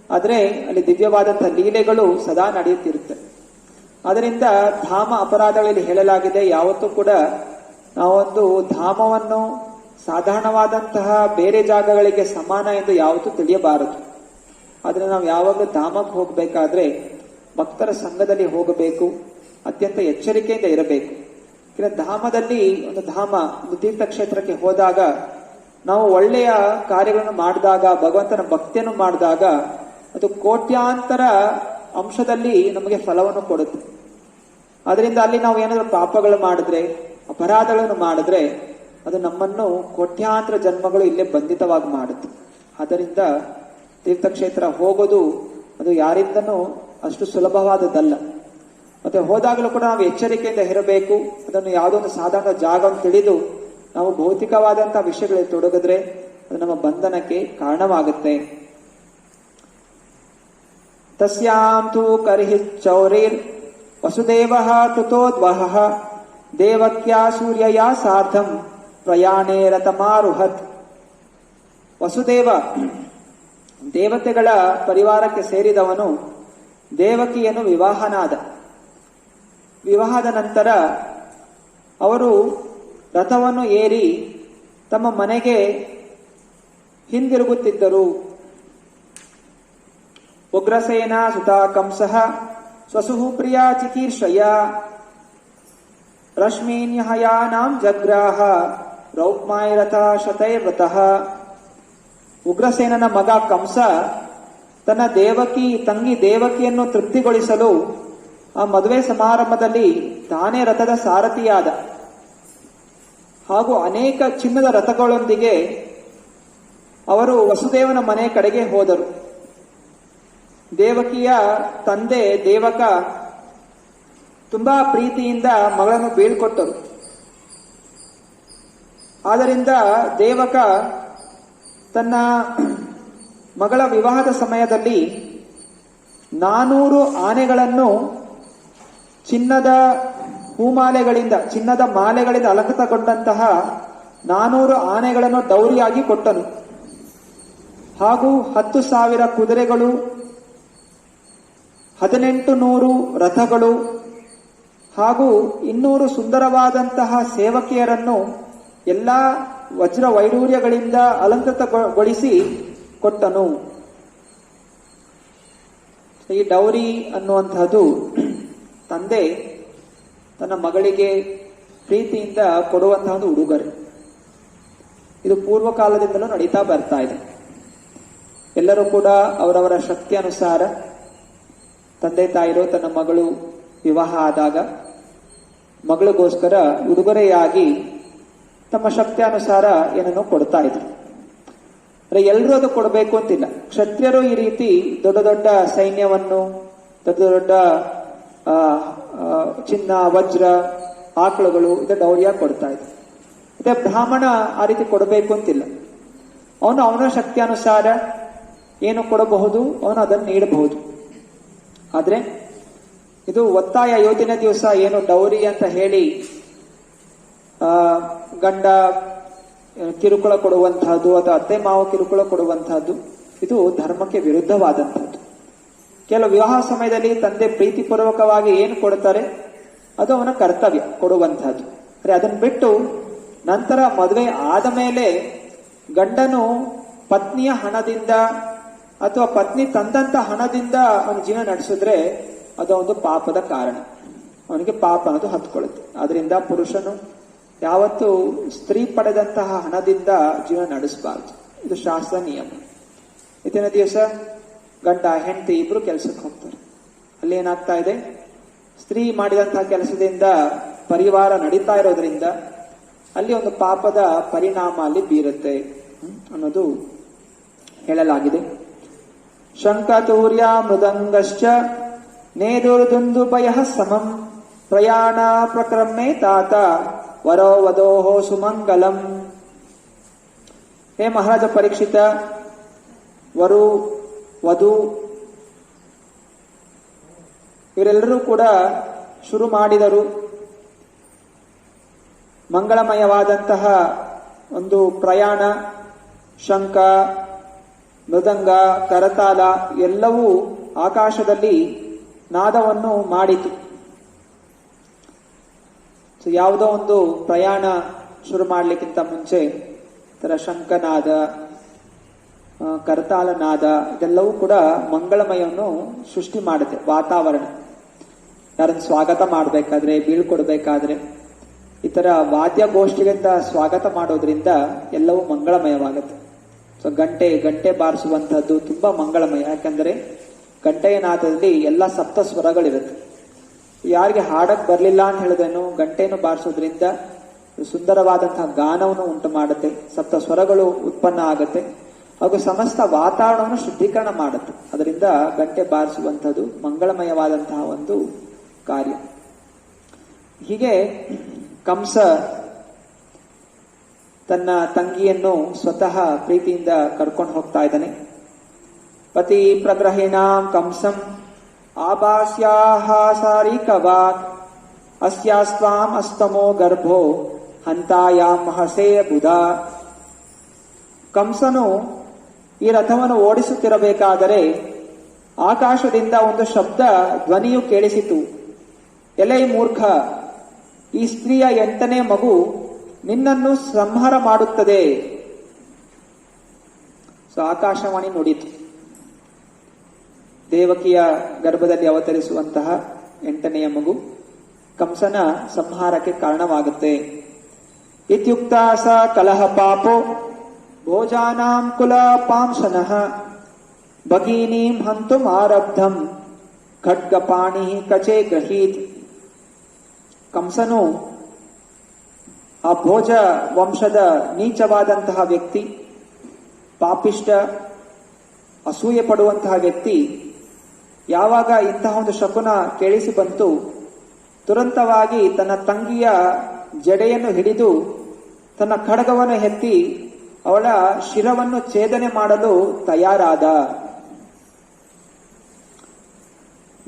ಆದ್ರೆ ಅಲ್ಲಿ ದಿವ್ಯವಾದಂತಹ ಲೀಲೆಗಳು ಸದಾ ನಡೆಯುತ್ತಿರುತ್ತೆ. ಅದರಿಂದ ಧಾಮ ಅಪರಾಧಗಳಲ್ಲಿ ಹೇಳಲಾಗಿದೆ, ಯಾವತ್ತೂ ಕೂಡ ನಾವೊಂದು ಧಾಮವನ್ನು ಸಾಧಾರಣವಾದಂತಹ ಬೇರೆ ಜಾಗಗಳಿಗೆ ಸಮಾನ ಎಂದು ಯಾವತ್ತೂ ತಿಳಿಯಬಾರದು. ಆದ್ರೆ ನಾವು ಯಾವಾಗಲೂ ಧಾಮಕ್ಕೆ ಹೋಗಬೇಕಾದ್ರೆ ಭಕ್ತರ ಸಂಘದಲ್ಲಿ ಹೋಗಬೇಕು, ಅತ್ಯಂತ ಎಚ್ಚರಿಕೆಯಿಂದ ಇರಬೇಕು. ಧಾಮದಲ್ಲಿ ಒಂದು ಒಂದು ತೀರ್ಥಕ್ಷೇತ್ರಕ್ಕೆ ಹೋದಾಗ ನಾವು ಒಳ್ಳೆಯ ಕಾರ್ಯಗಳನ್ನು ಮಾಡಿದಾಗ, ಭಗವಂತನ ಭಕ್ತಿಯನ್ನು ಮಾಡಿದಾಗ ಅದು ಕೋಟ್ಯಾಂತರ ಅಂಶದಲ್ಲಿ ನಮಗೆ ಫಲವನ್ನು ಕೊಡುತ್ತೆ. ಅದರಿಂದ ಅಲ್ಲಿ ನಾವು ಏನಾದರೂ ಪಾಪಗಳು ಮಾಡಿದ್ರೆ, ಅಪರಾಧಗಳನ್ನು ಮಾಡಿದ್ರೆ ಅದು ನಮ್ಮನ್ನು ಕೋಟ್ಯಾಂತರ ಜನ್ಮಗಳು ಇಲ್ಲೇ ಬಂಧಿತವಾಗಿ ಮಾಡುತ್ತೆ. ಆದ್ದರಿಂದ ತೀರ್ಥಕ್ಷೇತ್ರ ಹೋಗೋದು ಅದು ಯಾರಿಂದನೂ ಅಷ್ಟು ಸುಲಭವಾದದ್ದಲ್ಲ. ಮತ್ತೆ ಹೋದಾಗಲೂ ಕೂಡ ನಾವು ಎಚ್ಚರಿಕೆಯಿಂದ ಇರಬೇಕು. ಅದನ್ನು ಯಾವುದೋ ಒಂದು ಸಾಧಾರಣ ಜಾಗವನ್ನು ತಿಳಿದು ನಾವು ಭೌತಿಕವಾದಂತಹ ವಿಷಯಗಳಲ್ಲಿ ತೊಡಗಿದ್ರೆ ಅದು ನಮ್ಮ ಬಂಧನಕ್ಕೆ ಕಾರಣವಾಗುತ್ತೆ. ತಸ್ಯಾಂ ತು ಕರ್ಹಿ ಚೌರಿರ್ ವಸುದೇವ ಕೃತೋದ್ವಹ ದೇವಕ್ಯಾ ಸೂರ್ಯಯ ಸಾರ್ಧಂ ಪ್ರಯಾಣೇ ರಥಮಾರುಹತ್. ವಸುದೇವ ದೇವತೆಗಳ ಪರಿವಾರಕ್ಕೆ ಸೇರಿದವನು ದೇವಕಿಯನ್ನು ವಿವಾಹನಾದ. ವಿವಾಹದ ನಂತರ ಅವರು ರಥವನ್ನು ಏರಿ ತಮ್ಮ ಮನೆಗೆ ಹಿಂದಿರುಗುತ್ತಿದ್ದರು. ಉಗ್ರಸೇನ ಸುತಾ ಕಂಸಃ ಸ್ವಸುಹು ಪ್ರಿಯ ಚಿಕೀರ್ಷಯ ರಶ್ಮೀನ್ಯಹಯಾನಾಂ ಜಗ್ರಾಹ ರೌಕ್ಮಾಯರಥ ಶತೈರ್ವತಃ. ಉಗ್ರಸೇನನ ಮಗ ಕಂಸ ತನ್ನ ತಂಗಿ ದೇವಕಿಯನ್ನು ತೃಪ್ತಿಗೊಳಿಸಲು ಆ ಮದುವೆ ಸಮಾರಂಭದಲ್ಲಿ ತಾನೇ ರಥದ ಸಾರಥಿಯಾದ. ಹಾಗೂ ಅನೇಕ ಚಿನ್ನದ ರಥಗಳೊಂದಿಗೆ ಅವರು ವಸುದೇವನ ಮನೆ ಕಡೆಗೆ ಹೋದರು. ದೇವಕಿಯ ತಂದೆ ದೇವಕ ತುಂಬಾ ಪ್ರೀತಿಯಿಂದ ಮಗಳನ್ನು ಬೀಳ್ಕೊಟ್ಟರು. ಆದ್ದರಿಂದ ದೇವಕ ತನ್ನ ಮಗಳ ವಿವಾಹದ ಸಮಯದಲ್ಲಿ 400 ಆನೆಗಳನ್ನು ಚಿನ್ನದ ಹೂಮಾಲೆಗಳಿಂದ, ಚಿನ್ನದ ಮಾಲೆಗಳಿಂದ ಅಲಂಕೃತಗೊಂಡಂತಹ 400 ಆನೆಗಳನ್ನು ಡೌರಿಯಾಗಿ ಕೊಟ್ಟನು. ಹಾಗೂ 10,000 ಕುದುರೆಗಳು, 1800 ರಥಗಳು ಹಾಗೂ 200 ಸುಂದರವಾದಂತಹ ಸೇವಕಿಯರನ್ನು ಎಲ್ಲ ವಜ್ರ ವೈಡೂರ್ಯಗಳಿಂದ ಅಲಂಕೃತಗೊಳಿಸಿ ಕೊಟ್ಟನು. ಈ ಡೌರಿ ಅನ್ನುವಂತಹದ್ದು ತಂದೆ ತನ್ನ ಮಗಳಿಗೆ ಪ್ರೀತಿಯಿಂದ ಕೊಡುವಂತಹ ಒಂದು ಉಡುಗೊರೆ. ಇದು ಪೂರ್ವಕಾಲದಿಂದಲೂ ನಡೀತಾ ಬರ್ತಾ ಇದೆ. ಎಲ್ಲರೂ ಕೂಡ ಅವರವರ ಶಕ್ತಿ ಅನುಸಾರ ತಂದೆ ತಾಯಿರು ತನ್ನ ಮಗಳು ವಿವಾಹ ಆದಾಗ ಮಗಳಿಗೋಸ್ಕರ ಉಡುಗೊರೆಯಾಗಿ ತಮ್ಮ ಶಕ್ತಿಯಾನುಸಾರ ಏನನ್ನು ಕೊಡ್ತಾ ಇದ್ರು. ಎಲ್ಲರೂ ಅದು ಕೊಡಬೇಕು ಅಂತಿಲ್ಲ. ಕ್ಷತ್ರಿಯರು ಈ ರೀತಿ ದೊಡ್ಡ ದೊಡ್ಡ ಸೈನ್ಯವನ್ನು, ದೊಡ್ಡ ದೊಡ್ಡ ಚಿನ್ನ, ವಜ್ರ, ಆಕಳುಗಳು ಇದು ಡೌರಿಯ ಕೊಡ್ತಾ ಇದ್ರು. ಮತ್ತೆ ಬ್ರಾಹ್ಮಣ ಆ ರೀತಿ ಕೊಡಬೇಕು ಅಂತಿಲ್ಲ. ಅವನು ಅವನ ಶಕ್ತಿಯಾನುಸಾರ ಏನು ಕೊಡಬಹುದು ಅವನು ಅದನ್ನು ನೀಡಬಹುದು. ಆದ್ರೆ ಇದು ಒತ್ತಾಯ, ಯೋಧನ ದಿವಸ ಏನು ಡೌರಿ ಅಂತ ಹೇಳಿ ಗಂಡ ಕಿರುಕುಳ ಕೊಡುವಂತಹದ್ದು ಅಥವಾ ಅತ್ತೆ ಮಾವ ಕಿರುಕುಳ ಕೊಡುವಂತಹದ್ದು ಇದು ಧರ್ಮಕ್ಕೆ ವಿರುದ್ಧವಾದಂತಹದ್ದು. ಕೆಲವು ವಿವಾಹ ಸಮಯದಲ್ಲಿ ತಂದೆ ಪ್ರೀತಿಪೂರ್ವಕವಾಗಿ ಏನು ಕೊಡ್ತಾರೆ ಅದು ಅವನ ಕರ್ತವ್ಯ ಕೊಡುವಂತಹದ್ದು. ಅದನ್ನು ಬಿಟ್ಟು ನಂತರ ಮದುವೆ ಆದ ಮೇಲೆ ಗಂಡನು ಪತ್ನಿಯ ಹಣದಿಂದ ಅಥವಾ ಪತ್ನಿ ತಂದಂತ ಹಣದಿಂದ ಅವನ ಜೀವನ ನಡೆಸಿದ್ರೆ ಅದು ಒಂದು ಪಾಪದ ಕಾರಣ. ಅವನಿಗೆ ಪಾಪ ಅನ್ನೋದು ಹತ್ಕೊಳ್ಳುತ್ತೆ. ಆದ್ರಿಂದ ಪುರುಷನು ಯಾವತ್ತು ಸ್ತ್ರೀ ಪಡೆದಂತಹ ಹಣದಿಂದ ಜೀವನ ನಡೆಸಬಾರದು. ಇದು ಶಾಸ್ತ್ರ ನಿಯಮ. ಇತ್ತಿನ ದಿವಸ ಗಂಡ ಹೆಂಡತಿ ಇಬ್ರು ಕೆಲಸಕ್ಕೆ ಹೋಗ್ತಾರೆ. ಅಲ್ಲಿ ಏನಾಗ್ತಾ ಇದೆ, ಸ್ತ್ರೀ ಮಾಡಿದಂತಹ ಕೆಲಸದಿಂದ ಪರಿವಾರ ನಡೀತಾ ಇರೋದ್ರಿಂದ ಅಲ್ಲಿ ಒಂದು ಪಾಪದ ಪರಿಣಾಮ ಅಲ್ಲಿ ಬೀರುತ್ತೆ ಅನ್ನೋದು ಹೇಳಲಾಗಿದೆ. ಶಂಖತೂರ್ಯ ಮೃದಂಗಶ್ಚ ನೇದುರ್ದುಂದುಭಯ ಸಮಂ ಪ್ರಯಾಣ ಪ್ರಕ್ರಮೆ ತಾತ ವರೋ ವಧೋಹೋ ಸುಮಂಗಲಂ. ಹೇ ಮಹಾರಾಜ ಪರೀಕ್ಷಿತ, ವರು ವಧು ಇವರೆಲ್ಲರೂ ಕೂಡ ಶುರು ಮಾಡಿದರು ಮಂಗಳಮಯವಾದಂತಹ ಒಂದು ಪ್ರಯಾಣ. ಶಂಖ, ಮೃದಂಗ, ಕರತಾಲ ಎಲ್ಲವೂ ಆಕಾಶದಲ್ಲಿ ನಾದವನ್ನು ಮಾಡಿತು. ಯಾವುದೋ ಒಂದು ಪ್ರಯಾಣ ಶುರು ಮಾಡಲಿಕ್ಕಿಂತ ಮುಂಚೆ ತರ ಶಂಖನಾದ, ಕರತಾಲನಾದ ಇದೆಲ್ಲವೂ ಕೂಡ ಮಂಗಳಮಯವನ್ನು ಸೃಷ್ಟಿ ಮಾಡುತ್ತೆ. ವಾತಾವರಣ, ಯಾರನ್ನು ಸ್ವಾಗತ ಮಾಡಬೇಕಾದ್ರೆ, ಬೀಳ್ಕೊಡ್ಬೇಕಾದ್ರೆ ಈ ತರ ವಾದ್ಯಗೋಷ್ಠಿಗಳಿಂದ ಸ್ವಾಗತ ಮಾಡೋದ್ರಿಂದ ಎಲ್ಲವೂ ಮಂಗಳಮಯವಾಗುತ್ತೆ. ಸೊ ಗಂಟೆ ಬಾರಿಸುವಂತಹದ್ದು ತುಂಬಾ ಮಂಗಳಮಯ. ಯಾಕಂದ್ರೆ ಗಂಟೆಯ ನಾದದಲ್ಲಿ ಎಲ್ಲ ಸಪ್ತ ಸ್ವರಗಳಿರುತ್ತೆ. ಯಾರಿಗೆ ಹಾಡಕ್ ಬರ್ಲಿಲ್ಲ ಅಂತ ಹೇಳಿದ್ರೇನು ಗಂಟೆಯನ್ನು ಬಾರಿಸೋದ್ರಿಂದ ಸುಂದರವಾದಂತಹ ಗಾನವನ್ನು ಉಂಟು ಮಾಡುತ್ತೆ. ಸಪ್ತ ಸ್ವರಗಳು ಉತ್ಪನ್ನ ಆಗುತ್ತೆ ಹಾಗೂ ಸಮಸ್ತ ವಾತಾವರಣವನ್ನು ಶುದ್ಧೀಕರಣ ಮಾಡುತ್ತೆ. ಅದರಿಂದ ಗಂಟೆ ಬಾರಿಸುವಂತಹದ್ದು ಮಂಗಳಮಯವಾದಂತಹ ಒಂದು ಕಾರ್ಯ. ಹೀಗೆ ಕಂಸ ತನ್ನ ತಂಗಿಯನ್ನು ಸ್ವತಃ ಪ್ರೀತಿಯಿಂದ ಕರ್ಕೊಂಡು ಹೋಗ್ತಾ ಇದ್ದಾನೆ. ಪತಿ ಪ್ರಗ್ರಹಿಣಾಂ ಕಂಸಂ ಆಭಾಸ್ಯಾಹ ಸಾರಿಕವಾಕ್ ಅಸ್ಯಾಸ್ವಾಂ ಅಸ್ತಮೋ ಗರ್ಭೋ ಹಂತಾಯಾಂ ಮಹಸೇ ಬುಧ. ಕಂಸನು ಈ ರಥವನ್ನು ಓಡಿಸುತ್ತಿರಬೇಕಾದರೆ ಆಕಾಶದಿಂದ ಒಂದು ಶಬ್ದ ಧ್ವನಿಯು ಕೇಳಿಸಿತು. ಎಲೈ ಮೂರ್ಖ, ಈ ಸ್ತ್ರೀಯ 8ನೇ ಮಗು ನಿನ್ನನ್ನು ಸಂಹಾರ ಮಾಡುತ್ತದೆ. ಸೊ ಆಕಾಶವಾಣಿ ನುಡಿತು. ದೇವಕಿಯ ಗರ್ಭದಲ್ಲಿ ಅವತರಿಸುವಂತಹ 8ನೆಯ ಮಗು ಕಂಸನ ಸಂಹಾರಕ್ಕೆ ಕಾರಣವಾಗುತ್ತೆ. ಇತ್ಯುಕ್ತ ಸ ಕಲಹ ಪಾಪೋ ಭೋಜಾನಾಂ ಕುಲ ಪಾಂಸನಃ ಭಗೀನೀಂ ಹಂತುಂ ಆರಬ್ಧಂ ಖಡ್ಗಪಾಣಿ ಕಚೆ ಗ್ರಹೀತ್. ಕಂಸನು ಆ ಭೋಜ ವಂಶದ ನೀಚವಾದಂತಹ ವ್ಯಕ್ತಿ, ಪಾಪಿಷ್ಟ, ಅಸೂಯೆ ಪಡುವಂತಹ ವ್ಯಕ್ತಿ ಯಾವಾಗ ಇಂತಹ ಒಂದು ಶಕುನ ಕೇಳಿಸಿ ಬಂತು, ತುರಂತವಾಗಿ ತನ್ನ ತಂಗಿಯ ಜಡೆಯನ್ನು ಹಿಡಿದು ತನ್ನ ಖಡ್ಗವನ್ನು ಎತ್ತಿ ಅವಳ ಶಿರವನ್ನು ಛೇದನೆ ಮಾಡಲು ತಯಾರಾದ.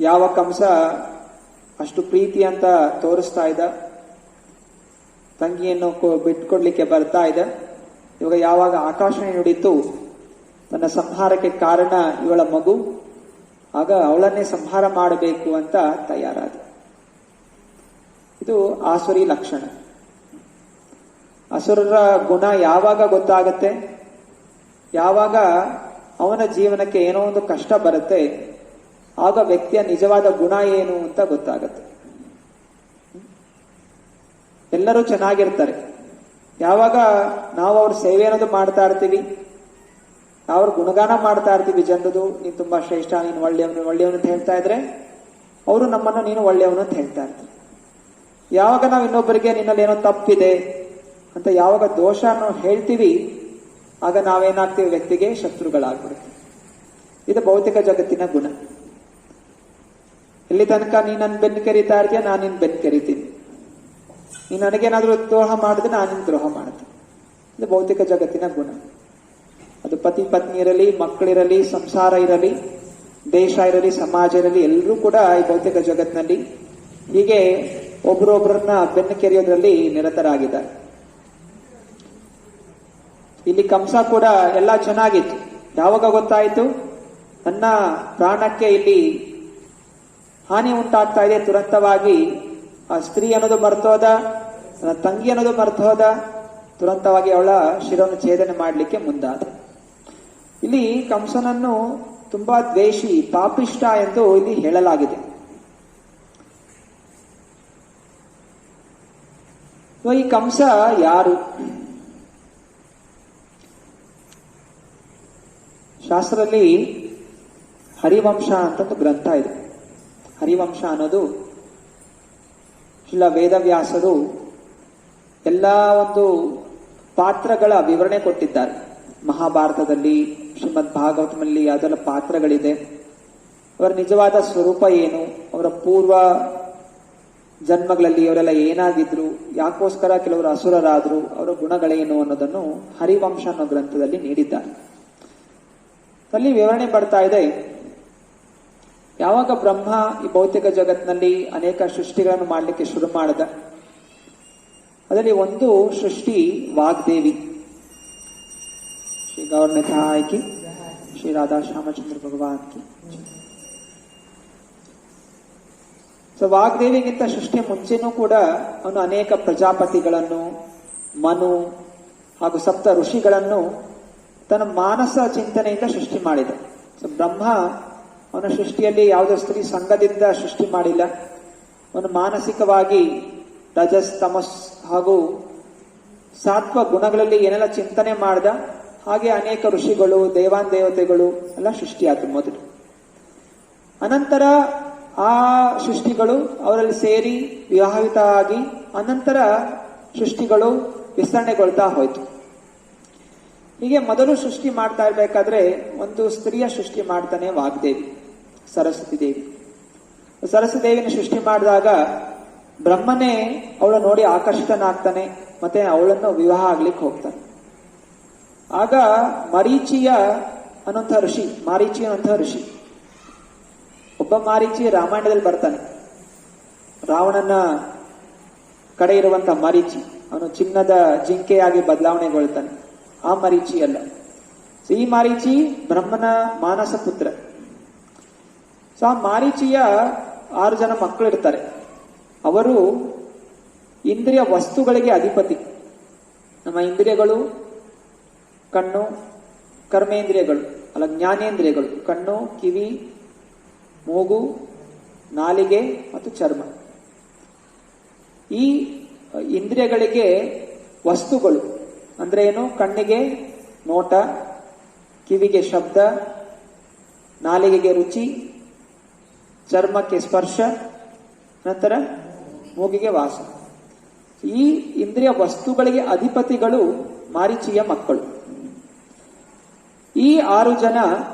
ಯಾವ ಕಂಸ ಅಷ್ಟು ಪ್ರೀತಿ ಅಂತ ತೋರಿಸ್ತಾ ಇದ್ದ, ತಂಗಿಯನ್ನು ಬಿಟ್ಕೊಡ್ಲಿಕ್ಕೆ ಬರ್ತಾ ಇದ್ದ. ಇವಾಗ ಯಾವಾಗ ಆಕಾಶನೇ ನುಡಿತು ತನ್ನ ಸಂಹಾರಕ್ಕೆ ಕಾರಣ ಇವಳ ಮಗು, ಆಗ ಅವಳನ್ನೇ ಸಂಹಾರ ಮಾಡಬೇಕು ಅಂತ ತಯಾರಾದ. ಇದು ಆಸುರಿ ಲಕ್ಷಣ. ಅಸುರರ ಗುಣ ಯಾವಾಗ ಗೊತ್ತಾಗತ್ತೆ, ಯಾವಾಗ ಅವನ ಜೀವನಕ್ಕೆ ಏನೋ ಒಂದು ಕಷ್ಟ ಬರುತ್ತೆ, ಆಗ ವ್ಯಕ್ತಿಯ ನಿಜವಾದ ಗುಣ ಏನು ಅಂತ ಗೊತ್ತಾಗತ್ತೆ. ಎಲ್ಲರೂ ಚೆನ್ನಾಗಿರ್ತಾರೆ. ಯಾವಾಗ ನಾವು ಅವ್ರ ಸೇವೆ ಅನ್ನೋದು ಮಾಡ್ತಾ ಇರ್ತೀವಿ, ಅವ್ರ ಗುಣಗಾನ ಮಾಡ್ತಾ ಇರ್ತೀವಿ ಜನರದು, ನೀನು ತುಂಬಾ ಶ್ರೇಷ್ಠ, ನೀನು ಒಳ್ಳೆಯವನು ಅಂತ ಹೇಳ್ತಾ ಇದ್ರೆ ಅವರು ನಮ್ಮನ್ನು ನೀನು ಒಳ್ಳೆಯವನು ಅಂತ ಹೇಳ್ತಾ ಇರ್ತೀವಿ. ಯಾವಾಗ ನಾವು ಇನ್ನೊಬ್ಬರಿಗೆ ನಿನ್ನಲ್ಲಿ ಏನೋ ತಪ್ಪಿದೆ ಅಂತ ಯಾವಾಗ ದೋಷ ನಾವು ಹೇಳ್ತೀವಿ, ಆಗ ನಾವೇನಾಗ್ತೀವಿ, ವ್ಯಕ್ತಿಗೆ ಶತ್ರುಗಳಾಗ್ಬಿಡ್ತೀವಿ. ಇದು ಭೌತಿಕ ಜಗತ್ತಿನ ಗುಣ. ಇಲ್ಲಿ ತನಕ ನೀನು ನನ್ನ ಬೆನ್ನು ಕರೀತಾ ಇರ್ತೀಯ, ನಾನು ನಿನ್ನ ಬೆನ್ನು ಕರಿತೀನಿ. ನೀನು ನನಗೇನಾದ್ರೂ ದ್ರೋಹ ಮಾಡಿದ್ರೆ ನಾನು ನಿನ್ನ ದ್ರೋಹ ಮಾಡ್ತೀನಿ. ಇದು ಭೌತಿಕ ಜಗತ್ತಿನ ಗುಣ. ಅದು ಪತಿ ಪತ್ನಿ ಇರಲಿ, ಮಕ್ಕಳಿರಲಿ, ಸಂಸಾರ ಇರಲಿ, ದೇಶ ಇರಲಿ, ಸಮಾಜ ಇರಲಿ, ಎಲ್ಲರೂ ಕೂಡ ಈ ಭೌತಿಕ ಜಗತ್ತಿನಲ್ಲಿ ಹೀಗೆ ಒಬ್ರೊಬ್ಬರನ್ನ ಬೆನ್ನು ಕೆರೆಯೋದ್ರಲ್ಲಿ ನಿರತರಾಗಿದ್ದಾರೆ. ಇಲ್ಲಿ ಕಂಸ ಕೂಡ ಎಲ್ಲ ಚೆನ್ನಾಗಿತ್ತು. ಯಾವಾಗ ಗೊತ್ತಾಯಿತು ನನ್ನ ಪ್ರಾಣಕ್ಕೆ ಇಲ್ಲಿ ಹಾನಿ ಉಂಟಾಗ್ತಾ ಇದೆ, ತುರಂತವಾಗಿ ಆ ಸ್ತ್ರೀ ಅನ್ನೋದು ಮರ್ತೋದ, ನನ್ನ ತಂಗಿ ಅನ್ನೋದು ಮರ್ತೋದ, ತುರಂತವಾಗಿ ಅವಳ ಶಿರವನ್ನು ಛೇದನೆ ಮಾಡಲಿಕ್ಕೆ ಮುಂದಾದ. ಇಲ್ಲಿ ಕಂಸನನ್ನು ತುಂಬಾ ದ್ವೇಷಿ, ಪಾಪಿಷ್ಟ ಎಂದು ಇಲ್ಲಿ ಹೇಳಲಾಗಿದೆ. ಈ ಕಂಸ ಯಾರು? ಶಾಸ್ತ್ರದಲ್ಲಿ ಹರಿವಂಶ ಅಂತ ಒಂದು ಗ್ರಂಥ ಇದೆ. ಹರಿವಂಶ ಅನ್ನೋದು ಶ್ರೀಲ ವೇದವ್ಯಾಸರು ಎಲ್ಲ ಒಂದು ಪಾತ್ರಗಳ ವಿವರಣೆ ಕೊಟ್ಟಿದ್ದಾರೆ. ಮಹಾಭಾರತದಲ್ಲಿ, ಶ್ರೀಮದ್ ಭಾಗವತದಲ್ಲಿ ಅದೆಲ್ಲ ಪಾತ್ರಗಳಿದೆ. ಅವರ ನಿಜವಾದ ಸ್ವರೂಪ ಏನು, ಅವರ ಪೂರ್ವ ಜನ್ಮಗಳಲ್ಲಿ ಅವರೆಲ್ಲ ಏನಾಗಿದ್ರು, ಯಾಕೋಸ್ಕರ ಕೆಲವರು ಅಸುರರಾದ್ರು, ಅವರ ಗುಣಗಳೇನು ಅನ್ನೋದನ್ನು ಹರಿವಂಶ ಅನ್ನೋ ಗ್ರಂಥದಲ್ಲಿ ನೀಡಿದ್ದಾರೆ. ಅಲ್ಲಿ ವಿವರಣೆ ಬರ್ತಾ ಇದೆ. ಯಾವಾಗ ಬ್ರಹ್ಮ ಈ ಭೌತಿಕ ಜಗತ್ತಿನಲ್ಲಿ ಅನೇಕ ಸೃಷ್ಟಿಗಳನ್ನು ಮಾಡಲಿಕ್ಕೆ ಶುರು ಮಾಡಿದ, ಅದರಲ್ಲಿ ಒಂದು ಸೃಷ್ಟಿ ವಾಗ್ದೇವಿ. ಶ್ರೀ ಗೌರ್ಮೆಂಟ್ ಆಯ್ಕೆ, ಶ್ರೀ ರಾಧಾ ಶ್ಯಾಮಚಂದ್ರ ಭಗವಾನ್ ಕಿ. ಸೊ ವಾಗ್ದೇವಿಗಿಂತ ಸೃಷ್ಟಿ ಮುಂಚೆನೂ ಕೂಡ ಅವನು ಅನೇಕ ಪ್ರಜಾಪತಿಗಳನ್ನು, ಮನು ಹಾಗೂ ಸಪ್ತ ಋಷಿಗಳನ್ನು ತನ್ನ ಮಾನಸ ಚಿಂತನೆಯಿಂದ ಸೃಷ್ಟಿ ಮಾಡಿದ. ಸೊ ಬ್ರಹ್ಮ ಅವನ ಸೃಷ್ಟಿಯಲ್ಲಿ ಯಾವುದೇ ಸ್ತ್ರೀ ಸಂಘದಿಂದ ಸೃಷ್ಟಿ ಮಾಡಿಲ್ಲ. ಅವನು ಮಾನಸಿಕವಾಗಿ ರಜಸ್, ತಮಸ್ ಹಾಗೂ ಸಾತ್ವ ಗುಣಗಳಲ್ಲಿ ಏನೆಲ್ಲ ಚಿಂತನೆ ಮಾಡ್ದ, ಹಾಗೆ ಅನೇಕ ಋಷಿಗಳು, ದೇವಾನ್ ದೇವತೆಗಳು ಎಲ್ಲ ಸೃಷ್ಟಿಯಾದ್ರು ಮೊದಲು. ಅನಂತರ ಆ ಸೃಷ್ಟಿಗಳು ಅವರಲ್ಲಿ ಸೇರಿ ವಿವಾಹಿತ ಆಗಿ ಅನಂತರ ಸೃಷ್ಟಿಗಳು ವಿಸ್ತರಣೆಗೊಳ್ತಾ ಹೋಯ್ತು. ಹೀಗೆ ಮೊದಲು ಸೃಷ್ಟಿ ಮಾಡ್ತಾ ಇರ್ಬೇಕಾದ್ರೆ ಒಂದು ಸ್ತ್ರೀಯ ಸೃಷ್ಟಿ ಮಾಡ್ತಾನೆ ವಾಗ್ದೇವಿ, ಸರಸ್ವತಿ ದೇವಿ. ಸರಸ್ವತಿ ದೇವಿನ ಸೃಷ್ಟಿ ಮಾಡಿದಾಗ ಬ್ರಹ್ಮನೇ ಅವಳು ನೋಡಿ ಆಕರ್ಷಿತನಾಗ್ತಾನೆ, ಮತ್ತೆ ಅವಳನ್ನು ವಿವಾಹ ಆಗ್ಲಿಕ್ಕೆ ಹೋಗ್ತಾನೆ. ಆಗ ಮರೀಚಿಯ ಅನ್ನುವಂಥ ಋಷಿ, ಮಾರೀಚಿ ಅನ್ನುವಂಥ ಋಷಿ, ಒಬ್ಬ ಮಾರೀಚಿ ರಾಮಾಯಣದಲ್ಲಿ ಬರ್ತಾನೆ. ರಾವಣನ ಕಡೆ ಇರುವಂತ ಮರೀಚಿ, ಅವನು ಚಿನ್ನದ ಜಿಂಕೆಯಾಗಿ ಬದಲಾವಣೆಗೊಳ್ತಾನೆ. ಆ ಮರೀಚಿ ಅಲ್ಲ. ಈ ಮಾರೀಚಿ ಬ್ರಹ್ಮನ ಮಾನಸ ಪುತ್ರ. ಸೊ ಆ ಮಾರೀಚಿಯ 6 ಜನ ಮಕ್ಕಳು ಇರ್ತಾರೆ. ಅವರು ಇಂದ್ರಿಯ ವಸ್ತುಗಳಿಗೆ ಅಧಿಪತಿ. ನಮ್ಮ ಇಂದ್ರಿಯಗಳು ಕಣ್ಣು, ಕರ್ಮೇಂದ್ರಿಯಗಳು ಅಲ್ಲ, ಜ್ಞಾನೇಂದ್ರಿಯಗಳು, ಕಣ್ಣು, ಕಿವಿ, ಮೂಗು, ನಾಲಿಗೆ ಮತ್ತು ಚರ್ಮ. ಈ ಇಂದ್ರಿಯಗಳಿಗೆ ವಸ್ತುಗಳು ಅಂದ್ರೆ ಏನು? ಕಣ್ಣಿಗೆ ನೋಟ, ಕಿವಿಗೆ ಶಬ್ದ, ನಾಲಿಗೆಗೆ ರುಚಿ, ಚರ್ಮಕ್ಕೆ ಸ್ಪರ್ಶ, ನಂತರ ಮೂಗಿಗೆ ವಾಸ. ಈ ಇಂದ್ರಿಯ ವಸ್ತುಗಳಿಗೆ ಅಧಿಪತಿಗಳು ಮಾರೀಚಿಯ ಮಕ್ಕಳು. ಈ 6 ಜನ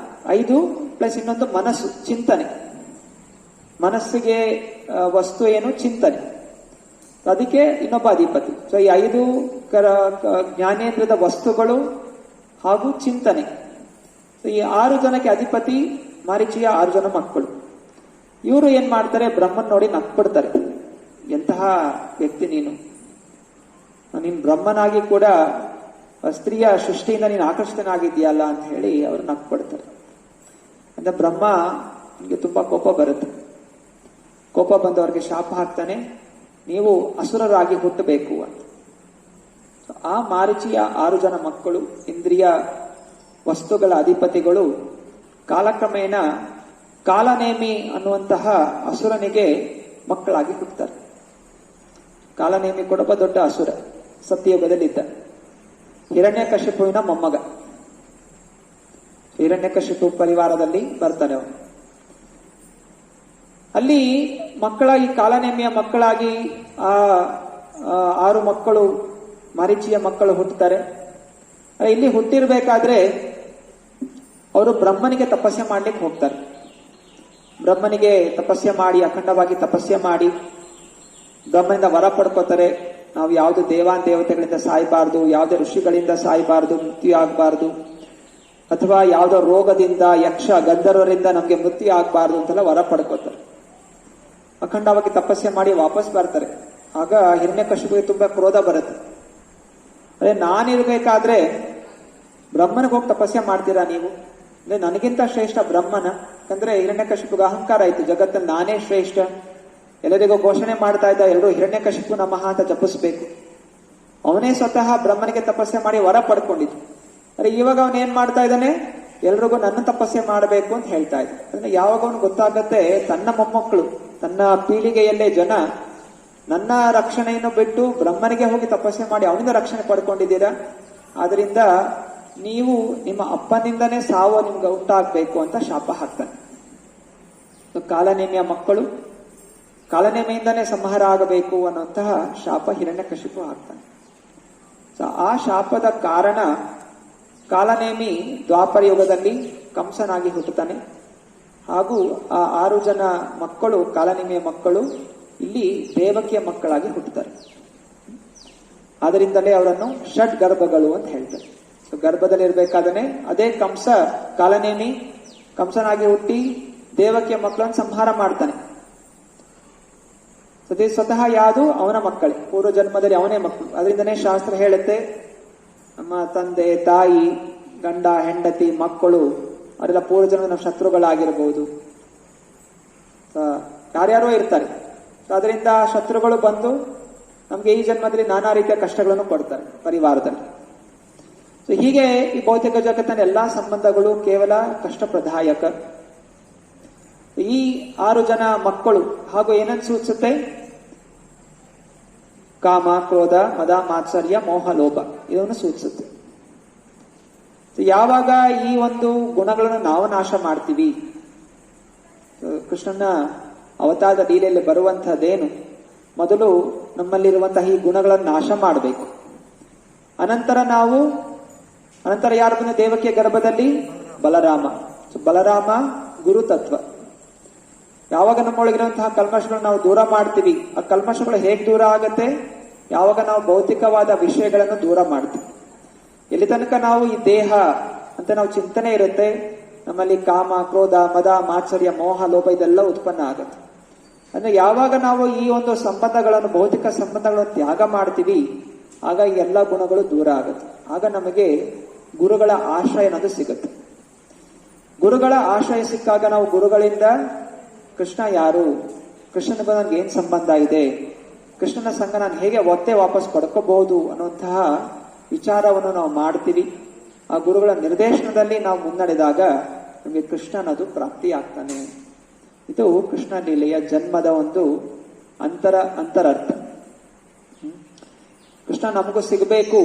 5 ಪ್ಲಸ್ ಇನ್ನೊಂದು ಮನಸ್ಸು, ಚಿಂತನೆ. ಮನಸ್ಸಿಗೆ ವಸ್ತು ಏನು? ಚಿಂತನೆ. ಅದಕ್ಕೆ ಇನ್ನೊಬ್ಬ ಅಧಿಪತಿ. ಸೊ ಈ 5 ಜ್ಞಾನೇಂದ್ರದ ವಸ್ತುಗಳು ಹಾಗೂ ಚಿಂತನೆ. ಈ 6 ಜನಕ್ಕೆ ಅಧಿಪತಿ ಮಾರೀಚಿಯ 6 ಜನ ಮಕ್ಕಳು. ಇವರು ಏನ್ ಮಾಡ್ತಾರೆ? ಬ್ರಹ್ಮನ್ ನೋಡಿ ನಕ್ಬಿಡ್ತಾರೆ. ಎಂತಹ ವ್ಯಕ್ತಿ ನೀನು ಬ್ರಹ್ಮನಾಗಿ ಕೂಡ ಸ್ತ್ರೀಯ ಸೃಷ್ಟಿಯಿಂದ ನೀನು ಆಕರ್ಷಿತನಾಗಿದ್ದೀಯಲ್ಲ ಅಂತ ಹೇಳಿ ಅವರು ನಕ್ಬಿಡ್ತಾರೆ. ಅಂದ್ರೆ ಬ್ರಹ್ಮ ನಿಮಗೆ ತುಂಬಾ ಕೋಪ ಬರುತ್ತೆ. ಕೋಪ ಬಂದವರಿಗೆ ಶಾಪ ಹಾಕ್ತಾನೆ, ನೀವು ಅಸುರರಾಗಿ ಹುಟ್ಟಬೇಕು ಅಂತ. ಆ ಮಾರೀಚಿಯ 6 ಜನ ಮಕ್ಕಳು, ಇಂದ್ರಿಯ ವಸ್ತುಗಳ ಅಧಿಪತಿಗಳು, ಕಾಲಕ್ರಮೇಣ ಕಾಲನೇಮಿ ಅನ್ನುವಂತಹ ಅಸುರನಿಗೆ ಮಕ್ಕಳಾಗಿ ಹುಟ್ಟುತ್ತಾರೆ. ಕಾಲನೇಮಿ ಕೂಡ ಒಬ್ಬ ದೊಡ್ಡ ಅಸುರ, ಸತ್ಯಯುಗದಲ್ಲಿದ್ದ. ಹಿರಣ್ಯಕಶಿಪುವಿನ ಮೊಮ್ಮಗ. ಹಿರಣ್ಯಕಶಿಪು ಪರಿವಾರದಲ್ಲಿ ಬರ್ತಾನೆ ಅವನು. ಅಲ್ಲಿ ಮಕ್ಕಳ, ಈ ಕಾಲನೇಮಿಯ ಮಕ್ಕಳಾಗಿ ಆ 6 ಮಕ್ಕಳು, ಮಾರೀಚಿಯ ಮಕ್ಕಳು ಹುಟ್ಟುತ್ತಾರೆ. ಇಲ್ಲಿ ಹುಟ್ಟಿರ್ಬೇಕಾದ್ರೆ ಅವರು ಬ್ರಹ್ಮನಿಗೆ ತಪಸ್ಸೆ ಮಾಡ್ಲಿಕ್ಕೆ ಹೋಗ್ತಾರೆ. ಬ್ರಹ್ಮನಿಗೆ ತಪಸ್ಸೆ ಮಾಡಿ, ಅಖಂಡವಾಗಿ ತಪಸ್ಸೆ ಮಾಡಿ ಬ್ರಹ್ಮನಿಂದ ವರ ಪಡ್ಕೋತಾರೆ. ನಾವು ಯಾವುದು ದೇವತೆಗಳಿಂದ ಸಾಯಬಾರ್ದು, ಯಾವುದೇ ಋಷಿಗಳಿಂದ ಸಾಯಬಾರ್ದು, ಮೃತ್ಯು ಆಗಬಾರ್ದು, ಅಥವಾ ಯಾವುದೋ ರೋಗದಿಂದ, ಯಕ್ಷ ಗಂಧರ್ವರಿಂದ ನಮ್ಗೆ ಮೃತ್ಯು ಆಗಬಾರ್ದು ಅಂತೆಲ್ಲ ವರ ಪಡ್ಕೋತಾರೆ. ಅಖಂಡವಾಗಿ ತಪಸ್ಸೆ ಮಾಡಿ ವಾಪಸ್ ಬರ್ತಾರೆ. ಆಗ ಹಿರಣ್ಯಕಶಿಪುವಿಗೆ ತುಂಬಾ ಕ್ರೋಧ ಬರುತ್ತೆ. ಅದೇ ನಾನಿರ್ಬೇಕಾದ್ರೆ ಬ್ರಹ್ಮನಿಗೆ ಹೋಗಿ ತಪಸ್ಸೆ ಮಾಡ್ತೀರಾ ನೀವು? ಅಂದ್ರೆ ನನಗಿಂತ ಶ್ರೇಷ್ಠ ಬ್ರಹ್ಮನ? ಯಾಕಂದ್ರೆ ಹಿರಣ್ಯಕಶಿಪುಗೆ ಅಹಂಕಾರ ಆಯ್ತು, ಜಗತ್ತಲ್ಲಿ ನಾನೇ ಶ್ರೇಷ್ಠ, ಎಲ್ಲರಿಗೂ ಘೋಷಣೆ ಮಾಡ್ತಾ ಇದ್ದ, ಎರಡು ಹಿರಣ್ಯಕಶಿಪು ನಮಃ ಅಂತ ಜಪಿಸ್ಬೇಕು. ಅವನೇ ಸ್ವತಃ ಬ್ರಹ್ಮನಿಗೆ ತಪಸ್ಸೆ ಮಾಡಿ ವರ ಪಡ್ಕೊಂಡಿದ್ದು. ಅರೆ ಇವಾಗ ಅವನ್ ಏನ್ ಮಾಡ್ತಾ ಇದ್ದಾನೆ? ಎಲ್ರಿಗೂ ನನ್ನ ತಪಸ್ಸೆ ಮಾಡಬೇಕು ಅಂತ ಹೇಳ್ತಾ ಇದ್ದ. ಅದನ್ನ ಯಾವಾಗ ಅವನು ಗೊತ್ತಾಗತ್ತೆ, ತನ್ನ ಮೊಮ್ಮಕ್ಕಳು, ತನ್ನ ಪೀಳಿಗೆಯಲ್ಲೇ ಜನ ನನ್ನ ರಕ್ಷಣೆಯನ್ನು ಬಿಟ್ಟು ಬ್ರಹ್ಮನಿಗೆ ಹೋಗಿ ತಪಸ್ಸೆ ಮಾಡಿ ಅವನಿಂದ ರಕ್ಷಣೆ ಪಡ್ಕೊಂಡಿದ್ದೀರಾ, ಆದ್ರಿಂದ ನೀವು ನಿಮ್ಮ ಅಪ್ಪನಿಂದನೇ ಸಾವು ನಿಮ್ಗೆ ಉಂಟಾಗಬೇಕು ಅಂತ ಶಾಪ ಹಾಕ್ತಾನೆ. ಕಾಲನೇಮಿಯ ಮಕ್ಕಳು ಕಾಲನೇಮಿಯಿಂದನೇ ಸಂಹಾರ ಆಗಬೇಕು ಅನ್ನುವಂತಹ ಶಾಪ ಹಿರಣ್ಯಕಶಿಪು ಹಾಕ್ತಾನೆ. ಆ ಶಾಪದ ಕಾರಣ ಕಾಲನೇಮಿ ದ್ವಾಪರ ಯುಗದಲ್ಲಿ ಕಂಸನಾಗಿ ಹುಟ್ಟುತ್ತಾನೆ. ಹಾಗೂ ಆ 6 ಜನ ಮಕ್ಕಳು, ಕಾಲನೇಮಿಯ ಮಕ್ಕಳು, ಇಲ್ಲಿ ದೇವಕಿಯ ಮಕ್ಕಳಾಗಿ ಹುಟ್ಟುತ್ತಾರೆ. ಆದ್ದರಿಂದಲೇ ಅವರನ್ನು ಷಡ್ ಗರ್ಭಗಳು ಅಂತ ಹೇಳ್ತಾರೆ. ಗರ್ಭದಲ್ಲಿ ಇರಬೇಕಾದ್ರೆ ಅದೇ ಕಂಸ, ಕಾಲನೇಮಿ ಕಂಸನಾಗಿ ಹುಟ್ಟಿ ದೇವಕಿಯ ಮಕ್ಕಳನ್ನು ಸಂಹಾರ ಮಾಡ್ತಾನೆ. ಸ್ವತಃ ಯಾವುದು? ಅವನ ಮಕ್ಕಳೇ, ಪೂರ್ವ ಜನ್ಮದಲ್ಲಿ ಅವನೇ ಮಕ್ಕಳು. ಅದರಿಂದನೇ ಶಾಸ್ತ್ರ ಹೇಳುತ್ತೆ, ನಮ್ಮ ತಂದೆ ತಾಯಿ, ಗಂಡ ಹೆಂಡತಿ, ಮಕ್ಕಳು ಅವರೆಲ್ಲ ಪೂರ್ವ ಜನ್ಮದ ಶತ್ರುಗಳಾಗಿರಬಹುದು, ಯಾರ್ಯಾರೋ ಇರ್ತಾರೆ. ಅದರಿಂದ ಶತ್ರುಗಳು ಬಂದು ನಮ್ಗೆ ಈ ಜನ್ಮದಲ್ಲಿ ನಾನಾ ರೀತಿಯ ಕಷ್ಟಗಳನ್ನು ಕೊಡ್ತಾರೆ ಪರಿವಾರದಲ್ಲಿ. ಹೀಗೆ ಈ ಭೌತಿಕ ಜಗತ್ತಿನ ಎಲ್ಲಾ ಸಂಬಂಧಗಳು ಕೇವಲ ಕಷ್ಟಪ್ರದಾಯಕ. ಈ 6 ಜನ ಮಕ್ಕಳು ಹಾಗೂ ಏನನ್ನು ಸೂಚಿಸುತ್ತೆ? ಕಾಮ, ಕ್ರೋಧ, ಮದ, ಮಾತ್ಸರ್ಯ, ಮೋಹ, ಲೋಭ ಇದನ್ನು ಸೂಚಿಸುತ್ತೆ. ಯಾವಾಗ ಈ ಒಂದು ಗುಣಗಳನ್ನು ನಾವು ನಾಶ ಮಾಡ್ತೀವಿ, ಕೃಷ್ಣನ ಅವತಾರದ ಲೀಲೆಯಲ್ಲಿ ಬರುವಂತಹದ್ದೇನು? ಮೊದಲು ನಮ್ಮಲ್ಲಿರುವಂತಹ ಈ ಗುಣಗಳನ್ನು ನಾಶ ಮಾಡಬೇಕು. ಅನಂತರ ಯಾರು ಬಂದ? ದೇವಕಿಯ ಗರ್ಭದಲ್ಲಿ ಬಲರಾಮ. ಬಲರಾಮ ಗುರುತತ್ವ. ಯಾವಾಗ ನಮ್ಮೊಳಗಿರುವಂತಹ ಕಲ್ಮಶಗಳನ್ನು ನಾವು ದೂರ ಮಾಡ್ತೀವಿ, ಆ ಕಲ್ಮಶಗಳು ಹೇಗೆ ದೂರ ಆಗತ್ತೆ? ಯಾವಾಗ ನಾವು ಭೌತಿಕವಾದ ವಿಷಯಗಳನ್ನು ದೂರ ಮಾಡ್ತೀವಿ. ಎಲ್ಲಿ ತನಕ ನಾವು ಈ ದೇಹ ಅಂತ ನಾವು ಚಿಂತನೆ ಇರುತ್ತೆ, ನಮ್ಮಲ್ಲಿ ಕಾಮ, ಕ್ರೋಧ, ಮದ, ಮಾತ್ಸರ್ಯ, ಮೋಹ, ಲೋಭ ಇದೆಲ್ಲ ಉತ್ಪನ್ನ ಆಗುತ್ತೆ. ಅಂದ್ರೆ ಯಾವಾಗ ನಾವು ಈ ಒಂದು ಸಂಬಂಧಗಳನ್ನು, ಭೌತಿಕ ಸಂಬಂಧಗಳನ್ನು ತ್ಯಾಗ ಮಾಡ್ತೀವಿ, ಆಗ ಈ ಎಲ್ಲ ಗುಣಗಳು ದೂರ ಆಗುತ್ತೆ. ಆಗ ನಮಗೆ ಗುರುಗಳ ಆಶ್ರಯ ಅನ್ನೋದು ಸಿಗುತ್ತೆ. ಗುರುಗಳ ಆಶ್ರಯ ಸಿಕ್ಕಾಗ ನಾವು ಗುರುಗಳಿಂದ ಕೃಷ್ಣ ಯಾರು, ಕೃಷ್ಣನಿಗೆ ನನಗೆ ಏನ್ ಸಂಬಂಧ ಇದೆ, ಕೃಷ್ಣನ ಸಂಘ ನಾನು ಹೇಗೆ ಒತ್ತೆ ವಾಪಸ್ ಪಡ್ಕೋಬಹುದು ಅನ್ನುವಂತಹ ವಿಚಾರವನ್ನು ನಾವು ಮಾಡ್ತೀವಿ. ಆ ಗುರುಗಳ ನಿರ್ದೇಶನದಲ್ಲಿ ನಾವು ಮುನ್ನಡೆದಾಗ ನಮಗೆ ಕೃಷ್ಣ ಅನ್ನೋದು ಪ್ರಾಪ್ತಿ ಆಗ್ತಾನೆ. ಇದು ಕೃಷ್ಣ ಲೀಲೆಯ ಜನ್ಮದ ಒಂದು ಅಂತರರ್ಥ. ಕೃಷ್ಣ ನಮಗೂ ಸಿಗಬೇಕು,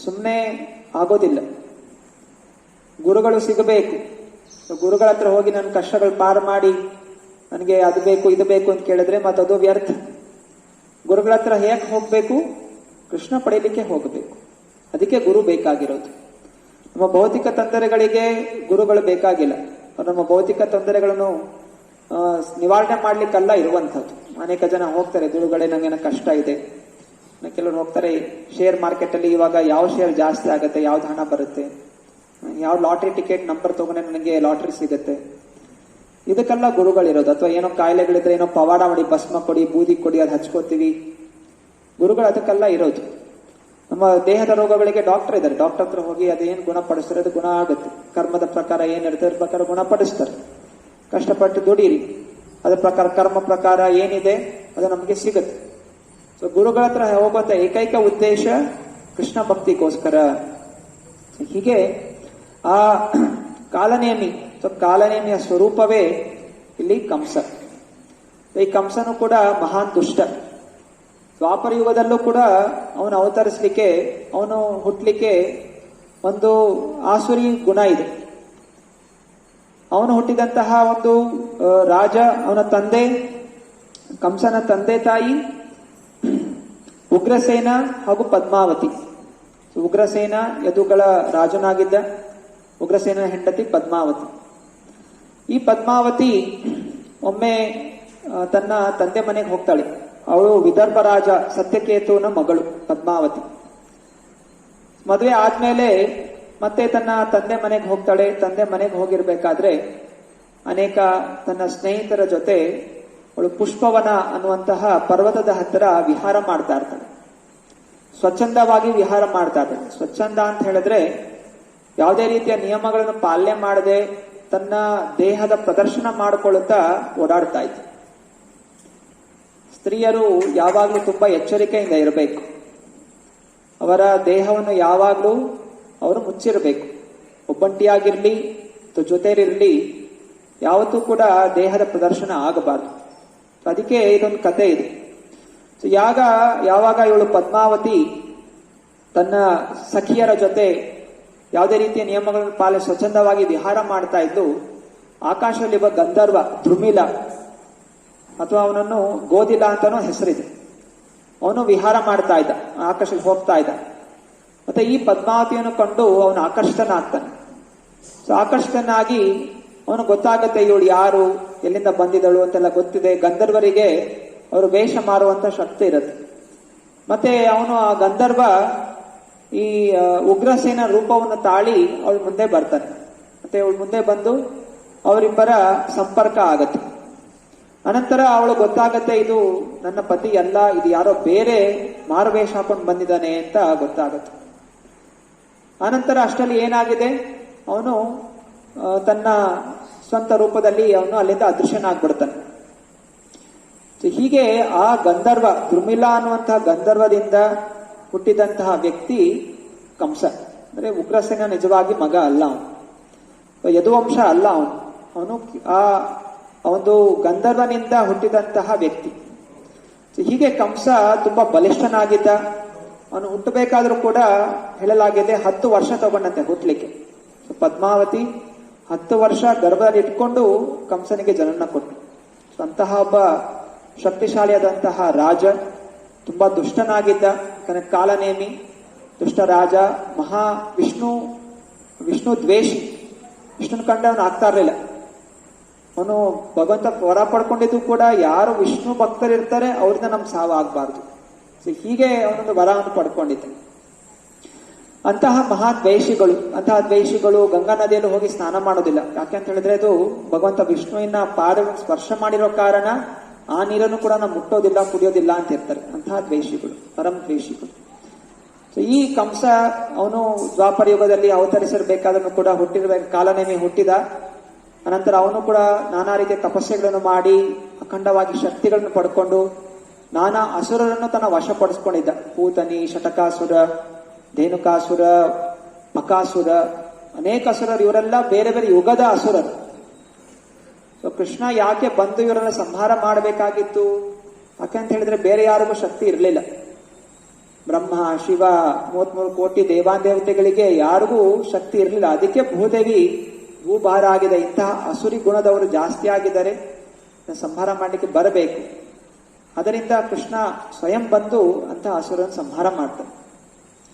ಸುಮ್ಮನೆ ಆಗೋದಿಲ್ಲ. ಗುರುಗಳು ಸಿಗಬೇಕು. ಗುರುಗಳ ಹತ್ರ ಹೋಗಿ ನನ್ನ ಕಷ್ಟಗಳು ಪಾರು ಮಾಡಿ ನನಗೆ ಅದು ಬೇಕು ಇದು ಬೇಕು ಅಂತ ಕೇಳಿದ್ರೆ ಮತ್ತದು ವ್ಯರ್ಥ. ಗುರುಗಳ ಹತ್ರ ಹೇಗೆ ಹೋಗ್ಬೇಕು? ಕೃಷ್ಣ ಪಡೆಯಲಿಕ್ಕೆ ಹೋಗಬೇಕು. ಅದಕ್ಕೆ ಗುರು ಬೇಕಾಗಿರೋದು. ನಮ್ಮ ಭೌತಿಕ ತೊಂದರೆಗಳಿಗೆ ಗುರುಗಳು ಬೇಕಾಗಿಲ್ಲ. ನಮ್ಮ ಭೌತಿಕ ತೊಂದರೆಗಳನ್ನು ನಿವಾರಣೆ ಮಾಡ್ಲಿಕ್ಕಲ್ಲ ಇರುವಂಥದ್ದು. ಅನೇಕ ಜನ ಹೋಗ್ತಾರೆ, ಗುರುಗಳೇ ನಂಗೇನೋ ಕಷ್ಟ ಇದೆ. ಕೆಲವರು ಹೋಗ್ತಾರೆ, ಶೇರ್ ಮಾರ್ಕೆಟ್ ಅಲ್ಲಿ ಇವಾಗ ಯಾವ ಶೇರ್ ಜಾಸ್ತಿ ಆಗುತ್ತೆ, ಯಾವ್ದು ಹಣ ಬರುತ್ತೆ, ಯಾವ ಲಾಟ್ರಿ ಟಿಕೆಟ್ ನಂಬರ್ ತಗೊಂಡ್ರೆ ನನಗೆ ಲಾಟ್ರಿ ಸಿಗುತ್ತೆ, ಇದಕ್ಕೆಲ್ಲ ಗುರುಗಳಿರೋದು. ಅಥವಾ ಏನೋ ಕಾಯಿಲೆಗಳಿದ್ರೆ ಏನೋ ಪವಾಡ ಮಾಡಿ, ಭಸ್ಮ ಕೊಡಿ, ಬೂದಿ ಕೊಡಿ, ಅದು ಹಚ್ಕೋತೀವಿ. ಗುರುಗಳು ಅದಕ್ಕೆಲ್ಲ ಇರೋದು. ನಮ್ಮ ದೇಹದ ರೋಗಗಳಿಗೆ ಡಾಕ್ಟರ್ ಇದ್ದಾರೆ, ಡಾಕ್ಟರ್ ಹತ್ರ ಹೋಗಿ ಅದೇನು ಗುಣಪಡಿಸ್ತಾರೆ, ಅದು ಗುಣ ಆಗುತ್ತೆ. ಕರ್ಮದ ಪ್ರಕಾರ ಏನಿರುತ್ತೆ ಅದ್ರ ಪ್ರಕಾರ ಗುಣಪಡಿಸ್ತಾರೆ. ಕಷ್ಟಪಟ್ಟು ದುಡೀರಿ, ಅದ್ರ ಪ್ರಕಾರ ಕರ್ಮ ಪ್ರಕಾರ ಏನಿದೆ ಅದು ನಮಗೆ ಸಿಗುತ್ತೆ. ಸೊ ಗುರುಗಳ ಹತ್ರ ಹೋಗುವಂತ ಏಕೈಕ ಉದ್ದೇಶ ಕೃಷ್ಣ ಭಕ್ತಿಗೋಸ್ಕರ. ಹೀಗೆ ಆ ಕಾಲನೇಮಿ, ಸೊ ಕಾಲನೇಮಿಯ ಸ್ವರೂಪವೇ ಇಲ್ಲಿ ಕಂಸ. ಈ ಕಂಸನು ಕೂಡ ಮಹಾನ್ ದುಷ್ಟ. ದ್ವಾಪರ ಯುಗದಲ್ಲೂ ಕೂಡ ಅವನು ಅವತರಿಸಲಿಕ್ಕೆ, ಅವನು ಹುಟ್ಟಲಿಕ್ಕೆ ಒಂದು ಆಸುರಿ ಗುಣ ಇದೆ. ಅವನು ಹುಟ್ಟಿದಂತಹ ಒಂದು ರಾಜ, ಅವನ ತಂದೆ, ಕಂಸನ ತಂದೆ ತಾಯಿ ಉಗ್ರಸೇನ ಹಾಗೂ ಪದ್ಮಾವತಿ. ಉಗ್ರಸೇನ ಯದುಗಳ ರಾಜನಾಗಿದ್ದ. ಉಗ್ರಸೇನ ಹೆಂಡತಿ ಪದ್ಮಾವತಿ. ಈ ಪದ್ಮಾವತಿ ಒಮ್ಮೆ ತನ್ನ ತಂದೆ ಮನೆಗೆ ಹೋಗ್ತಾಳೆ. ಅವಳು ವಿದರ್ಭ ರಾಜ ಸತ್ಯಕೇತುವಿನ ಮಗಳು ಪದ್ಮಾವತಿ. ಮದುವೆ ಆದ್ಮೇಲೆ ಮತ್ತೆ ತನ್ನ ತಂದೆ ಮನೆಗೆ ಹೋಗ್ತಾಳೆ. ತಂದೆ ಮನೆಗೆ ಹೋಗಿರ್ಬೇಕಾದ್ರೆ ಅನೇಕ ತನ್ನ ಸ್ನೇಹಿತರ ಜೊತೆ ಅವಳು ಪುಷ್ಪವನ ಅನ್ನುವಂತಹ ಪರ್ವತದ ಹತ್ತಿರ ವಿಹಾರ ಮಾಡ್ತಾ ಇರ್ತಾಳೆ. ಸ್ವಚ್ಛಂದವಾಗಿ ವಿಹಾರ ಮಾಡ್ತಾ ಇರ್ತಾಳೆ. ಸ್ವಚ್ಛಂದ ಅಂತ ಹೇಳಿದ್ರೆ ಯಾವುದೇ ರೀತಿಯ ನಿಯಮಗಳನ್ನು ಪಾಲನೆ ಮಾಡದೆ ತನ್ನ ದೇಹದ ಪ್ರದರ್ಶನ ಮಾಡಿಕೊಳ್ಳುತ್ತಾ ಓಡಾಡ್ತಾ ಇತ್ತು. ಸ್ತ್ರೀಯರು ಯಾವಾಗಲೂ ತುಂಬಾ ಎಚ್ಚರಿಕೆಯಿಂದ ಇರಬೇಕು. ಅವರ ದೇಹವನ್ನು ಯಾವಾಗಲೂ ಅವರು ಮುಚ್ಚಿರಬೇಕು. ಒಬ್ಬಂಟಿಯಾಗಿರ್ಲಿ ಅಥವಾ ಜೊತೆಲಿರಲಿ, ಯಾವತ್ತೂ ಕೂಡ ದೇಹದ ಪ್ರದರ್ಶನ ಆಗಬಾರದು. ಅದಕ್ಕೆ ಇದೊಂದು ಕತೆ ಇದೆ. ಸೊ ಯಾವಾಗ ಇವಳು ಪದ್ಮಾವತಿ ತನ್ನ ಸಖಿಯರ ಜೊತೆ ಯಾವುದೇ ರೀತಿಯ ನಿಯಮಗಳನ್ನು ಪಾಲಿಸಿ ಸ್ವಚ್ಛಂದವಾಗಿ ವಿಹಾರ ಮಾಡ್ತಾ ಇದ್ದು, ಆಕಾಶದಲ್ಲಿ ಒಬ್ಬ ಗಂಧರ್ವ ಧ್ರುಮಿಲ, ಅಥವಾ ಅವನನ್ನು ಗೋದಿಲ ಅಂತಾನೂ ಹೆಸರಿದೆ, ಅವನು ವಿಹಾರ ಮಾಡ್ತಾ ಇದ್ದ, ಆಕಾಶಕ್ಕೆ ಹೋಗ್ತಾ ಇದ್ದ. ಮತ್ತೆ ಈ ಪದ್ಮಾವತಿಯನ್ನು ಕಂಡು ಅವನು ಆಕರ್ಷಿತನಾಗ್ತಾನೆ. ಸೊ ಆಕರ್ಷಿತನಾಗಿ ಅವನು ಗೊತ್ತಾಗುತ್ತೆ ಇವಳು ಯಾರು, ಎಲ್ಲಿಂದ ಬಂದಿದ್ದಳು ಅಂತೆಲ್ಲ ಗೊತ್ತಿದೆ. ಗಂಧರ್ವರಿಗೆ ಅವರು ವೇಷ ಮಾರುವಂತ ಶಕ್ತಿ ಇರುತ್ತೆ. ಮತ್ತೆ ಅವನು ಆ ಗಂಧರ್ವ ಈ ಉಗ್ರಸೇನ ರೂಪವನ್ನು ತಾಳಿ ಅವಳು ಮುಂದೆ ಬರ್ತಾನೆ. ಮತ್ತೆ ಅವಳು ಮುಂದೆ ಬಂದು ಅವರಿಬ್ಬರ ಸಂಪರ್ಕ ಆಗತ್ತೆ. ಅನಂತರ ಅವಳು ಗೊತ್ತಾಗತ್ತೆ, ಇದು ನನ್ನ ಪತಿ ಅಲ್ಲ, ಇದು ಯಾರೋ ಬೇರೆ ಮಾರುವೇಷ ಹಾಕೊಂಡು ಬಂದಿದ್ದಾನೆ ಅಂತ ಗೊತ್ತಾಗತ್ತೆ. ಅನಂತರ ಅಷ್ಟರಲ್ಲಿ ಏನಾಗಿದೆ, ಅವನು ತನ್ನ ಸ್ವಂತ ರೂಪದಲ್ಲಿ ಅವನು ಅಲ್ಲಿಂದ ಅದೃಶ್ಯನಾಗ್ಬಿಡ್ತಾನೆ. ಹೀಗೆ ಆ ಗಂಧರ್ವ ಧ್ರುಮಿಲ ಅನ್ನುವಂತಹ ಗಂಧರ್ವದಿಂದ ಹುಟ್ಟಿದಂತಹ ವ್ಯಕ್ತಿ ಕಂಸ. ಅಂದ್ರೆ ಉಗ್ರಸೇನ ನಿಜವಾಗಿ ಮಗ ಅಲ್ಲ, ಅವನು ಯದುವಂಶ ಅಲ್ಲ. ಅವನು ಆ ಒಂದು ಗಂಧರ್ವನಿಂದ ಹುಟ್ಟಿದಂತಹ ವ್ಯಕ್ತಿ. ಹೀಗೆ ಕಂಸ ತುಂಬಾ ಬಲಿಷ್ಠನಾಗಿದ್ದ. ಅವನು ಹುಟ್ಟಬೇಕಾದ್ರೂ ಕೂಡ ಹೇಳಲಾಗಿದೆ 10 ವರ್ಷ ತಗೊಂಡಂತೆ ಹುಟ್ಟಲಿಕ್ಕೆ. ಪದ್ಮಾವತಿ 10 ವರ್ಷ ಗರ್ಭದಲ್ಲಿ ಇಟ್ಕೊಂಡು ಕಂಸನಿಗೆ ಜನನ ಕೊಟ್ಟು. ಅಂತಹ ಒಬ್ಬ ಶಕ್ತಿಶಾಲಿಯಾದಂತಹ ರಾಜ, ತುಂಬಾ ದುಷ್ಟನಾಗಿದ್ದ. ಕಾಲನೇಮಿ, ದುಷ್ಟ ರಾಜ, ಮಹಾ ವಿಷ್ಣು ದ್ವೇಷಿ. ವಿಷ್ಣುನ ಕಂಡ ಅವನು ಆಗ್ತಾ ಇರಲಿಲ್ಲ. ಅವನು ಭಗವಂತ ವರ ಪಡ್ಕೊಂಡಿದ್ದು ಕೂಡ ಯಾರು ವಿಷ್ಣು ಭಕ್ತರಿರ್ತಾರೆ ಅವ್ರಿಂದ ನಮ್ಗೆ ಸಾವು ಆಗ್ಬಾರ್ದು. ಹೀಗೆ ಅವನೊಂದು ವರವನ್ನು ಪಡ್ಕೊಂಡಿದ್ದ. ಅಂತಹ ದ್ವೇಷಿಗಳು ಗಂಗಾ ನದಿಯಲ್ಲಿ ಹೋಗಿ ಸ್ನಾನ ಮಾಡೋದಿಲ್ಲ. ಯಾಕೆಂತ ಹೇಳಿದ್ರೆ ಅದು ಭಗವಂತ ವಿಷ್ಣುವಿನ ಪಾದವನ್ನು ಸ್ಪರ್ಶ ಮಾಡಿರೋ ಕಾರಣ ಆ ನೀರನ್ನು ಕೂಡ ನಾವು ಮುಟ್ಟೋದಿಲ್ಲ, ಕುಡಿಯೋದಿಲ್ಲ ಅಂತ ಇರ್ತಾರೆ. ಅಂತಹ ದ್ವೇಷಿಗಳು, ಪರಂ ದ್ವೇಷಿಗಳು. ಸೊ ಈ ಕಂಸ ಅವನು ದ್ವಾಪರ ಯುಗದಲ್ಲಿ ಅವತರಿಸಿರ್ಬೇಕಾದ್ರೂ ಕೂಡ ಕಾಲನೇಮಿ ಹುಟ್ಟಿದ. ಅನಂತರ ಅವನು ಕೂಡ ನಾನಾ ರೀತಿಯ ತಪಸ್ಸೆಗಳನ್ನು ಮಾಡಿ ಅಖಂಡವಾಗಿ ಶಕ್ತಿಗಳನ್ನು ಪಡ್ಕೊಂಡು ನಾನಾ ಅಸುರರನ್ನು ತನ್ನ ವಶಪಡಿಸ್ಕೊಂಡಿದ್ದ. ಪೂತನಿ, ಶಟಕಾಸುರ, ಧೇನುಕಾಸುರ, ಮಕಾಸುರ, ಅನೇಕ ಅಸುರರು. ಇವರೆಲ್ಲ ಬೇರೆ ಬೇರೆ ಯುಗದ ಅಸುರರು. ಸೊ ಕೃಷ್ಣ ಯಾಕೆ ಬಂದು ಇವರನ್ನ ಸಂಹಾರ ಮಾಡಬೇಕಾಗಿತ್ತು? ಯಾಕೆಂತ ಹೇಳಿದ್ರೆ ಬೇರೆ ಯಾರಿಗೂ ಶಕ್ತಿ ಇರಲಿಲ್ಲ. ಬ್ರಹ್ಮ, ಶಿವ, 33 ಕೋಟಿ ದೇವಾದೇವತೆಗಳಿಗೆ ಯಾರಿಗೂ ಶಕ್ತಿ ಇರಲಿಲ್ಲ. ಅದಕ್ಕೆ ಭೂದೇವಿ ಭೂಭಾರ ಆಗಿದೆ. ಇಂತಹ ಅಸುರಿ ಗುಣದವರು ಜಾಸ್ತಿ ಆಗಿದ್ದಾರೆ, ಸಂಹಾರ ಮಾಡಲಿಕ್ಕೆ ಬರಬೇಕು. ಅದರಿಂದ ಕೃಷ್ಣ ಸ್ವಯಂ ಬಂದು ಅಂತ ಅಸುರನ ಸಂಹಾರ ಮಾಡ್ತಾರೆ.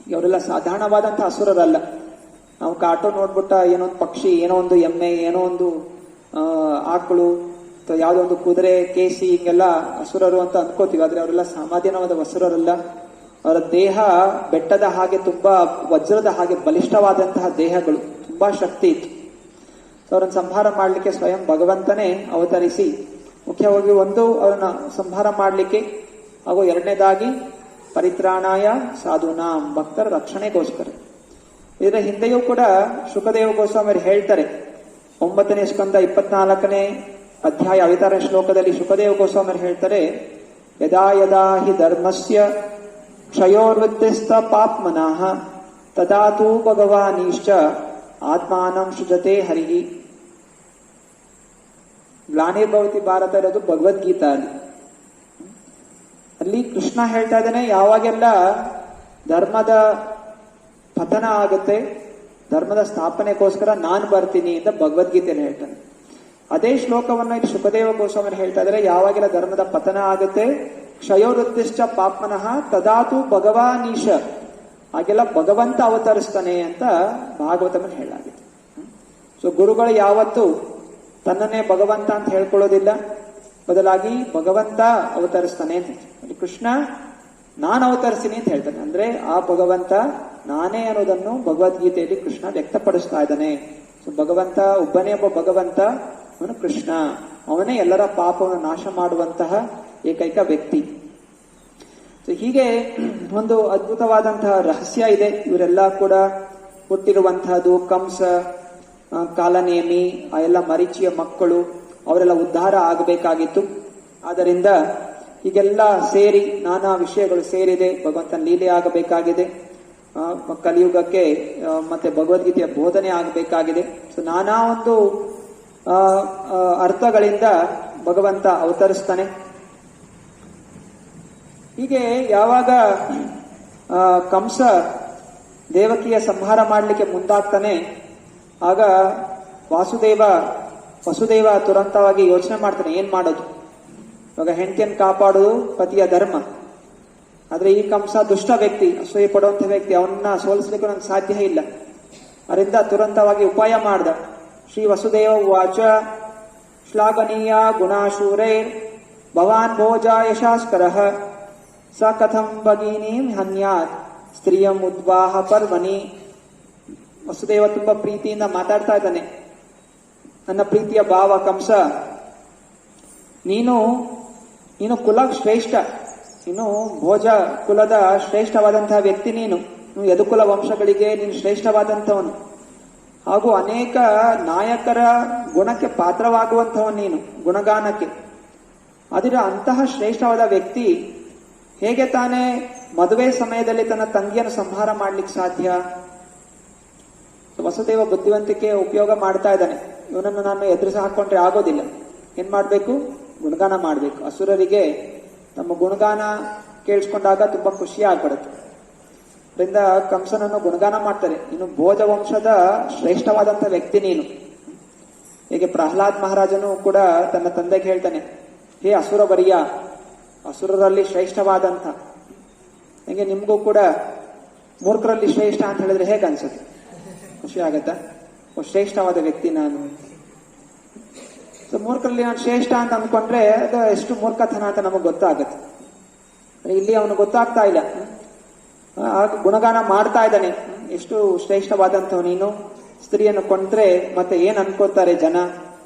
ಇವರೆಲ್ಲ ಸಾಧಾರಣವಾದಂತಹ ಅಸುರರಲ್ಲ. ನಾವು ಕಾರ್ಟೂನ್ ನೋಡ್ಬಿಟ್ಟ ಏನೋ ಒಂದು ಪಕ್ಷಿ, ಏನೋ ಒಂದು ಎಮ್ಮೆ, ಏನೋ ಒಂದು ಆಕಳು ಅಥವಾ ಯಾವುದೋ ಒಂದು ಕುದುರೆ, ಕೇಸಿ ಹಿಂಗೆಲ್ಲ ಅಸುರರು ಅಂತ ಅನ್ಕೋತೀವಿ. ಆದ್ರೆ ಅವರೆಲ್ಲ ಸಾಮಾನ್ಯವಾದ ಅಸುರರಲ್ಲ. ಅವರ ದೇಹ ಬೆಟ್ಟದ ಹಾಗೆ, ತುಂಬಾ ವಜ್ರದ ಹಾಗೆ ಬಲಿಷ್ಠವಾದಂತಹ ದೇಹಗಳು, ತುಂಬಾ ಶಕ್ತಿ ಇತ್ತು. ಅವರನ್ನು ಸಂಹಾರ ಮಾಡಲಿಕ್ಕೆ ಸ್ವಯಂ ಭಗವಂತನೇ ಅವತರಿಸಿ, ಮುಖ್ಯವಾಗಿ ಒಂದು ಅವರನ್ನ ಸಂಹಾರ ಮಾಡಲಿಕ್ಕೆ, ಹಾಗೂ ಎರಡನೇದಾಗಿ ಪರಿತ್ರಾಣಾಯ ಸಾಧುನಾಂ, ಭಕ್ತರ ರಕ್ಷಣೆಗೋಸ್ಕರ. ಇದರ ಹಿಂದೆಯೂ ಕೂಡ ಶುಕದೇವ ಗೋಸ್ವಾಮಿ ಹೇಳ್ತಾರೆ, 9ನೇ ಸ್ಕಂದ 24ನೇ ಅಧ್ಯಾಯ ಅವತಾರ ಶ್ಲೋಕದಲ್ಲಿ ಶುಕದೇವ ಗೋಸ್ವಾಮಿ ಹೇಳ್ತಾರೆ, ಯದಾ ಯದಾ ಹಿ ಧರ್ಮಸ್ಯ ಕ್ಷಯೋರ್ವೃತ್ತಿಸ್ಥ ಪಾಪ್ಮನಃ ತದಾ ತು ಭಗವಾನೀಶ್ಚ ಆತ್ಮಾನಂ ಸೃಜತೆ ಹರಿಹಿ. ಗ್ಲಾನಿರ್ಭವತಿ ಭಾರತ ಇರೋದು ಭಗವದ್ಗೀತಾ ಅಲ್ಲಿ ಕೃಷ್ಣ ಹೇಳ್ತಾ ಇದ್ದಾನೆ, ಯಾವಾಗೆಲ್ಲ ಧರ್ಮದ ಪತನ ಆಗುತ್ತೆ, ಧರ್ಮದ ಸ್ಥಾಪನೆಗೋಸ್ಕರ ನಾನು ಬರ್ತೀನಿ ಅಂತ ಭಗವದ್ಗೀತೆಯಲ್ಲಿ ಹೇಳ್ತಾನೆ. ಅದೇ ಶ್ಲೋಕವನ್ನು ಇಲ್ಲಿ ಶುಕದೇವ ಗೋಸ್ವಾಮಿ ಹೇಳ್ತಾ ಇದ್ದಾರೆ, ಯಾವಾಗೆಲ್ಲ ಧರ್ಮದ ಪತನ ಆಗುತ್ತೆ, ಕ್ಷಯೋವೃತ್ತಿಶ್ಚ ಪಾಪ್ಮನಃ ತದಾತು ಭಗವಾನೀಶ, ಹಾಗೆಲ್ಲ ಭಗವಂತ ಅವತರಿಸ್ತಾನೆ ಅಂತ ಭಾಗವತದಲ್ಲಿ ಹೇಳಲಾಗಿದೆ. ಸೊ ಗುರುಗಳು ಯಾವತ್ತು ತನ್ನನ್ನೇ ಭಗವಂತ ಅಂತ ಹೇಳ್ಕೊಳ್ಳೋದಿಲ್ಲ, ಬದಲಾಗಿ ಭಗವಂತ ಅವತರಿಸ್ತಾನೆ ಅಂತ. ಕೃಷ್ಣ ನಾನು ಅವತರಿಸ್ತೀನಿ ಅಂತ ಹೇಳ್ತಾನೆ. ಅಂದ್ರೆ ಆ ಭಗವಂತ ನಾನೇ ಅನ್ನೋದನ್ನು ಭಗವದ್ಗೀತೆಯಲ್ಲಿ ಕೃಷ್ಣ ವ್ಯಕ್ತಪಡಿಸ್ತಾ ಇದ್ದಾನೆ. ಸೊ ಭಗವಂತ ಒಬ್ಬನೇ ಒಬ್ಬ ಭಗವಂತ, ಅವನು ಕೃಷ್ಣ, ಅವನೇ ಎಲ್ಲರ ಪಾಪವನ್ನು ನಾಶ ಮಾಡುವಂತಹ ಏಕೈಕ ವ್ಯಕ್ತಿ. ಸೊ ಹೀಗೆ ಒಂದು ಅದ್ಭುತವಾದಂತಹ ರಹಸ್ಯ ಇದೆ. ಇವರೆಲ್ಲ ಕೂಡ ಹುಟ್ಟಿರುವಂತಹದ್ದು ಕಂಸ, ಕಾಲನೇಮಿ, ಆ ಎಲ್ಲ ಮರೀಚಿಯ ಮಕ್ಕಳು, ಅವರೆಲ್ಲ ಉದ್ಧಾರ ಆಗಬೇಕಾಗಿತ್ತು. ಆದ್ದರಿಂದ ಹೀಗೆಲ್ಲ ಸೇರಿ ನಾನಾ ವಿಷಯಗಳು ಸೇರಿದೆ, ಭಗವಂತನ ಲೀಲೆ ಆಗಬೇಕಾಗಿದೆ, ಕಲಿಯುಗಕ್ಕೆ ಮತ್ತೆ ಭಗವದ್ಗೀತೆಯ ಬೋಧನೆ ಆಗಬೇಕಾಗಿದೆ. ಸೊ ನಾನಾ ಒಂದು ಅರ್ಥಗಳಿಂದ ಭಗವಂತ ಅವತರಿಸ್ತಾನೆ. ಹೀಗೆ ಯಾವಾಗ ಕಂಸ ದೇವಕಿಯ ಸಂಹಾರ ಮಾಡಲಿಕ್ಕೆ ಮುಂದಾಗ್ತಾನೆ, ಆಗ ವಸುದೇವ ತುರಂತವಾಗಿ ಯೋಚನೆ ಮಾಡ್ತಾನೆ, ಏನ್ ಮಾಡೋದು. ಇವಾಗ ಹೆಂಡತಿಯನ್ನು ಕಾಪಾಡುವುದು ಪತಿಯ ಧರ್ಮ. ಆದ್ರೆ ಈ ಕಂಸ ದುಷ್ಟ ವ್ಯಕ್ತಿ, ಅಸೂಯೆ ಪಡುವಂತ ವ್ಯಕ್ತಿ, ಅವನ್ನ ಸೋಲಿಸ್ಲಿಕ್ಕೆ ನನಗೆ ಸಾಧ್ಯ ಇಲ್ಲ. ಅದರಿಂದ ತುರಂತವಾಗಿ ಉಪಾಯ ಮಾಡ್ದ. ಶ್ರೀ ವಸುದೇವ ವಾಚ ಶ್ಲಾಘನೀಯ ಗುಣಾಶೂರೇ ಭವಾನ್ ಭೋಜ ಯಶಾಸ್ಕರಃ ಸ ಕಥಂ ಭಗಿನೀಂ ಹನ್ಯಾತ್ ಸ್ತ್ರೀಯಂ ಉದ್ವಾಹ ಪರ್ವನಿ. ವಸುದೇವ ತುಂಬಾ ಪ್ರೀತಿಯಿಂದ ಮಾತಾಡ್ತಾ ಇದ್ದಾನೆ. ನನ್ನ ಪ್ರೀತಿಯ ಭಾವ ಕಂಸ, ನೀನು ಕುಲ ಶ್ರೇಷ್ಠ, ನೀನು ಭೋಜ ಕುಲದ ಶ್ರೇಷ್ಠವಾದಂತಹ ವ್ಯಕ್ತಿ. ನೀನು ಯದುಕುಲ ವಂಶಗಳಿಗೆ ನೀನು ಶ್ರೇಷ್ಠವಾದಂಥವನು, ಹಾಗೂ ಅನೇಕ ನಾಯಕರ ಗುಣಕ್ಕೆ ಪಾತ್ರವಾಗುವಂಥವನು ನೀನು, ಗುಣಗಾನಕ್ಕೆ. ಅದರ ಅಂತಹ ಶ್ರೇಷ್ಠವಾದ ವ್ಯಕ್ತಿ ಹೇಗೆ ತಾನೇ ಮದುವೆ ಸಮಯದಲ್ಲಿ ತನ್ನ ತಂಗಿಯನ್ನು ಸಂಹಾರ ಮಾಡ್ಲಿಕ್ಕೆ ಸಾಧ್ಯ? ವಸುದೇವ ಬುದ್ಧಿವಂತಿಕೆ ಉಪಯೋಗ ಮಾಡ್ತಾ ಇದ್ದಾನೆ. ಇವನನ್ನು ನಾನು ಎದುರಿಸಿ ಹಾಕೊಂಡ್ರೆ ಆಗೋದಿಲ್ಲ. ಏನ್ ಮಾಡ್ಬೇಕು? ಗುಣಗಾನ ಮಾಡ್ಬೇಕು. ಅಸುರರಿಗೆ ತಮ್ಮ ಗುಣಗಾನ ಕೇಳಿಸ್ಕೊಂಡಾಗ ತುಂಬಾ ಖುಷಿ ಆಗ್ಬಿಡುತ್ತೆ. ಅದರಿಂದ ಕಂಸನನ್ನು ಗುಣಗಾನ ಮಾಡ್ತಾರೆ. ಇನ್ನು ಭೋಜ ವಂಶದ ಶ್ರೇಷ್ಠವಾದಂತಹ ವ್ಯಕ್ತಿ ನೀನು. ಹೀಗೆ ಪ್ರಹ್ಲಾದ್ ಮಹಾರಾಜನು ಕೂಡ ತನ್ನ ತಂದೆಗೆ ಹೇಳ್ತಾನೆ, ಹೇ ಅಸುರ ವರಿಯ, ಅಸುರರಲ್ಲಿ ಶ್ರೇಷ್ಠವಾದಂಥ, ಹೀಗೆ ನಿಮ್ಗೂ ಕೂಡ ಮೂರ್ಖರಲ್ಲಿ ಶ್ರೇಷ್ಠ ಅಂತ ಹೇಳಿದ್ರೆ ಹೇಗೆ ಅನ್ಸುತ್ತೆ? ಖುಷಿ ಆಗತ್ತಾ? ಶ್ರೇಷ್ಠವಾದ ವ್ಯಕ್ತಿ ನಾನು. ಮೂರ್ಖರಲ್ಲಿ ನಾನು ಶ್ರೇಷ್ಠ ಅಂತ ಅಂದ್ಕೊಂಡ್ರೆ ಅದು ಎಷ್ಟು ಮೂರ್ಖತನ ಅಂತ ನಮಗೆ ಗೊತ್ತಾಗತ್ತೆ. ಇಲ್ಲಿ ಅವನು ಗೊತ್ತಾಗ್ತಾ ಇಲ್ಲ. ಗುಣಗಾನ ಮಾಡ್ತಾ ಇದ್ದಾನೆ, ಎಷ್ಟು ಶ್ರೇಷ್ಠವಾದಂಥವ್ ನೀನು. ಸ್ತ್ರೀಯನ್ನು ಕೊಂಡ್ರೆ ಮತ್ತೆ ಏನ್ ಅನ್ಕೋತಾರೆ ಜನ?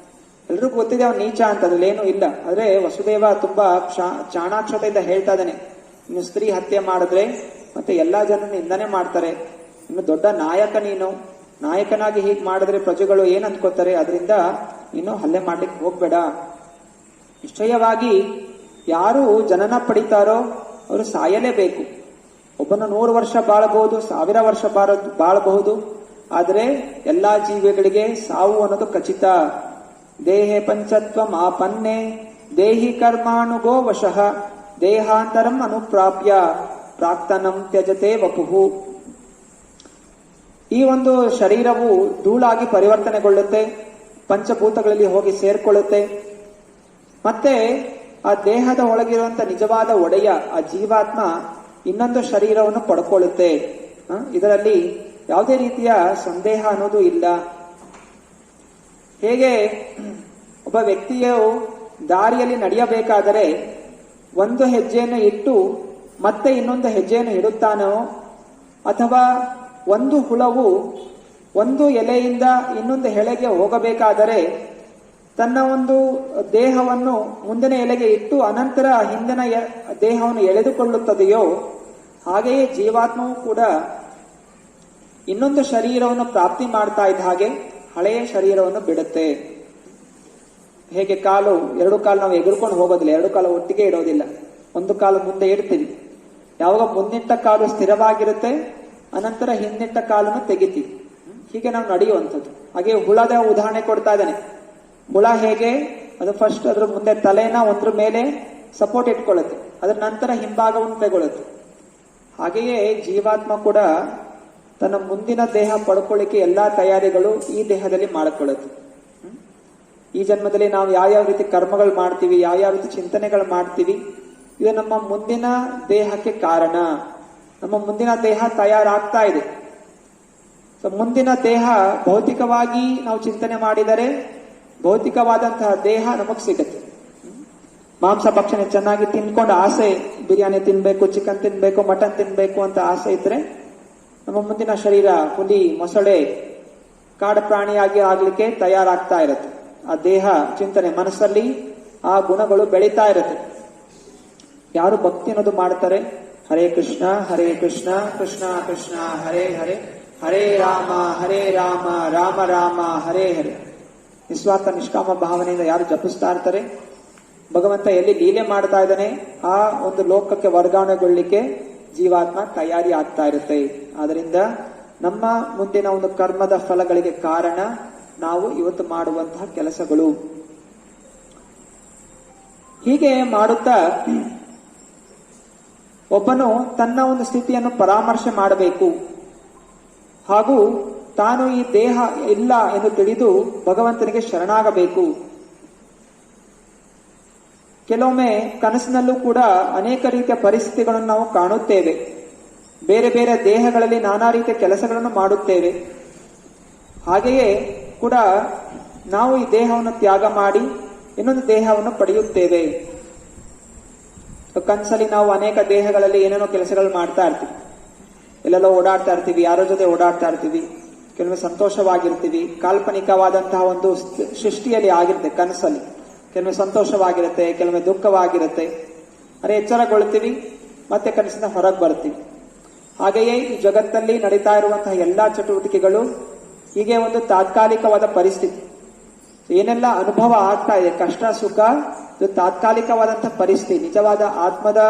ಎಲ್ರಿಗೂ ಗೊತ್ತಿದೆ ಅವನು ನೀಚ ಅಂತ, ಅದ್ರಲ್ಲಿ ಏನೂ ಇಲ್ಲ. ಆದ್ರೆ ವಸುದೇವ ತುಂಬಾ ಚಾಣಾಕ್ಷತೆಯಿಂದ ಹೇಳ್ತಾ ಇದ್ದಾನೆ, ಇನ್ನು ಸ್ತ್ರೀ ಹತ್ಯೆ ಮಾಡಿದ್ರೆ ಮತ್ತೆ ಎಲ್ಲಾ ಜನ ನಿಂದನೆ ಮಾಡ್ತಾರೆ. ಇನ್ನು ದೊಡ್ಡ ನಾಯಕ ನೀನು, ನಾಯಕನಾಗಿ ಹೀಗೆ ಮಾಡಿದ್ರೆ ಪ್ರಜೆಗಳು ಏನ್ ಅನ್ಕೋತಾರೆ, ಅದರಿಂದ ನೀನು ಹಲ್ಲೆ ಮಾಡ್ಲಿಕ್ಕೆ ಹೋಗ್ಬೇಡ. ನಿಶ್ಚಯವಾಗಿ ಯಾರು ಜನನ ಪಡಿತಾರೋ ಅವರು ಸಾಯಲೇಬೇಕು. ಒಬ್ಬನು 100 ವರ್ಷ ಬಾಳಬಹುದು, 1000 ವರ್ಷ ಬಾಳಬಹುದು. ಆದರೆ ಎಲ್ಲಾ ಜೀವಿಗಳಿಗೆ ಸಾವು ಅನ್ನೋದು ಖಚಿತ. ದೇಹೇ ಪಂಚತ್ವ ಆಪನ್ನೆ ದೇಹಿ ಕರ್ಮಾನುಗೋ ವಶಃ ದೇಹಾಂತರಂ ಅನುಪ್ರಾಪ್ಯ ಪ್ರಾಕ್ತನಂ ತ್ಯಜತೆ ವಪುಹು. ಈ ಒಂದು ಶರೀರವು ಧೂಳಾಗಿ ಪರಿವರ್ತನೆಗೊಳ್ಳುತ್ತೆ, ಪಂಚಭೂತಗಳಲ್ಲಿ ಹೋಗಿ ಸೇರ್ಕೊಳ್ಳುತ್ತೆ. ಮತ್ತೆ ಆ ದೇಹದ ಒಳಗಿರುವಂತ ನಿಜವಾದ ಒಡೆಯ ಆ ಜೀವಾತ್ಮ ಇನ್ನೊಂದು ಶರೀರವನ್ನು ಪಡ್ಕೊಳ್ಳುತ್ತೆ. ಇದರಲ್ಲಿ ಯಾವುದೇ ರೀತಿಯ ಸಂದೇಹ ಅನ್ನೋದು ಇಲ್ಲ. ಹೇಗೆ ಒಬ್ಬ ವ್ಯಕ್ತಿಯು ದಾರಿಯಲ್ಲಿ ನಡೆಯಬೇಕಾದರೆ ಒಂದು ಹೆಜ್ಜೆಯನ್ನು ಇಟ್ಟು ಮತ್ತೆ ಇನ್ನೊಂದು ಹೆಜ್ಜೆಯನ್ನು ಇಡುತ್ತಾನೋ, ಅಥವಾ ಒಂದು ಹುಳವು ಒಂದು ಎಲೆಯಿಂದ ಇನ್ನೊಂದು ಎಲೆಗೆ ಹೋಗಬೇಕಾದರೆ ತನ್ನ ಒಂದು ದೇಹವನ್ನು ಮುಂದಿನ ಎಲೆಗೆ ಇಟ್ಟು ಅನಂತರ ಹಿಂದಿನ ದೇಹವನ್ನು ಎಳೆದುಕೊಳ್ಳುತ್ತದೆಯೋ, ಹಾಗೆಯೇ ಜೀವಾತ್ಮವು ಕೂಡ ಇನ್ನೊಂದು ಶರೀರವನ್ನು ಪ್ರಾಪ್ತಿ ಮಾಡ್ತಾ ಇದ್ದ ಹಾಗೆ ಹಳೆಯ ಶರೀರವನ್ನು ಬಿಡುತ್ತೆ. ಹೇಗೆ ಎರಡು ಕಾಲು ನಾವು ಎಗರ್ಕೊಂಡು ಹೋಗೋದಿಲ್ಲ, ಎರಡು ಕಾಲು ಒಟ್ಟಿಗೆ ಇಡೋದಿಲ್ಲ, ಒಂದು ಕಾಲು ಮುಂದೆ ಇಡ್ತೀವಿ. ಯಾವಾಗ ಮುಂದಿಟ್ಟ ಕಾಲು ಸ್ಥಿರವಾಗಿರುತ್ತೆ, ಅನಂತರ ಹಿಂದಿಟ್ಟ ಕಾಲನ್ನು ತೆಗಿತೀವಿ. ಹೀಗೆ ನಾವು ನಡೆಯುವಂಥದ್ದು. ಹಾಗೆ ಹುಳದ ಉದಾಹರಣೆ ಕೊಡ್ತಾ ಇದ್ದಾನೆ. ಹುಳ ಹೇಗೆ ಅದು ಫಸ್ಟ್ ಅದ್ರ ಮುಂದೆ ತಲೆನ ಒಂದ್ರ ಮೇಲೆ ಸಪೋರ್ಟ್ ಇಟ್ಕೊಳ್ಳುತ್ತೆ, ಅದರ ನಂತರ ಹಿಂಭಾಗವನ್ನು ತಗೊಳ್ಳುತ್ತೆ. ಹಾಗೆಯೇ ಜೀವಾತ್ಮ ಕೂಡ ತನ್ನ ಮುಂದಿನ ದೇಹ ಪಡ್ಕೊಳ್ಳಿಕ್ಕೆ ಎಲ್ಲಾ ತಯಾರಿಗಳು ಈ ದೇಹದಲ್ಲಿ ಮಾಡಿಕೊಳ್ಳುತ್ತೆ. ಈ ಜನ್ಮದಲ್ಲಿ ನಾವು ಯಾವ್ಯಾವ ರೀತಿ ಕರ್ಮಗಳು ಮಾಡ್ತೀವಿ, ಯಾವ್ಯಾವ ರೀತಿ ಚಿಂತನೆಗಳು ಮಾಡ್ತೀವಿ, ಇದು ನಮ್ಮ ಮುಂದಿನ ದೇಹಕ್ಕೆ ಕಾರಣ. ನಮ್ಮ ಮುಂದಿನ ದೇಹ ತಯಾರಾಗ್ತಾ ಇದೆ. ಸೊ ಮುಂದಿನ ದೇಹ ಭೌತಿಕವಾಗಿ ನಾವು ಚಿಂತನೆ ಮಾಡಿದರೆ ಭೌತಿಕವಾದಂತಹ ದೇಹ ನಮಗ್ ಸಿಗುತ್ತೆ. ಮಾಂಸ ಭಕ್ಷಣೆ ಚೆನ್ನಾಗಿ ತಿನ್ಕೊಂಡು ಆಸೆ, ಬಿರಿಯಾನಿ ತಿನ್ಬೇಕು, ಚಿಕನ್ ತಿನ್ಬೇಕು, ಮಟನ್ ತಿನ್ಬೇಕು ಅಂತ ಆಸೆ ಇದ್ರೆ ನಮ್ಮ ಮುಂದಿನ ಶರೀರ ಹುಲಿ, ಮೊಸಳೆ, ಕಾಡು ಪ್ರಾಣಿಯಾಗಿ ಆಗ್ಲಿಕ್ಕೆ ತಯಾರಾಗ್ತಾ ಇರುತ್ತೆ. ಆ ದೇಹ ಚಿಂತನೆ ಮನಸ್ಸಲ್ಲಿ ಆ ಗುಣಗಳು ಬೆಳೀತಾ ಇರುತ್ತೆ. ಯಾರು ಭಕ್ತಿ ಅನ್ನೋದು ಮಾಡ್ತಾರೆ, ಹರೇ ಕೃಷ್ಣ ಕೃಷ್ಣ ಕೃಷ್ಣ ಹರೇ ಹರೇ, ಹರೇ ರಾಮ ರಾಮ ರಾಮ ಹರೇ ಹರೇ, ನಿಸ್ವಾರ್ಥ ನಿಷ್ಕಾಮ ಭಾವನೆಯಿಂದ ಯಾರು ಜಪಿಸ್ತಾ ಇರ್ತಾರೆ, ಭಗವಂತ ಎಲ್ಲಿ ಲೀಲೆ ಮಾಡ್ತಾ ಇದ್ದಾನೆ ಆ ಒಂದು ಲೋಕಕ್ಕೆ ವರ್ಗಾವಣೆಗೊಳ್ಳಿಕ್ಕೆ ಜೀವಾತ್ಮ ತಯಾರಿ ಆಗ್ತಾ ಇರುತ್ತೆ. ಆದ್ದರಿಂದ ನಮ್ಮ ಮುಂದಿನ ಒಂದು ಕರ್ಮದ ಫಲಗಳಿಗೆ ಕಾರಣ ನಾವು ಇವತ್ತು ಮಾಡುವಂತಹ ಕೆಲಸಗಳು. ಹೀಗೆ ಮಾಡುತ್ತಾ ಒಬ್ಬನು ತನ್ನ ಒಂದು ಸ್ಥಿತಿಯನ್ನು ಪರಾಮರ್ಶೆ ಮಾಡಬೇಕು. ಹಾಗೂ ತಾನು ಈ ದೇಹ ಇಲ್ಲ ಎಂದು ತಿಳಿದು ಭಗವಂತನಿಗೆ ಶರಣಾಗಬೇಕು. ಕೆಲವೊಮ್ಮೆ ಕನಸಿನಲ್ಲೂ ಕೂಡ ಅನೇಕ ರೀತಿಯ ಪರಿಸ್ಥಿತಿಗಳನ್ನು ನಾವು ಕಾಣುತ್ತೇವೆ. ಬೇರೆ ಬೇರೆ ದೇಹಗಳಲ್ಲಿ ನಾನಾ ರೀತಿಯ ಕೆಲಸಗಳನ್ನು ಮಾಡುತ್ತೇವೆ. ಹಾಗೆಯೇ ಕೂಡ ನಾವು ಈ ದೇಹವನ್ನು ತ್ಯಾಗ ಮಾಡಿ ಇನ್ನೊಂದು ದೇಹವನ್ನು ಪಡೆಯುತ್ತೇವೆ. ಕನಸಲ್ಲಿ ನಾವು ಅನೇಕ ದೇಹಗಳಲ್ಲಿ ಏನೇನೋ ಕೆಲಸಗಳು ಮಾಡ್ತಾ ಇರ್ತೀವಿ, ಎಲ್ಲೆಲ್ಲೋ ಓಡಾಡ್ತಾ ಇರ್ತೀವಿ, ಯಾರೋ ಜೊತೆ ಓಡಾಡ್ತಾ ಇರ್ತೀವಿ, ಕೆಲವೊಮ್ಮೆ ಸಂತೋಷವಾಗಿರ್ತೀವಿ. ಕಾಲ್ಪನಿಕವಾದಂತಹ ಒಂದು ಸೃಷ್ಟಿಯಲ್ಲಿ ಆಗಿರುತ್ತೆ ಕನಸಲ್ಲಿ. ಕೆಲವೊಮ್ಮೆ ಸಂತೋಷವಾಗಿರುತ್ತೆ, ಕೆಲವೊಮ್ಮೆ ದುಃಖವಾಗಿರುತ್ತೆ. ಅರೆ ಎಚ್ಚರಗೊಳ್ತೀವಿ, ಮತ್ತೆ ಕನಸಿನ ಹೊರಗೆ ಬರ್ತೀವಿ. ಹಾಗೆಯೇ ಈ ಜಗತ್ತಲ್ಲಿ ನಡೀತಾ ಇರುವಂತಹ ಎಲ್ಲಾ ಚಟುವಟಿಕೆಗಳು ಹೀಗೆ ಒಂದು ತಾತ್ಕಾಲಿಕವಾದ ಪರಿಸ್ಥಿತಿ. ಏನೆಲ್ಲ ಅನುಭವ ಆಗ್ತಾ ಇದೆ, ಕಷ್ಟ ಸುಖ, ಇದು ತಾತ್ಕಾಲಿಕವಾದಂತಹ ಪರಿಸ್ಥಿತಿ. ನಿಜವಾದ ಆತ್ಮದ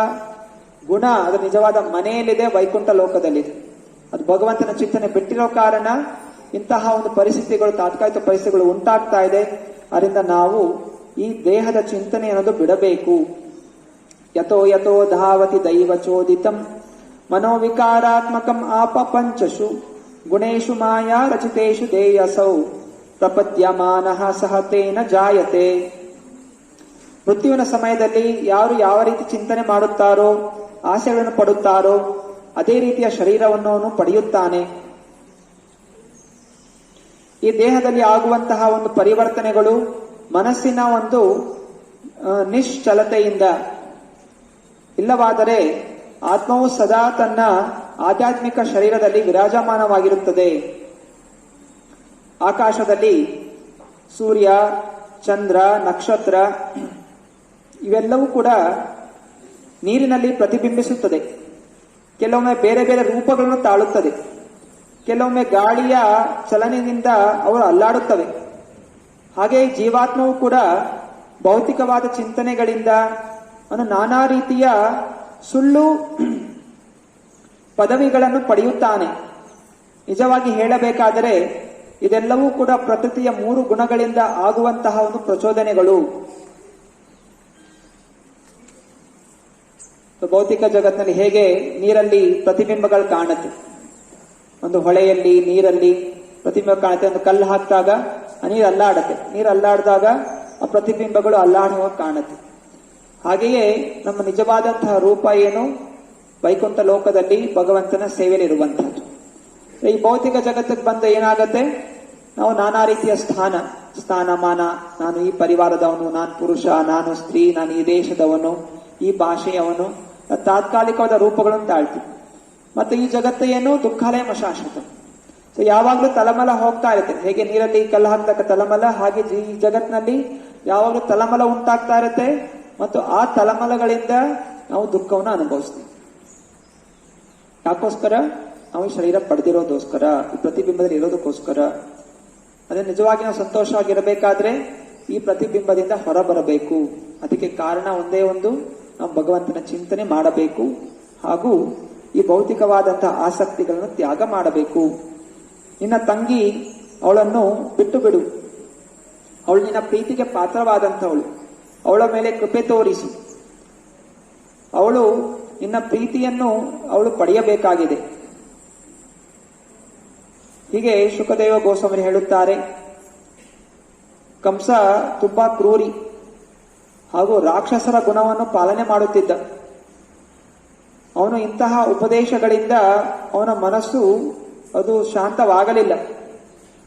ಗುಣ ಅದು ನಿಜವಾದ ಮನೆಯಲ್ಲಿದೆ, ವೈಕುಂಠ ಲೋಕದಲ್ಲಿದೆ. ಅದು ಭಗವಂತನ ಚಿಂತನೆ ಬಿಟ್ಟಿರೋ ಕಾರಣ ಇಂತಹ ಒಂದು ಪರಿಸ್ಥಿತಿಗಳು, ತಾತ್ಕಾಲಿಕ ಪರಿಸ್ಥಿತಿಗಳು ಉಂಟಾಗ್ತಾ ಇದೆ. ಅದರಿಂದ ನಾವು ಈ ದೇಹದ ಚಿಂತನೆ ಅನ್ನೋದು ಬಿಡಬೇಕು. ಯಥೋ ಯಥೋ ಧಾವತಿ ದೈವ ಚೋದಿತಂ ಮನೋವಿಕಾರಾತ್ಮಕಂ ಆಪಪಂಚಷು ಗುಣೇಶು ಮಾಯಾ ರಚಿತೇಶು ದೇಯಸೌ ಪ್ರಪದ್ಯಮಾನಃ ಸಹ ತೇನ ಜಾಯತೆ. ಮೃತ್ಯುವಿನ ಸಮಯದಲ್ಲಿ ಯಾರು ಯಾವ ರೀತಿ ಚಿಂತನೆ ಮಾಡುತ್ತಾರೋ, ಆಸೆಗಳನ್ನು ಪಡುತ್ತಾರೋ, ಅದೇ ರೀತಿಯ ಶರೀರವನ್ನು ಅವನು ಪಡೆಯುತ್ತಾನೆ. ಈ ದೇಹದಲ್ಲಿ ಆಗುವಂತಹ ಒಂದು ಪರಿವರ್ತನೆಗಳು ಮನಸ್ಸಿನ ಒಂದು ನಿಶ್ಚಲತೆಯಿಂದ. ಇಲ್ಲವಾದರೆ ಆತ್ಮವು ಸದಾ ತನ್ನ ಆಧ್ಯಾತ್ಮಿಕ ಶರೀರದಲ್ಲಿ ವಿರಾಜಮಾನವಾಗಿರುತ್ತದೆ. ಆಕಾಶದಲ್ಲಿ ಸೂರ್ಯ, ಚಂದ್ರ, ನಕ್ಷತ್ರ ಇವೆಲ್ಲವೂ ಕೂಡ ನೀರಿನಲ್ಲಿ ಪ್ರತಿಬಿಂಬಿಸುತ್ತದೆ. ಕೆಲವೊಮ್ಮೆ ಬೇರೆ ಬೇರೆ ರೂಪಗಳನ್ನು ತಾಳುತ್ತದೆ. ಕೆಲವೊಮ್ಮೆ ಗಾಳಿಯ ಚಲನೆಯಿಂದ ಅವು ಅಲ್ಲಾಡುತ್ತವೆ. ಹಾಗೆ ಜೀವಾತ್ಮವು ಕೂಡ ಭೌತಿಕವಾದ ಚಿಂತನೆಗಳಿಂದ ನಾನಾ ರೀತಿಯ ಸುಳ್ಳು ಪದವಿಗಳನ್ನು ಪಡೆಯುತ್ತಾನೆ. ನಿಜವಾಗಿ ಹೇಳಬೇಕಾದರೆ ಇದೆಲ್ಲವೂ ಕೂಡ ಪ್ರಕೃತಿಯ 3 ಗುಣಗಳಿಂದ ಆಗುವಂತಹ ಒಂದು ಪ್ರಚೋದನೆಗಳು. ಭೌತಿಕ ಜಗತ್ತಿನಲ್ಲಿ ಹೇಗೆ ನೀರಲ್ಲಿ ಪ್ರತಿಬಿಂಬಗಳು ಕಾಣುತ್ತೆ, ಒಂದು ಹೊಳೆಯಲ್ಲಿ ನೀರಲ್ಲಿ ಪ್ರತಿಬಿಂಬ ಕಾಣುತ್ತೆ. ಒಂದು ಕಲ್ಲು ಹಾಕಿದಾಗ ಆ ನೀರು ಅಲ್ಲಾಡುತ್ತೆ, ನೀರು ಅಲ್ಲಾಡಿದಾಗ ಆ ಪ್ರತಿಬಿಂಬಗಳು ಅಲ್ಲಾಡುವ ಕಾಣುತ್ತೆ. ಹಾಗೆಯೇ ನಮ್ಮ ನಿಜವಾದಂತಹ ರೂಪ ಏನು, ವೈಕುಂಠ ಲೋಕದಲ್ಲಿ ಭಗವಂತನ ಸೇವೆಯಲ್ಲಿ ಇರುವಂತಹದ್ದು. ಈ ಭೌತಿಕ ಜಗತ್ತಿಗೆ ಬಂದ ಏನಾಗತ್ತೆ, ನಾವು ನಾನಾ ರೀತಿಯ ಸ್ಥಾನಮಾನ, ನಾನು ಈ ಪರಿವಾರದವನು, ನಾನು ಪುರುಷ, ನಾನು ಸ್ತ್ರೀ, ನಾನು ಈ ದೇಶದವನು, ಈ ಭಾಷೆಯವನು, ತಾತ್ಕಾಲಿಕವಾದ ರೂಪಗಳನ್ನು ತಾಳ್ತೀವಿ. ಮತ್ತೆ ಈ ಜಗತ್ತು ಏನು, ದುಃಖಾಲಯ ಶಾಶ್ವತ. ಸೊ ಯಾವಾಗ್ಲೂ ತಲಮಲ ಹೋಗ್ತಾ ಇರುತ್ತೆ. ಹೇಗೆ ನೀರಲ್ಲಿ ಕಲ್ಲು ಹಾಕ್ತಕ್ಕ ತಲಮಲ, ಹಾಗೆ ಈ ಜಗತ್ತಿನಲ್ಲಿ ಯಾವಾಗ್ಲೂ ತಲಮಲ ಉಂಟಾಗ್ತಾ ಇರುತ್ತೆ. ಮತ್ತು ಆ ತಲಮಲಗಳಿಂದ ನಾವು ದುಃಖವನ್ನು ಅನುಭವಿಸ್ತೀವಿ. ಯಾಕೋಸ್ಕರ, ನಾವು ಈ ಶರೀರ ಪಡೆದಿರೋದೋಸ್ಕರ, ಈ ಪ್ರತಿಬಿಂಬದಲ್ಲಿ ಇರೋದಕ್ಕೋಸ್ಕರ. ಅದೇ ನಿಜವಾಗಿ ನಾವು ಸಂತೋಷವಾಗಿರಬೇಕಾದ್ರೆ ಈ ಪ್ರತಿಬಿಂಬದಿಂದ ಹೊರಬರಬೇಕು. ಅದಕ್ಕೆ ಕಾರಣ ಒಂದೇ ಒಂದು, ನಾವು ಭಗವಂತನ ಚಿಂತನೆ ಮಾಡಬೇಕು, ಹಾಗೂ ಈ ಭೌತಿಕವಾದಂತಹ ಆಸಕ್ತಿಗಳನ್ನು ತ್ಯಾಗ ಮಾಡಬೇಕು. ನಿನ್ನ ತಂಗಿ, ಅವಳನ್ನು ಬಿಟ್ಟು ಬಿಡು. ಅವಳು ನಿನ್ನ ಪ್ರೀತಿಗೆ ಪಾತ್ರವಾದಂಥವಳು, ಅವಳ ಮೇಲೆ ಕೃಪೆ ತೋರಿಸು. ಅವಳು ನಿನ್ನ ಪ್ರೀತಿಯನ್ನು ಅವಳು ಪಡೆಯಬೇಕಾಗಿದೆ. ಹೀಗೆ ಶುಕದೇವ ಗೋಸ್ವಾಮಿ ಹೇಳುತ್ತಾರೆ, ಕಂಸ ತುಂಬಾ ಕ್ರೂರಿ ಹಾಗೂ ರಾಕ್ಷಸರ ಗುಣವನ್ನು ಪಾಲನೆ ಮಾಡುತ್ತಿದ್ದ. ಅವನು ಇಂತಹ ಉಪದೇಶಗಳಿಂದ ಅವನ ಮನಸ್ಸು ಅದು ಶಾಂತವಾಗಲಿಲ್ಲ.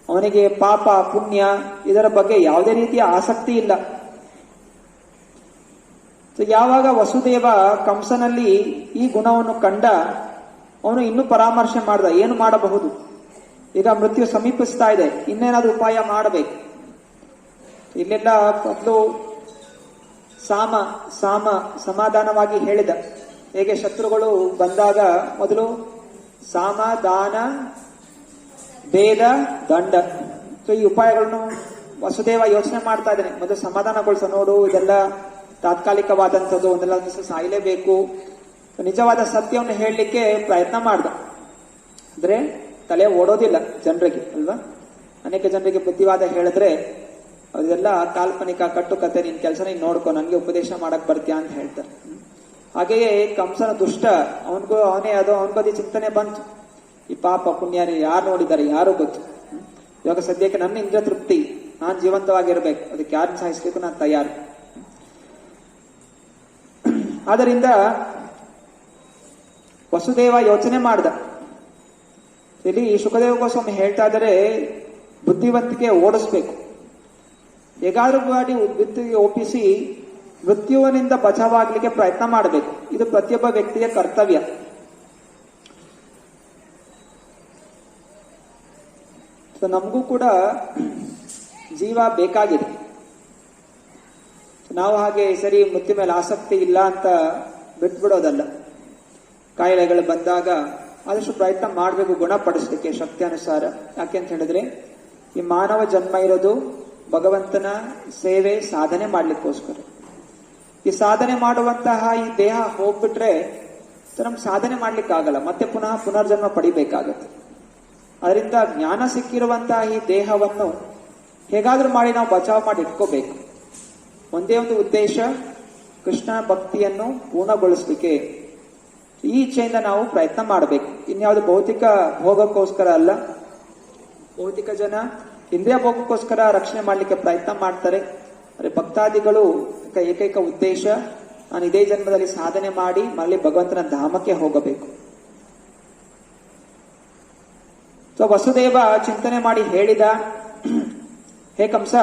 ಅವನಿಗೆ ಪಾಪ ಪುಣ್ಯ ಇದರ ಬಗ್ಗೆ ಯಾವುದೇ ರೀತಿಯ ಆಸಕ್ತಿ ಇಲ್ಲ. ಯಾವಾಗ ವಸುದೇವ ಕಂಸನಲ್ಲಿ ಈ ಗುಣವನ್ನು ಕಂಡ, ಅವನು ಇನ್ನೂ ಪರಾಮರ್ಶೆ ಮಾಡ್ದ, ಏನು ಮಾಡಬಹುದು, ಈಗ ಮೃತ್ಯು ಸಮೀಪಿಸ್ತಾ ಇದೆ, ಇನ್ನೇನಾದ್ರೂ ಉಪಾಯ ಮಾಡಬೇಕು. ಇಲ್ಲೆಲ್ಲ ಮೊದಲು ಸಮಾಧಾನವಾಗಿ ಹೇಳಿದ. ಹೇಗೆ ಶತ್ರುಗಳು ಬಂದಾಗ ಮೊದಲು ಸಾಮ, ದಾನ, ಭೇದ, ದಂಡ, ಸೊ ಈ ಉಪಾಯಗಳನ್ನು ವಸುದೇವ ಯೋಚನೆ ಮಾಡ್ತಾ ಇದ್ದಾನೆ. ಮೊದಲು ಸಮಾಧಾನಗೊಳಿಸ, ನೋಡು ಇದೆಲ್ಲ ತಾತ್ಕಾಲಿಕವಾದಂಥದ್ದು, ಒಂದೆಲ್ಲ ದಿವಸ ಸಾಯಲೇಬೇಕು. ನಿಜವಾದ ಸತ್ಯವನ್ನು ಹೇಳಲಿಕ್ಕೆ ಪ್ರಯತ್ನ ಮಾಡ್ದ. ಅಂದ್ರೆ ತಲೆ ಓಡೋದಿಲ್ಲ ಜನರಿಗೆ ಅಲ್ವಾ. ಅನೇಕ ಜನರಿಗೆ ಬುದ್ಧಿವಾದ ಹೇಳಿದ್ರೆ ಅದೆಲ್ಲ ಕಾಲ್ಪನಿಕ ಕಟ್ಟುಕತೆ, ನಿನ್ ಕೆಲಸ ನೀನ್ ನೋಡ್ಕೊ, ನನ್ಗೆ ಉಪದೇಶ ಮಾಡಕ್ ಬರ್ತೀಯಾ ಅಂತ ಹೇಳ್ತಾರೆ. ಹಾಗೆಯೇ ಕಂಸನ ದುಷ್ಟ, ಅವನಿಗೂ ಚಿಂತನೆ ಬಂತು, ಈ ಪಾಪ ಪುಣ್ಯ ಯಾರು ನೋಡಿದ್ದಾರೆ, ಯಾರು ಗೊತ್ತು. ಇವಾಗ ಸದ್ಯಕ್ಕೆ ನನ್ನ ಇಂದ್ರ ತೃಪ್ತಿ, ನಾನ್ ಜೀವಂತವಾಗಿರ್ಬೇಕು, ಅದಕ್ಕೆ ಯಾರನ್ನ ಸಾಯಿಸ್ಬೇಕು ನಾನು ತಯಾರು. ಆದ್ದರಿಂದ ವಸುದೇವ ಯೋಚನೆ ಮಾಡ್ದ. ಇಲ್ಲಿ ಶುಕದೇವ ಗೋಸ್ವಾಮಿ ಹೇಳ್ತಾ ಇದ್ದಾರೆ, ಬುದ್ಧಿವಂತಿಕೆ ಓಡಿಸ್ಬೇಕು. ಹೇಗಾದ್ರೂ ಮಾಡಿ ಬುದ್ಧಿಗೆ ಒಪ್ಪಿಸಿ ಮೃತ್ಯುವಿನಿಂದ ಬಚಾವಾಗಲಿಕ್ಕೆ ಪ್ರಯತ್ನ ಮಾಡಬೇಕು. ಇದು ಪ್ರತಿಯೊಬ್ಬ ವ್ಯಕ್ತಿಯ ಕರ್ತವ್ಯ. ನಮಗೂ ಕೂಡ ಜೀವ ಬೇಕಾಗಿದೆ. ನಾವು ಹಾಗೆ ಸರಿ ಮೃತ್ಯು ಮೇಲೆ ಆಸಕ್ತಿ ಇಲ್ಲ ಅಂತ ಬಿಟ್ಬಿಡೋದಲ್ಲ. ಕಾಯಿಲೆಗಳು ಬಂದಾಗ ಆದಷ್ಟು ಪ್ರಯತ್ನ ಮಾಡಬೇಕು ಗುಣಪಡಿಸಲಿಕ್ಕೆ ಶಕ್ತಿಯಾನುಸಾರ. ಯಾಕೆಂತ ಹೇಳಿದ್ರೆ ಈ ಮಾನವ ಜನ್ಮ ಇರೋದು ಭಗವಂತನ ಸೇವೆ ಸಾಧನೆ ಮಾಡ್ಲಿಕ್ಕೋಸ್ಕರ. ಈ ಸಾಧನೆ ಮಾಡುವಂತಹ ಈ ದೇಹ ಹೋಗ್ಬಿಟ್ರೆ ನಮ್ಗೆ ಸಾಧನೆ ಮಾಡ್ಲಿಕ್ಕಾಗಲ್ಲ, ಮತ್ತೆ ಪುನಃ ಪುನರ್ಜನ್ಮ ಪಡಿಬೇಕಾಗತ್ತೆ. ಅದರಿಂದ ಜ್ಞಾನ ಸಿಕ್ಕಿರುವಂತಹ ಈ ದೇಹವನ್ನು ಹೇಗಾದ್ರೂ ಮಾಡಿ ನಾವು ಬಚಾವ್ ಮಾಡಿ ಇಟ್ಕೋಬೇಕು. ಒಂದೇ ಒಂದು ಉದ್ದೇಶ, ಕೃಷ್ಣ ಭಕ್ತಿಯನ್ನು ಪೂರ್ಣಗೊಳಿಸ್ಲಿಕ್ಕೆ. ಈ ಇಚ್ಛೆಯಿಂದ ನಾವು ಪ್ರಯತ್ನ ಮಾಡಬೇಕು. ಇನ್ಯಾವುದು ಭೌತಿಕ ಭೋಗಕ್ಕೋಸ್ಕರ ಅಲ್ಲ. ಭೌತಿಕ ಜನ ಇಂದ್ರಿಯ ಭೋಗಕ್ಕೋಸ್ಕರ ರಕ್ಷಣೆ ಮಾಡಲಿಕ್ಕೆ ಪ್ರಯತ್ನ ಮಾಡ್ತಾರೆ. ಆದರೆ ಭಕ್ತಾದಿಗಳು ಏಕೈಕ ಉದ್ದೇಶ, ನಾನು ಇದೇ ಜನ್ಮದಲ್ಲಿ ಸಾಧನೆ ಮಾಡಿ ಮರಳಿ ಭಗವಂತನ ಧಾಮಕ್ಕೆ ಹೋಗಬೇಕು. ಸೊ ವಸುದೇವ ಚಿಂತನೆ ಮಾಡಿ ಹೇಳಿದ, ಹೇ ಕಂಸ,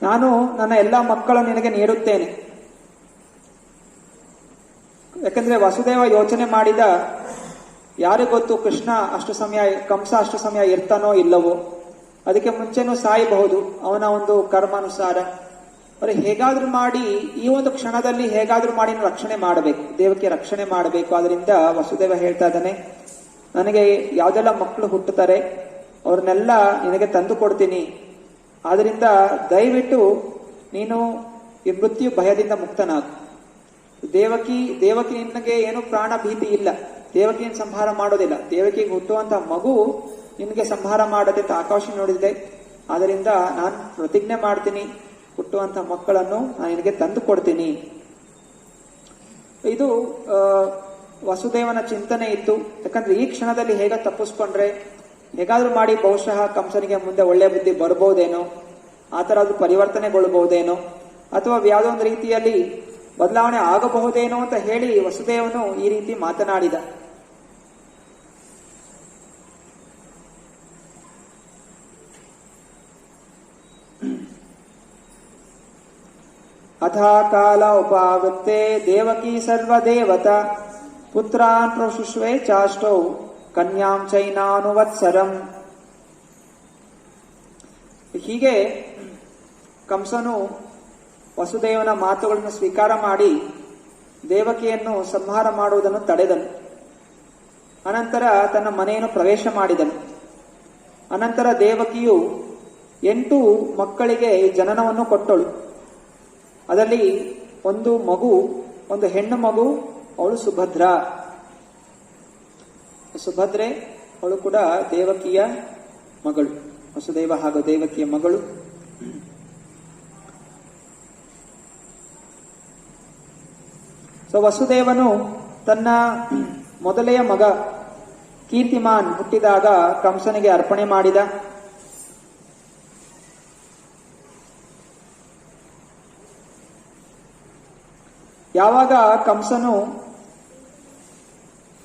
ನಾನು ನನ್ನ ಎಲ್ಲ ಮಕ್ಕಳನ್ನು ನಿನಗೆ ನೀಡುತ್ತೇನೆ. ಯಾಕಂದ್ರೆ ವಸುದೇವ ಯೋಚನೆ ಮಾಡಿದ, ಯಾರು ಗೊತ್ತು ಕೃಷ್ಣ ಅಷ್ಟು ಸಮಯ, ಕಂಸ ಅಷ್ಟು ಸಮಯ ಇರ್ತಾನೋ ಇಲ್ಲವೋ, ಅದಕ್ಕೆ ಮುಂಚೆನೂ ಸಾಯಬಹುದು ಅವನ ಒಂದು ಕರ್ಮಾನುಸಾರ. ಅವ್ರೆ ಹೇಗಾದ್ರೂ ಮಾಡಿ ಈ ಒಂದು ಕ್ಷಣದಲ್ಲಿ ಹೇಗಾದ್ರೂ ಮಾಡಿ ರಕ್ಷಣೆ ಮಾಡಬೇಕು, ದೇವಕ್ಕೆ ರಕ್ಷಣೆ ಮಾಡಬೇಕು. ಆದ್ರಿಂದ ವಸುದೇವ ಹೇಳ್ತಾ ಇದ್ದಾನೆ, ನನಗೆ ಯಾವ್ದೆಲ್ಲ ಮಕ್ಕಳು ಹುಟ್ಟುತ್ತಾರೆ ಅವ್ರನ್ನೆಲ್ಲ ನಿನಗೆ ತಂದು ಕೊಡ್ತೀನಿ. ಆದ್ರಿಂದ ದಯವಿಟ್ಟು ನೀನು ಈ ಮೃತ್ಯು ಭಯದಿಂದ ಮುಕ್ತನಾಗು. ದೇವಕಿ ನಿನಗೆ ಏನು ಪ್ರಾಣ ಭೀತಿ ಇಲ್ಲ, ದೇವಕಿ ಸಂಹಾರ ಮಾಡೋದಿಲ್ಲ. ದೇವಕಿಗೆ ಹುಟ್ಟುವಂತಹ ಮಗು ನಿನಗೆ ಸಂಹಾರ ಮಾಡದೆ ಅಂತ ಆಕಾಶ ನೋಡಿದೆ. ಆದ್ರಿಂದ ನಾನು ಪ್ರತಿಜ್ಞೆ ಮಾಡ್ತೀನಿ, ಹುಟ್ಟುವಂತಹ ಮಕ್ಕಳನ್ನು ನಾನು ನಿನಗೆ ತಂದು ಕೊಡ್ತೀನಿ. ಇದು ವಸುದೇವನ ಚಿಂತನೆ ಇತ್ತು. ಯಾಕಂದ್ರೆ ಈ ಕ್ಷಣದಲ್ಲಿ ಹೇಗ ತಪ್ಪಿಸ್ಕೊಂಡ್ರೆ ಹೇಗಾದ್ರೂ ಮಾಡಿ ಬಹುಶಃ ಕಂಸನಿಗೆ ಮುಂದೆ ಒಳ್ಳೆ ಬುದ್ಧಿ ಬರ್ಬೋದೇನೋ, ಆ ತರ ಅದು ಪರಿವರ್ತನೆಗೊಳ್ಬಹುದೇನೋ. ಅಥವಾ ಯಾವುದೋ ಒಂದು ರೀತಿಯಲ್ಲಿ ಬದಲಾವಣೆ ಆಗಬಹುದೇನೋ ಅಂತ ಹೇಳಿ ವಸುದೇವನು ಈ ರೀತಿ ಮಾತನಾಡಿದ. ಅಥಾ ಕಾಲ ಉಪಾವೃತ್ತೆ ದೇವಕಿ ಸರ್ವದೇವತಾ ಪುತ್ರಾನ್ ಪ್ರಶುಷ್ವೆ ಚಾಷ್ಟೌ ಕನ್ಯಾಂ ಚೈನಾನುವತ್ಸರಂ. ಹೀಗೆ ಕಂಸನು ವಸುದೇವನ ಮಾತುಗಳನ್ನು ಸ್ವೀಕಾರ ಮಾಡಿ ದೇವಕಿಯನ್ನು ಸಂಹಾರ ಮಾಡುವುದನ್ನು ತಡೆದನು. ಅನಂತರ ತನ್ನ ಮನೆಯನ್ನು ಪ್ರವೇಶ ಮಾಡಿದನು. ಅನಂತರ ದೇವಕಿಯು 8 ಮಕ್ಕಳಿಗೆ ಜನನವನ್ನು ಕೊಟ್ಟಳು. ಅದರಲ್ಲಿ ಒಂದು ಮಗು, ಒಂದು ಹೆಣ್ಣು ಮಗು, ಅವಳು ಸುಭದ್ರೆ. ಅವಳು ಕೂಡ ದೇವಕಿಯ ಮಗಳು, ವಸುದೇವ ಹಾಗೂ ದೇವಕಿಯ ಮಗಳು. ವಸುದೇವನು ತನ್ನ ಮೊದಲೆಯ ಮಗ ಕೀರ್ತಿಮಾನ್ ಹುಟ್ಟಿದಾಗ ಕಂಸನಿಗೆ ಅರ್ಪಣೆ ಮಾಡಿದ. ಯಾವಾಗ ಕಂಸನು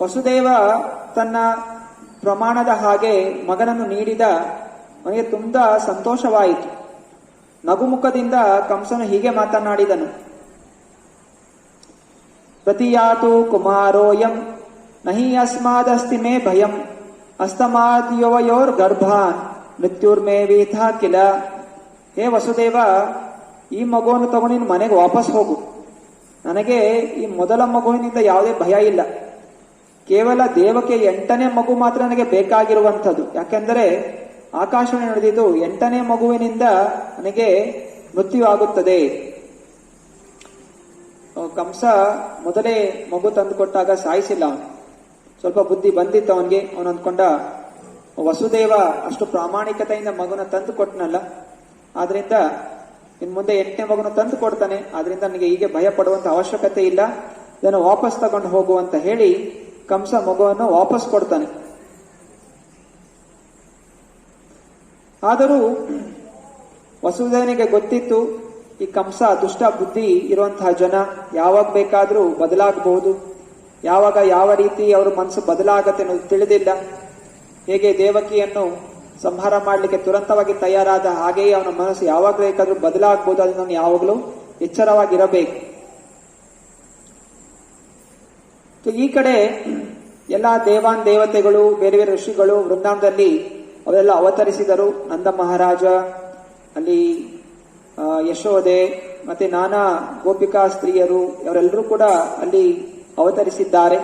ವಸುದೇವ ತನ್ನ ಪ್ರಮಾಣದ ಹಾಗೆ ಮಗನನ್ನು ನೀಡಿದ, ಅವನಿಗೆ ತುಂಬಾ ಸಂತೋಷವಾಯಿತು. ನಗುಮುಖದಿಂದ ಕಂಸನು ಹೀಗೆ ಮಾತನಾಡಿದನು. ಪ್ರತಿಯಾತು ಕುಮಾರೋಯಂ ನಹಿ ಅಸ್ಮಾದಸ್ತಿ ಮೇ ಭಯಂ ಅಸ್ತಮಾದ್ಯವಯೋರ್ ಗರ್ಭಾನ್ ಮೃತ್ಯುರ್ಮೇ ವೀಥಾ ಕಿಲ. ಹೇ ವಸುದೇವ, ಈ ಮಗುವನ್ನು ತಗೊಂಡು ನೀನು ಮನೆಗೆ ವಾಪಸ್ ಹೋಗು. ನನಗೆ ಈ ಮೊದಲ ಮಗುವಿನಿಂದ ಯಾವುದೇ ಭಯ ಇಲ್ಲ. ಕೇವಲ ದೇವಕ್ಕೆ 8ನೇ ಮಗು ಮಾತ್ರ ನನಗೆ ಬೇಕಾಗಿರುವಂಥದ್ದು. ಯಾಕೆಂದರೆ ಆಕಾಶವಾಣಿ ನಡೆದಿದ್ದು 8ನೇ ಮಗುವಿನಿಂದ ನನಗೆ ಮೃತ್ಯು ಆಗುತ್ತದೆ. ಕಂಸ ಮೊದಲೇ ಮಗು ತಂದುಕೊಟ್ಟಾಗ ಸಾಯಿಸಿಲ್ಲ. ಅವನು ಸ್ವಲ್ಪ ಬುದ್ಧಿ ಬಂದಿತ್ತು ಅವನಿಗೆ. ಅವನು ಅಂದ್ಕೊಂಡ, ವಸುದೇವ ಅಷ್ಟು ಪ್ರಾಮಾಣಿಕತೆಯಿಂದ ಮಗುನ ತಂದು ಕೊಟ್ಟನಲ್ಲ, ಆದ್ರಿಂದ ಇನ್ ಮುಂದೆ 8ನೇ ಮಗುನ ತಂದು ಕೊಡ್ತಾನೆ, ಆದ್ರಿಂದ ನನಗೆ ಹೀಗೆ ಭಯ ಪಡುವಂತ ಅವಶ್ಯಕತೆ ಇಲ್ಲ, ಇದನ್ನು ವಾಪಸ್ ತಗೊಂಡು ಹೋಗುವಂತ ಹೇಳಿ ಕಂಸ ಮಗುವನ್ನು ವಾಪಸ್ ಕೊಡ್ತಾನೆ. ಆದರೂ ವಸುದೇವನಿಗೆ ಗೊತ್ತಿತ್ತು, ಈ ಕಂಸ ದುಷ್ಟ ಬುದ್ಧಿ ಇರುವಂತಹ ಜನ, ಯಾವಾಗ ಬೇಕಾದ್ರೂ ಬದಲಾಗಬಹುದು, ಯಾವಾಗ ಯಾವ ರೀತಿ ಅವ್ರ ಮನಸ್ಸು ಬದಲಾಗತ್ತೆ ಅನ್ನೋದು ತಿಳಿದಿಲ್ಲ. ಹೇಗೆ ದೇವಕಿಯನ್ನು ಸಂಹಾರ ಮಾಡಲಿಕ್ಕೆ ತುರಂತವಾಗಿ ತಯಾರಾದ ಹಾಗೆಯೇ ಅವನ ಮನಸ್ಸು ಯಾವಾಗ ಬೇಕಾದ್ರೂ ಬದಲಾಗಬಹುದು. ಅದನ್ನು ಯಾವಾಗಲೂ ಎಚ್ಚರವಾಗಿರಬೇಕು. ಈ ಕಡೆ ಎಲ್ಲಾ ದೇವಾನ್ ದೇವತೆಗಳು, ಬೇರೆ ಬೇರೆ ಋಷಿಗಳು ವೃಂದಾವನದಲ್ಲಿ ಅವರೆಲ್ಲ ಅವತರಿಸಿದರು. ನಂದ ಮಹಾರಾಜ, ಅಲ್ಲಿ ಯಶೋದೆ, ಮತ್ತೆ ನಾನಾ ಗೋಪಿಕಾ ಸ್ತ್ರೀಯರು, ಅವರೆಲ್ಲರೂ ಕೂಡ ಅಲ್ಲಿ ಅವತರಿಸಿದ್ದಾರೆ.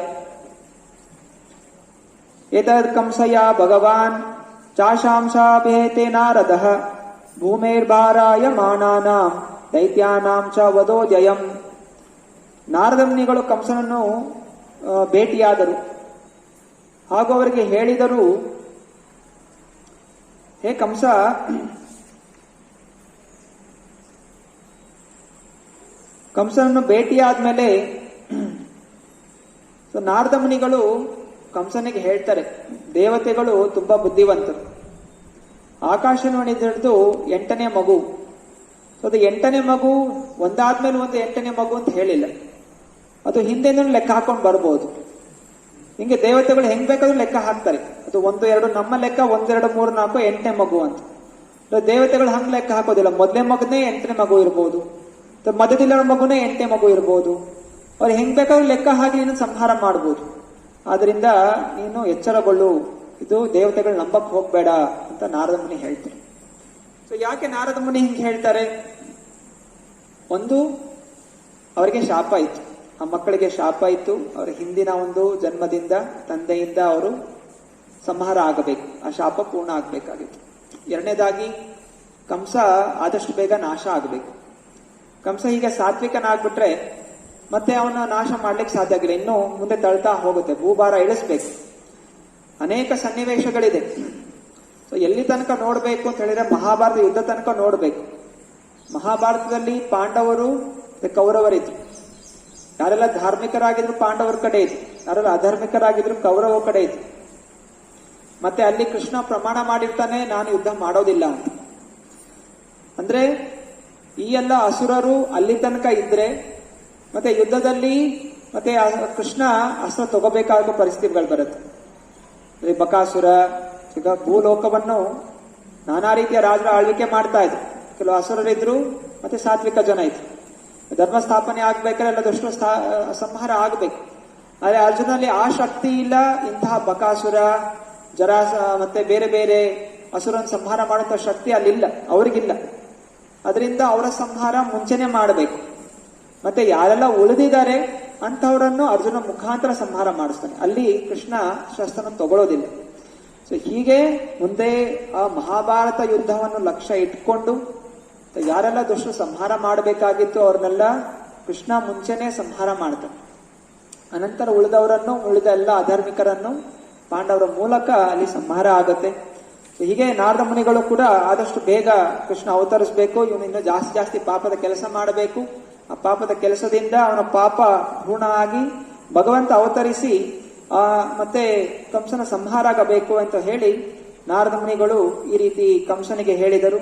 ಏತದ್ ಕಂಸಯ ಭಗವಾನ್ ಚಾಶಾಂಶಾಭೇತೆ ನಾರದಃ ಭೂಮೇರ್ಭಾರಾಯ ಮಾನಾನಾಂ ದೈತ್ಯಾನಾಂ ಚ ವದೋಜಯಂ. ನಾರದ ಮುನಿಗಳು ಕಂಸನನ್ನು ಭೇಟಿಯಾದರು ಹಾಗೂ ಅವರಿಗೆ ಹೇಳಿದರು, ಹೇ ಕಂಸ, ಕಂಸನನ್ನು ಭೇಟಿಯಾದ್ಮೇಲೆ ನಾರದ ಮುನಿಗಳು ಕಂಸನಿಗೆ ಹೇಳ್ತಾರೆ, ದೇವತೆಗಳು ತುಂಬಾ ಬುದ್ಧಿವಂತರು. ಆಕಾಶವಾಣಿ ಹಿಡಿದು 8ನೇ ಮಗು, ಅದು 8ನೇ ಮಗು ಒಂದಾದ್ಮೇಲೆ ಒಂದು 8ನೇ ಮಗು ಅಂತ ಹೇಳಿಲ್ಲ, ಅದು ಹಿಂದೆನೂ ಲೆಕ್ಕ ಹಾಕೊಂಡು ಬರ್ಬೋದು. ಹಿಂಗೆ ದೇವತೆಗಳು ಹೆಂಗ್ ಬೇಕಾದ್ರೂ ಲೆಕ್ಕ ಹಾಕ್ತಾರೆ. ಅದು 1, 2 ನಮ್ಮ ಲೆಕ್ಕ 1, 2, 3, 4 8ನೇ ಮಗು ಅಂತ. ದೇವತೆಗಳು ಹಂಗ್ ಲೆಕ್ಕ ಹಾಕೋದಿಲ್ಲ. ಮೊದಲನೇ ಮಗುನೇ 8ನೇ ಮಗು ಇರ್ಬೋದು, ಮಧ್ಯದಿಲ್ಲ ಮಗುನೇ 8ನೇ ಮಗು ಇರ್ಬೋದು. ಅವ್ರು ಹೆಂಗ್ ಬೇಕಾದ್ರೂ ಲೆಕ್ಕ ಹಾಕಿ ನೀನು ಸಂಹಾರ ಮಾಡ್ಬೋದು. ಆದ್ರಿಂದ ನೀನು ಎಚ್ಚರಗೊಳ್ಳು, ಇದು ದೇವತೆಗಳು ನಂಬಕ್ ಹೋಗ್ಬೇಡ ಅಂತ ನಾರದ ಮುನಿ ಹೇಳ್ತಾರೆ. ಯಾಕೆ ನಾರದ ಮುನಿ ಹಿಂಗೆ ಹೇಳ್ತಾರೆ? ಒಂದು, ಅವರಿಗೆ ಶಾಪ ಇತ್ತು, ಆ ಮಕ್ಕಳಿಗೆ ಶಾಪ ಇತ್ತು. ಅವರ ಹಿಂದಿನ ಒಂದು ಜನ್ಮದಿಂದ ತಂದೆಯಿಂದ ಅವರು ಸಂಹಾರ ಆಗಬೇಕು, ಆ ಶಾಪ ಪೂರ್ಣ ಆಗ್ಬೇಕಾಗಿತ್ತು. ಎರಡನೇದಾಗಿ ಕಂಸ ಆದಷ್ಟು ಬೇಗ ನಾಶ ಆಗಬೇಕು. ಕಂಸ ಹೀಗೆ ಸಾತ್ವಿಕನಾಗ್ಬಿಟ್ರೆ ಮತ್ತೆ ಅವನ ನಾಶ ಮಾಡ್ಲಿಕ್ಕೆ ಸಾಧ್ಯ ಆಗಿಲ್ಲ, ಇನ್ನೂ ಮುಂದೆ ತಳ್ತಾ ಹೋಗುತ್ತೆ, ಭೂಭಾರ ಇಳಿಸ್ಬೇಕು. ಅನೇಕ ಸನ್ನಿವೇಶಗಳಿದೆ. ಎಲ್ಲಿ ತನಕ ನೋಡ್ಬೇಕು ಅಂತ ಹೇಳಿದ್ರೆ ಮಹಾಭಾರತ ಯುದ್ಧ ತನಕ ನೋಡ್ಬೇಕು. ಮಹಾಭಾರತದಲ್ಲಿ ಪಾಂಡವರು ಕೌರವರಿದ್ರು. ಯಾರೆಲ್ಲ ಧಾರ್ಮಿಕರಾಗಿದ್ರು ಪಾಂಡವರ ಕಡೆ ಇದ್ರು, ಯಾರೆಲ್ಲ ಅಧಾರ್ಮಿಕರಾಗಿದ್ರು ಕೌರವ ಕಡೆ ಇದ್ರು. ಮತ್ತೆ ಅಲ್ಲಿ ಕೃಷ್ಣ ಪ್ರಮಾಣ ಮಾಡಿರ್ತಾನೆ, ನಾನು ಯುದ್ಧ ಮಾಡೋದಿಲ್ಲ ಅಂತ. ಅಂದ್ರೆ ಈ ಎಲ್ಲ ಅಸುರರು ಅಲ್ಲಿ ತನಕ ಇದ್ರೆ ಮತ್ತೆ ಯುದ್ಧದಲ್ಲಿ ಮತ್ತೆ ಕೃಷ್ಣ ಅಸ್ತ್ರ ತಗೋಬೇಕಾಗುವ ಪರಿಸ್ಥಿತಿಗಳು ಬರುತ್ತೆ. ಬಕಾಸುರ ಈಗ ಭೂಲೋಕವನ್ನು ನಾನಾ ರೀತಿಯ ರಾಜರ ಆಳ್ವಿಕೆ ಮಾಡ್ತಾ ಇದ್ರು. ಕೆಲವು ಅಸುರರಿದ್ರು, ಮತ್ತೆ ಸಾತ್ವಿಕ ಜನ ಇದ್ರು. ಧರ್ಮ ಸ್ಥಾಪನೆ ಆಗ್ಬೇಕಾದ್ರೆ ಎಲ್ಲ ದುಷ್ಟ ಸಂಹಾರ ಆಗ್ಬೇಕು. ಆದ್ರೆ ಅರ್ಜುನಲ್ಲಿ ಆ ಶಕ್ತಿ ಇಲ್ಲ. ಇಂತಹ ಬಕಾಸುರ, ಜರಾಸ ಮತ್ತೆ ಬೇರೆ ಬೇರೆ ಅಸುರನ್ ಸಂಹಾರ ಮಾಡುವಂತ ಶಕ್ತಿ ಅಲ್ಲಿಲ್ಲ, ಅವ್ರಿಗಿಲ್ಲ. ಅದರಿಂದ ಅವರ ಸಂಹಾರ ಮುಂಚೆನೆ ಮಾಡಬೇಕು. ಮತ್ತೆ ಯಾರೆಲ್ಲ ಉಳಿದಿದ್ದಾರೆ ಅಂತವರನ್ನು ಅರ್ಜುನ ಮುಖಾಂತರ ಸಂಹಾರ ಮಾಡಿಸ್ತಾನೆ. ಅಲ್ಲಿ ಕೃಷ್ಣ ಶಸ್ತ್ರನ ತಗೊಳ್ಳೋದಿಲ್ಲ. ಸೊ ಹೀಗೆ ಮುಂದೆ ಆ ಮಹಾಭಾರತ ಯುದ್ಧವನ್ನು ಲಕ್ಷ್ಯ ಇಟ್ಕೊಂಡು ಯಾರೆಲ್ಲ ದುಷ್ಟ ಸಂಹಾರ ಮಾಡಬೇಕಾಗಿತ್ತು ಅವ್ರನ್ನೆಲ್ಲ ಕೃಷ್ಣ ಮುಂಚೆನೆ ಸಂಹಾರ ಮಾಡ್ತಾನೆ. ಅನಂತರ ಉಳಿದ ಎಲ್ಲ ಅಧಾರ್ಮಿಕರನ್ನು ಪಾಂಡವರ ಮೂಲಕ ಅಲ್ಲಿ ಸಂಹಾರ ಆಗುತ್ತೆ. ಹೀಗೆ ನಾರದ ಮುನಿಗಳು ಕೂಡ ಆದಷ್ಟು ಬೇಗ ಕೃಷ್ಣ ಅವತರಿಸಬೇಕು, ಇವನು ಇನ್ನೂ ಜಾಸ್ತಿ ಪಾಪದ ಕೆಲಸ ಮಾಡಬೇಕು, ಆ ಪಾಪದ ಕೆಲಸದಿಂದ ಅವನ ಪಾಪ ಪೂರ್ಣ ಆಗಿ ಭಗವಂತ ಅವತರಿಸಿ ಮತ್ತೆ ಕಂಸನ ಸಂಹಾರ ಆಗಬೇಕು ಅಂತ ಹೇಳಿ ನಾರದ ಮುನಿಗಳು ಈ ರೀತಿ ಕಂಸನಿಗೆ ಹೇಳಿದರು.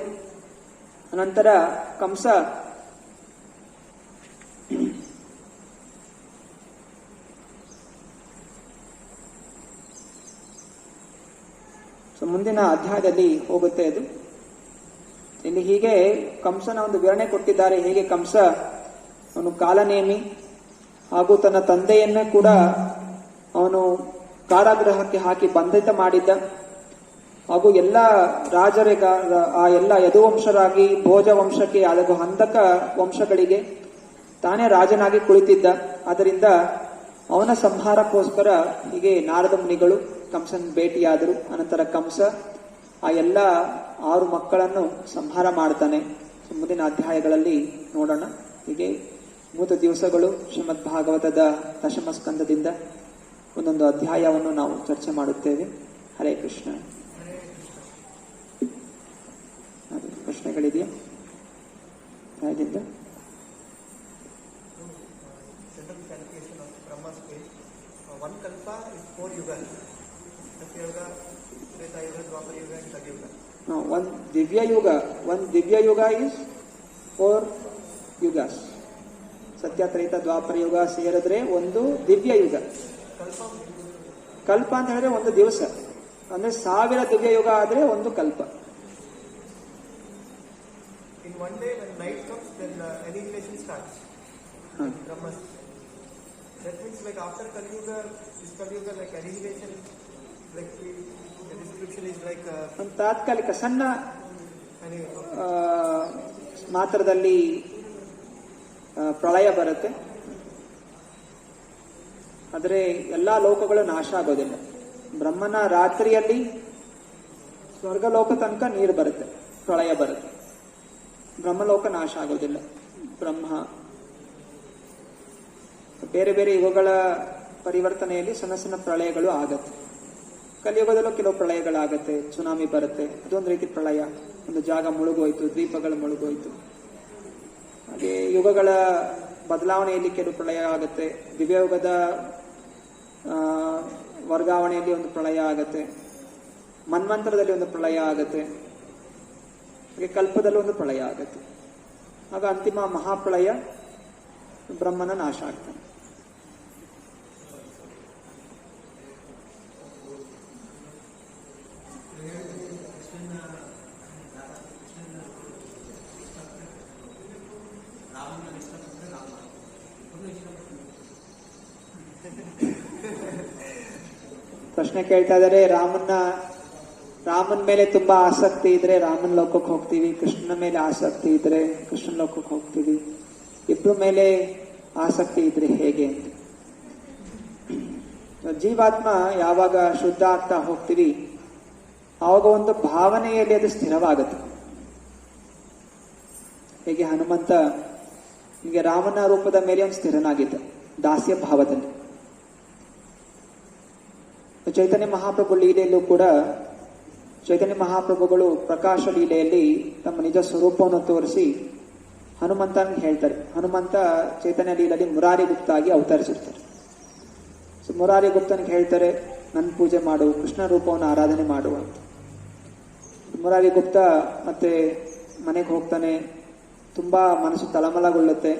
ಅನಂತರ ಕಂಸ ಮುಂದಿನ ಅಧ್ಯಾಯದಲ್ಲಿ ಹೋಗುತ್ತೆ ಅದು. ಇಲ್ಲಿ ಹೀಗೆ ಕಂಸನ ಒಂದು ವಿವರಣೆ ಕೊಟ್ಟಿದ್ದಾರೆ. ಹೇಗೆ ಕಂಸ ಅವನು ಕಾಲನೇಮಿ ಹಾಗೂ ತನ್ನ ತಂದೆಯನ್ನೇ ಕೂಡ ಅವನು ಕಾರಾಗೃಹಕ್ಕೆ ಹಾಕಿ ಬಂಧಿತ ಮಾಡಿದ್ದ. ಹಾಗೂ ಎಲ್ಲ ರಾಜರಿಗ ಆ ಎಲ್ಲ ಯದುವಂಶರಾಗಿ ಭೋಜ ವಂಶಕ್ಕೆ ಹಾಗೂ ಹಂದಕ ವಂಶಗಳಿಗೆ ತಾನೇ ರಾಜನಾಗಿ ಕುಳಿತಿದ್ದ. ಆದ್ದರಿಂದ ಅವನ ಸಂಹಾರಕ್ಕೋಸ್ಕರ ಹೀಗೆ ನಾರದ ಮುನಿಗಳು ಕಂಸನ ಭೇಟಿಯಾದರು. ಅನಂತರ ಕಂಸ ಆ ಎಲ್ಲ 6 ಮಕ್ಕಳನ್ನು ಸಂಹಾರ ಮಾಡ್ತಾನೆ. ಮುಂದಿನ ಅಧ್ಯಾಯಗಳಲ್ಲಿ ನೋಡೋಣ. ಹೀಗೆ 3 ದಿವಸಗಳು ಶ್ರೀಮದ್ ಭಾಗವತದ ದಶಮ ಸ್ಕಂದದಿಂದ ಒಂದೊಂದು ಅಧ್ಯಾಯವನ್ನು ನಾವು ಚರ್ಚೆ ಮಾಡುತ್ತೇವೆ. Hare Krishna. ಪ್ರಶ್ನೆಗಳಿದೆಯಾ ನ್ಯಾಯದಿಂದ? One kalpa is 4 yugas. Satyuga, Treta Yuga, Dwapar Yuga and Kalyuga. No, one Divya Yuga is 4 yugas. ಸತ್ಯ ತ್ರೇತ ದ್ವಾಪರ ಯುಗ ಸೇರಿದ್ರೆ ಒಂದು ದಿವ್ಯ ಯುಗ. ಕಲ್ಪ ಅಂತ ಹೇಳಿದ್ರೆ ಒಂದು ದಿವಸ, ಅಂದ್ರೆ 1000 ದಿವ್ಯ ಯುಗ ಆದ್ರೆ ಒಂದು ಕಲ್ಪ. In one day when night comes, then annihilation starts. Brahmas. That means like after Kalyuga, is Kalyuga like annihilation, like the description is like ಒಂದು ತಾತ್ಕಾಲಿಕ ಸಣ್ಣ ಮಾತ್ರದಲ್ಲಿ ಪ್ರಳಯ ಬರುತ್ತೆ. ಆದರೆ ಎಲ್ಲಾ ಲೋಕಗಳು ನಾಶ ಆಗೋದಿಲ್ಲ. ಬ್ರಹ್ಮನ ರಾತ್ರಿಯಲ್ಲಿ ಸ್ವರ್ಗಲೋಕ ತನಕ ನೀರು ಬರುತ್ತೆ, ಪ್ರಳಯ ಬರುತ್ತೆ. ಬ್ರಹ್ಮಲೋಕ ನಾಶ ಆಗೋದಿಲ್ಲ. ಬ್ರಹ್ಮ ಬೇರೆ ಬೇರೆ ಯುಗಗಳ ಪರಿವರ್ತನೆಯಲ್ಲಿ ಸಣ್ಣ ಸಣ್ಣ ಪ್ರಳಯಗಳು ಆಗತ್ತೆ. ಕಲಿಯುಗದಲ್ಲೂ ಕೆಲವು ಪ್ರಳಯಗಳಾಗತ್ತೆ, ಸುನಾಮಿ ಬರುತ್ತೆ, ಅದೊಂದು ರೀತಿ ಪ್ರಳಯ. ಒಂದು ಜಾಗ ಮುಳುಗೋಯ್ತು, ದ್ವೀಪಗಳು ಮುಳುಗೋಯ್ತು. ಹಾಗೆ ಯುಗಗಳ ಬದಲಾವಣೆಯಲ್ಲಿ ಕೆಲವು ಪ್ರಳಯ ಆಗುತ್ತೆ. ದಿವ್ಯಯುಗದ ವರ್ಗಾವಣೆಯಲ್ಲಿ ಒಂದು ಪ್ರಳಯ ಆಗತ್ತೆ, ಮನ್ವಂತರದಲ್ಲಿ ಒಂದು ಪ್ರಳಯ ಆಗತ್ತೆ, ಹಾಗೆ ಕಲ್ಪದಲ್ಲೂ ಒಂದು ಪ್ರಳಯ ಆಗತ್ತೆ. ಆಗ ಅಂತಿಮ ಮಹಾಪ್ರಳಯ ಬ್ರಹ್ಮನ ನಾಶ ಆಗ್ತಾನೆ. ಪ್ರಶ್ನೆ ಕೇಳ್ತಾ ಇದ್ದಾರೆ, ರಾಮನ್ ಮೇಲೆ ತುಂಬಾ ಆಸಕ್ತಿ ಇದ್ರೆ ರಾಮನ್ ಲೋಕಕ್ಕೆ ಹೋಗ್ತೀವಿ, ಕೃಷ್ಣನ ಮೇಲೆ ಆಸಕ್ತಿ ಇದ್ರೆ ಕೃಷ್ಣನ ಲೋಕಕ್ಕೆ ಹೋಗ್ತೀವಿ, ಇಬ್ರು ಮೇಲೆ ಆಸಕ್ತಿ ಇದ್ರೆ ಹೇಗೆ ಅಂತ. ಜೀವಾತ್ಮ ಯಾವಾಗ ಶುದ್ಧ ಆಗ್ತಾ ಹೋಗ್ತೀವಿ ಆವಾಗ ಒಂದು ಭಾವನೆಯಲ್ಲಿ ಅದು ಸ್ಥಿರವಾಗುತ್ತೆ. ಹೇಗೆ ಹನುಮಂತ ಹೀಗೆ ರಾಮನ ರೂಪದ ಮೇಲೆ ಒಂದು ಸ್ಥಿರನಾಗಿದ್ದ ದಾಸ್ಯ ಭಾವದಲ್ಲಿ. ಚೈತನ್ಯ ಮಹಾಪ್ರಭು ಲೀಲೆಯಲ್ಲೂ ಕೂಡ ಚೈತನ್ಯ ಮಹಾಪ್ರಭುಗಳು ಪ್ರಕಾಶ ಲೀಲೆಯಲ್ಲಿ ತಮ್ಮ ನಿಜ ಸ್ವರೂಪವನ್ನು ತೋರಿಸಿ ಹನುಮಂತನಿಗೆ ಹೇಳ್ತಾರೆ. ಹನುಮಂತ ಚೈತನ್ಯ ಲೀಲೆಯಲ್ಲಿ ಮುರಾರಿ ಗುಪ್ತ ಆಗಿ ಅವತರಿಸಿರ್ತಾರೆ. ಸೊ ಮುರಾರಿ ಗುಪ್ತನಿಗೆ ಹೇಳ್ತಾರೆ, ನನ್ನ ಪೂಜೆ ಮಾಡು, ಕೃಷ್ಣ ರೂಪವನ್ನು ಆರಾಧನೆ ಮಾಡುವ ಅಂತ. ಮುರಾರಿ ಗುಪ್ತ ಮತ್ತೆ ಮನೆಗೆ ಹೋಗ್ತಾನೆ. ತುಂಬಾ ಮನಸ್ಸು ತಳಮಳಗೊಳ್ಳುತ್ತೆ.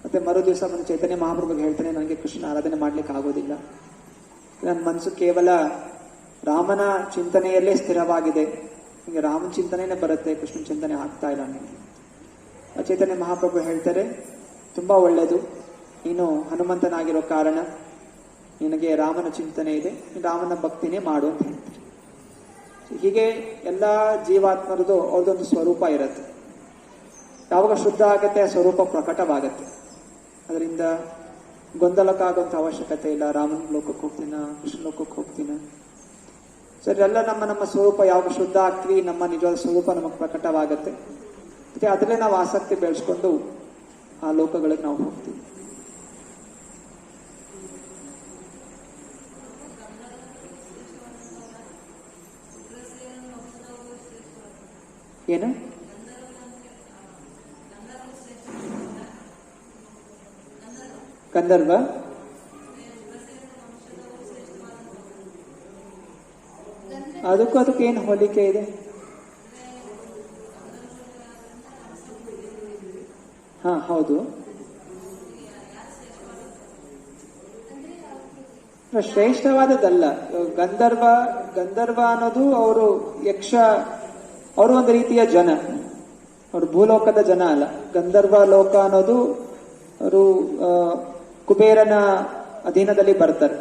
ಮತ್ತೆ ಮರು ದಿವಸ ಬಂದು ಚೈತನ್ಯ ಮಹಾಪ್ರಭುಗೆ ಹೇಳ್ತಾನೆ, ನನಗೆ ಕೃಷ್ಣ ಆರಾಧನೆ ಮಾಡ್ಲಿಕ್ಕೆ ಆಗೋದಿಲ್ಲ, ನನ್ನ ಮನಸ್ಸು ಕೇವಲ ರಾಮನ ಚಿಂತನೆಯಲ್ಲೇ ಸ್ಥಿರವಾಗಿದೆ, ನಿಮಗೆ ರಾಮನ ಚಿಂತನೆನೇ ಬರುತ್ತೆ, ಕೃಷ್ಣನ ಚಿಂತನೆ ಆಗ್ತಾ ಇಲ್ಲ ನನಗೆ. ಚೈತನ್ಯ ಮಹಾಪ್ರಭು ಹೇಳ್ತಾರೆ, ತುಂಬಾ ಒಳ್ಳೆಯದು, ನೀನು ಹನುಮಂತನಾಗಿರೋ ಕಾರಣ ನಿನಗೆ ರಾಮನ ಚಿಂತನೆ ಇದೆ, ರಾಮನ ಭಕ್ತಿನೇ ಮಾಡು ಅಂತ ಹೇಳ್ತಾರೆ. ಹೀಗೆ ಎಲ್ಲ ಜೀವಾತ್ಮರದು ಅವ್ರದ್ದೊಂದು ಸ್ವರೂಪ ಇರುತ್ತೆ. ಯಾವಾಗ ಶುದ್ಧ ಆಗತ್ತೆ ಆ ಸ್ವರೂಪ ಪ್ರಕಟವಾಗತ್ತೆ. ಅದರಿಂದ ಗೊಂದಲಕ್ಕಾಗುವಂಥ ಅವಶ್ಯಕತೆ ಇಲ್ಲ. ರಾಮನ ಲೋಕಕ್ಕೆ ಹೋಗ್ತೀನ, ಕೃಷ್ಣ ಲೋಕಕ್ಕೆ ಹೋಗ್ತೀನ, ಸರಿ, ಎಲ್ಲ ನಮ್ಮ ಸ್ವರೂಪ ಯಾವಾಗ ಶುದ್ಧ ಆಗ್ತೀವಿ, ನಮ್ಮ ನಿಜವಾದ ಸ್ವರೂಪ ನಮಗೆ ಪ್ರಕಟವಾಗತ್ತೆ. ಮತ್ತೆ ಅದರಲ್ಲೇ ನಾವು ಆಸಕ್ತಿ ಬೆಳೆಸ್ಕೊಂಡು ಆ ಲೋಕಗಳಿಗೆ ನಾವು ಹೋಗ್ತೀವಿ. ಏನು ಗಂಧರ್ವ? ಅದಕ್ಕೂ ಏನು ಹೋಲಿಕೆ ಇದೆ? ಹಾ, ಹೌದು. ಶ್ರೇಷ್ಠವಾದದ್ದಲ್ಲ. ಗಂಧರ್ವ ಅನ್ನೋದು ಅವರು ಯಕ್ಷ, ಅವರು ಒಂದು ರೀತಿಯ ಜನ, ಅವರು ಭೂಲೋಕದ ಜನ ಅಲ್ಲ. ಗಂಧರ್ವ ಲೋಕ ಅನ್ನೋದು ಅವರು ಕುಬೇರನ ಅಧೀನದಲ್ಲಿ ಬರ್ತಾರೆ.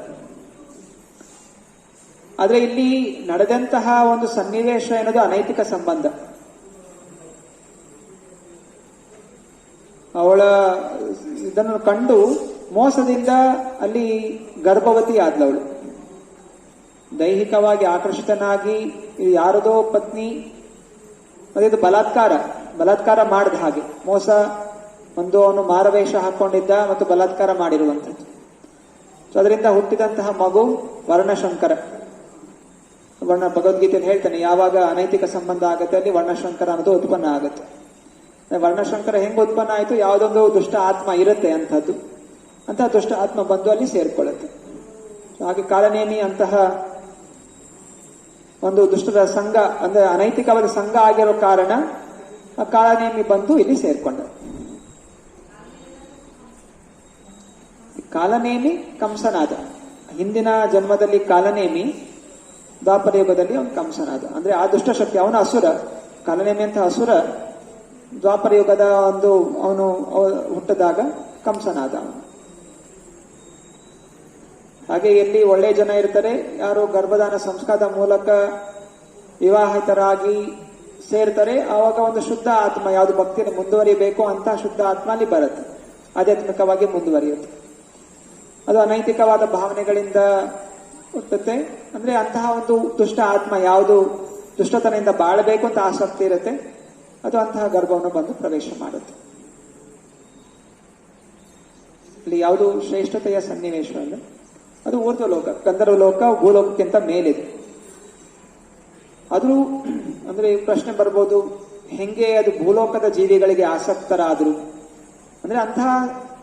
ಆದ್ರೆ ಇಲ್ಲಿ ನಡೆದಂತಹ ಒಂದು ಸನ್ನಿವೇಶ ಏನದು ಅನೈತಿಕ ಸಂಬಂಧ. ಅವಳ ಇದನ್ನು ಕಂಡು ಮೋಸದಿಂದ ಅಲ್ಲಿ ಗರ್ಭವತಿ ಆದ್ಲವಳು. ದೈಹಿಕವಾಗಿ ಆಕರ್ಷಿತನಾಗಿ ಯಾರದೋ ಪತ್ನಿ, ಅದೇದು ಬಲಾತ್ಕಾರ ಮಾಡಿದ ಹಾಗೆ, ಮೋಸ, ಒಂದು ಅವನು ಮಾರವೇಷ ಹಾಕೊಂಡಿದ್ದ ಮತ್ತು ಬಲಾತ್ಕಾರ ಮಾಡಿರುವಂಥದ್ದು. ಸೊ ಅದರಿಂದ ಹುಟ್ಟಿದಂತಹ ಮಗು ವರ್ಣಶಂಕರ. ಭಗವದ್ಗೀತೆಯಲ್ಲಿ ಹೇಳ್ತಾನೆ, ಯಾವಾಗ ಅನೈತಿಕ ಸಂಬಂಧ ಆಗುತ್ತೆ ಅಲ್ಲಿ ವರ್ಣಶಂಕರ ಅನ್ನೋದು ಉತ್ಪನ್ನ ಆಗುತ್ತೆ. ವರ್ಣಶಂಕರ ಹೆಂಗ್ ಉತ್ಪನ್ನ ಆಯ್ತು? ಯಾವುದೊಂದು ದುಷ್ಟ ಆತ್ಮ ಇರುತ್ತೆ ಅಂಥದ್ದು, ಅಂತಹ ದುಷ್ಟ ಆತ್ಮ ಬಂದು ಅಲ್ಲಿ ಸೇರ್ಕೊಳ್ಳುತ್ತೆ. ಹಾಗೆ ಕಾಲನೇಮಿ ಅಂತಹ ಒಂದು ದುಷ್ಟರ ಸಂಘ, ಅಂದ್ರೆ ಅನೈತಿಕವಾದ ಸಂಘ ಆಗಿರೋ ಕಾರಣ ಆ ಕಾಲನೇಮಿ ಬಂದು ಇಲ್ಲಿ ಸೇರ್ಕೊಂಡ. ಕಾಲನೇಮಿ ಕಂಸನಾದ. ಹಿಂದಿನ ಜನ್ಮದಲ್ಲಿ ಕಾಲನೇಮಿ, ದ್ವಾಪರ ಯುಗದಲ್ಲಿ ಅವನು ಕಂಸನಾದ. ಅಂದ್ರೆ ಆ ದುಷ್ಟಶಕ್ತಿ, ಅವನ ಅಸುರ, ಕಾಲನೇಮಿ ಅಂತ ಅಸುರ. ದ್ವಾಪರ ಯುಗದ ಅವನು ಹುಟ್ಟಿದಾಗ ಕಂಸನಾದ ಅವನು. ಹಾಗೆ ಎಲ್ಲಿ ಒಳ್ಳೆ ಜನ ಇರ್ತಾರೆ, ಯಾರು ಗರ್ಭಧಾನ ಸಂಸ್ಕಾರದ ಮೂಲಕ ವಿವಾಹಿತರಾಗಿ ಸೇರ್ತಾರೆ, ಆವಾಗ ಒಂದು ಶುದ್ಧ ಆತ್ಮ, ಯಾವುದು ಭಕ್ತಿಯನ್ನು ಮುಂದುವರಿಬೇಕೋ ಅಂತ ಶುದ್ಧ ಆತ್ಮ ಅಲ್ಲಿ ಬರುತ್ತೆ, ಆಧ್ಯಾತ್ಮಿಕವಾಗಿ ಮುಂದುವರಿಯುತ್ತೆ. ಅದು ಅನೈತಿಕವಾದ ಭಾವನೆಗಳಿಂದ ಹುಟ್ಟುತ್ತೆ. ಅಂದ್ರೆ ಅಂತಹ ಒಂದು ದುಷ್ಟ ಆತ್ಮ ಯಾವುದು ದುಷ್ಟತನದಿಂದ ಬಾಳಬೇಕು ಅಂತ ಆಸಕ್ತಿ ಇರುತ್ತೆ, ಅದು ಅಂತಹ ಗರ್ಭವನ್ನು ಬಂದು ಪ್ರವೇಶ ಮಾಡುತ್ತೆ. ಇಲ್ಲಿ ಯಾವುದು ಶ್ರೇಷ್ಠತೆಯ ಸನ್ನಿವೇಶ ಅಲ್ಲ, ಅದು ಊರ್ಧ್ವ ಲೋಕ. ಗಂಧರ್ವ ಲೋಕ ಭೂಲೋಕಕ್ಕಿಂತ ಮೇಲಿದೆ. ಅದು ಅಂದ್ರೆ ಪ್ರಶ್ನೆ ಬರ್ಬೋದು, ಹೆಂಗೆ ಅದು ಭೂಲೋಕದ ಜೀವಿಗಳಿಗೆ ಆಸಕ್ತರಾದ್ರು? ಅಂದ್ರೆ ಅಂತಹ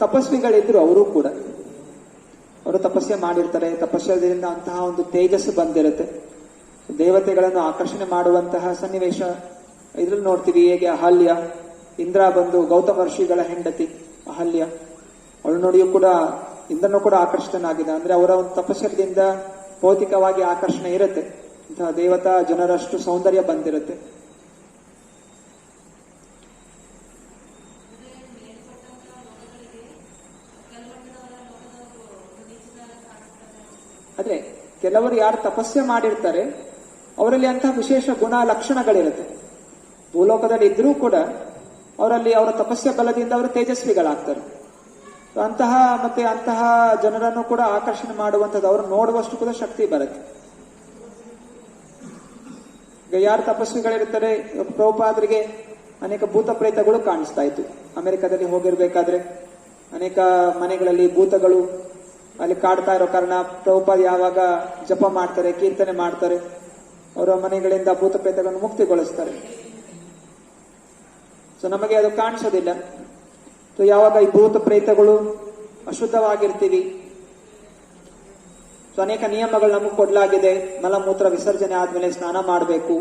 ತಪಸ್ವಿಗಳಿದ್ರು, ಅವರು ಕೂಡ ಅವರು ತಪಸ್ಸೆ ಮಾಡಿರ್ತಾರೆ. ತಪಸ್ಸದಿಂದ ಅಂತಹ ಒಂದು ತೇಜಸ್ಸು ಬಂದಿರುತ್ತೆ, ದೇವತೆಗಳನ್ನು ಆಕರ್ಷಣೆ ಮಾಡುವಂತಹ ಸನ್ನಿವೇಶ ಇದ್ರಲ್ಲಿ ನೋಡ್ತೀವಿ. ಹೇಗೆ ಅಹಲ್ಯ, ಇಂದ್ರ ಬಂದು ಗೌತಮ ಋಷಿಗಳ ಹೆಂಡತಿ ಅಹಲ್ಯ, ಅವಳು ನೋಡಿಯೂ ಕೂಡ ಇಂದ್ರನು ಕೂಡ ಆಕರ್ಷಿತನಾಗಿದೆ. ಅಂದ್ರೆ ಅವರ ಒಂದು ತಪಸ್ಸದಿಂದ ಭೌತಿಕವಾಗಿ ಆಕರ್ಷಣೆ ಇರುತ್ತೆ, ಇಂತಹ ದೇವತಾ ಜನರಷ್ಟು ಸೌಂದರ್ಯ ಬಂದಿರುತ್ತೆ. ಆದ್ರೆ ಕೆಲವರು ಯಾರು ತಪಸ್ಸೆ ಮಾಡಿರ್ತಾರೆ ಅವರಲ್ಲಿ ಅಂತಹ ವಿಶೇಷ ಗುಣ ಲಕ್ಷಣಗಳಿರುತ್ತೆ. ಭೂಲೋಕದಲ್ಲಿ ಇದ್ರೂ ಕೂಡ ಅವರಲ್ಲಿ ಅವರ ತಪಸ್ಸೆ ಬಲದಿಂದ ಅವರು ತೇಜಸ್ವಿಗಳಾಗ್ತಾರೆ. ಅಂತಹ ಜನರನ್ನು ಕೂಡ ಆಕರ್ಷಣೆ ಮಾಡುವಂಥದ್ದು, ಅವರು ನೋಡುವಷ್ಟು ಕೂಡ ಶಕ್ತಿ ಬರುತ್ತೆ. ಈಗ ಯಾರು ತಪಸ್ವಿಗಳಿರ್ತಾರೆ, ಪ್ರಭುಪಾದರಿಗೆ ಅನೇಕ ಭೂತ ಪ್ರೇತಗಳು ಕಾಣಿಸ್ತಾ ಇತ್ತು. ಅಮೆರಿಕದಲ್ಲಿ ಹೋಗಿರ್ಬೇಕಾದ್ರೆ ಅನೇಕ ಮನೆಗಳಲ್ಲಿ ಭೂತಗಳು ಅಲ್ಲಿ ಕಾಡ್ತಾ ಇರೋ ಕಾರಣ ಪ್ರಭುಪಾದ ಯಾವಾಗ ಜಪ ಮಾಡ್ತಾರೆ, ಕೀರ್ತನೆ ಮಾಡ್ತಾರೆ, ಅವರ ಮನೆಗಳಿಂದ ಭೂತ ಪ್ರೇತಗಳನ್ನು ಮುಕ್ತಿಗೊಳಿಸ್ತಾರೆ. ಸೊ ನಮಗೆ ಅದು ಕಾಣಿಸೋದಿಲ್ಲ. ಸೊ ಯಾವಾಗ ಈ ಭೂತ ಪ್ರೇತಗಳು ಅಶುದ್ಧವಾಗಿರ್ತೀವಿ, ಸೊ ಅನೇಕ ನಿಯಮಗಳು ನಮಗೆ ಕೊಡಲಾಗಿದೆ. ಮಲಮೂತ್ರ ವಿಸರ್ಜನೆ ಆದ್ಮೇಲೆ ಸ್ನಾನ ಮಾಡಬೇಕು,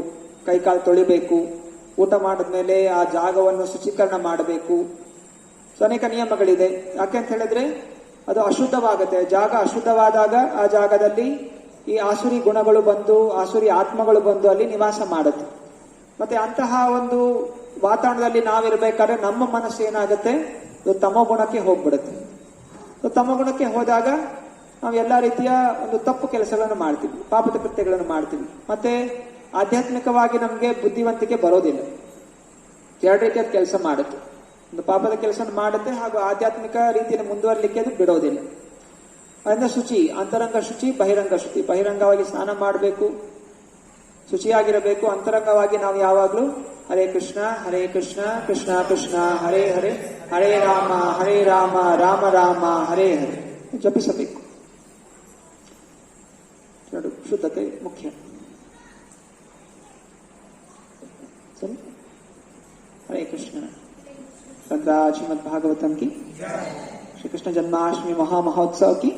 ಕೈಕಾಲು ತೊಳಿಬೇಕು, ಊಟ ಮಾಡಿದ್ಮೇಲೆ ಆ ಜಾಗವನ್ನು ಶುಚೀಕರಣ ಮಾಡಬೇಕು. ಸೊ ಅನೇಕ ನಿಯಮಗಳಿದೆ. ಯಾಕೆ ಅಂತ ಹೇಳಿದ್ರೆ ಅದು ಅಶುದ್ಧವಾಗುತ್ತೆ. ಜಾಗ ಅಶುದ್ಧವಾದಾಗ ಆ ಜಾಗದಲ್ಲಿ ಈ ಆಸುರಿ ಗುಣಗಳು ಬಂದು, ಆಸುರಿ ಆತ್ಮಗಳು ಬಂದು ಅಲ್ಲಿ ನಿವಾಸ ಮಾಡುತ್ತೆ. ಮತ್ತೆ ಅಂತಹ ಒಂದು ವಾತಾವರಣದಲ್ಲಿ ನಾವಿರ್ಬೇಕಾದ್ರೆ ನಮ್ಮ ಮನಸ್ಸು ಏನಾಗುತ್ತೆ, ಅದು ತಮೋಗುಣಕ್ಕೆ ಹೋಗ್ಬಿಡುತ್ತೆ. ತಮೋಗುಣಕ್ಕೆ ಹೋದಾಗ ನಾವು ಎಲ್ಲಾ ರೀತಿಯ ಒಂದು ತಪ್ಪು ಕೆಲಸಗಳನ್ನು ಮಾಡ್ತೀವಿ, ಪಾಪದ ಕೃತ್ಯಗಳನ್ನು ಮಾಡ್ತೀವಿ. ಮತ್ತೆ ಆಧ್ಯಾತ್ಮಿಕವಾಗಿ ನಮಗೆ ಬುದ್ಧಿವಂತಿಕೆ ಬರೋದಿಲ್ಲ. ಎರಡು ರೀತಿಯಾದ ಕೆಲಸ ಮಾಡುತ್ತೆ. ಒಂದು ಪಾಪದ ಕೆಲಸ ಮಾಡುತ್ತೆ, ಹಾಗೂ ಆಧ್ಯಾತ್ಮಿಕ ರೀತಿಯಲ್ಲಿ ಮುಂದುವರಲಿಕ್ಕೆ ಅದು ಬಿಡೋದಿಲ್ಲ. ಅದರಿಂದ ಶುಚಿ, ಅಂತರಂಗ ಶುಚಿ, ಬಹಿರಂಗ ಶುಚಿ. ಬಹಿರಂಗವಾಗಿ ಸ್ನಾನ ಮಾಡಬೇಕು, ಶುಚಿಯಾಗಿರಬೇಕು. ಅಂತರಂಗವಾಗಿ ನಾವು ಯಾವಾಗಲೂ ಹರೇ ಕೃಷ್ಣ ಕೃಷ್ಣ ಕೃಷ್ಣ ಹರೇ ಹರೇ, ಹರೇ ರಾಮ ರಾಮ ರಾಮ ಹರೇ ಹರೇ ಜಪಿಸಬೇಕು. ಎರಡು ಶುದ್ಧತೆ ಮುಖ್ಯ. ಸರಿ, हरे कृष्ण। श्रीमद् भागवतम की, श्री कृष्ण जन्माष्टमी महामहोत्सव की।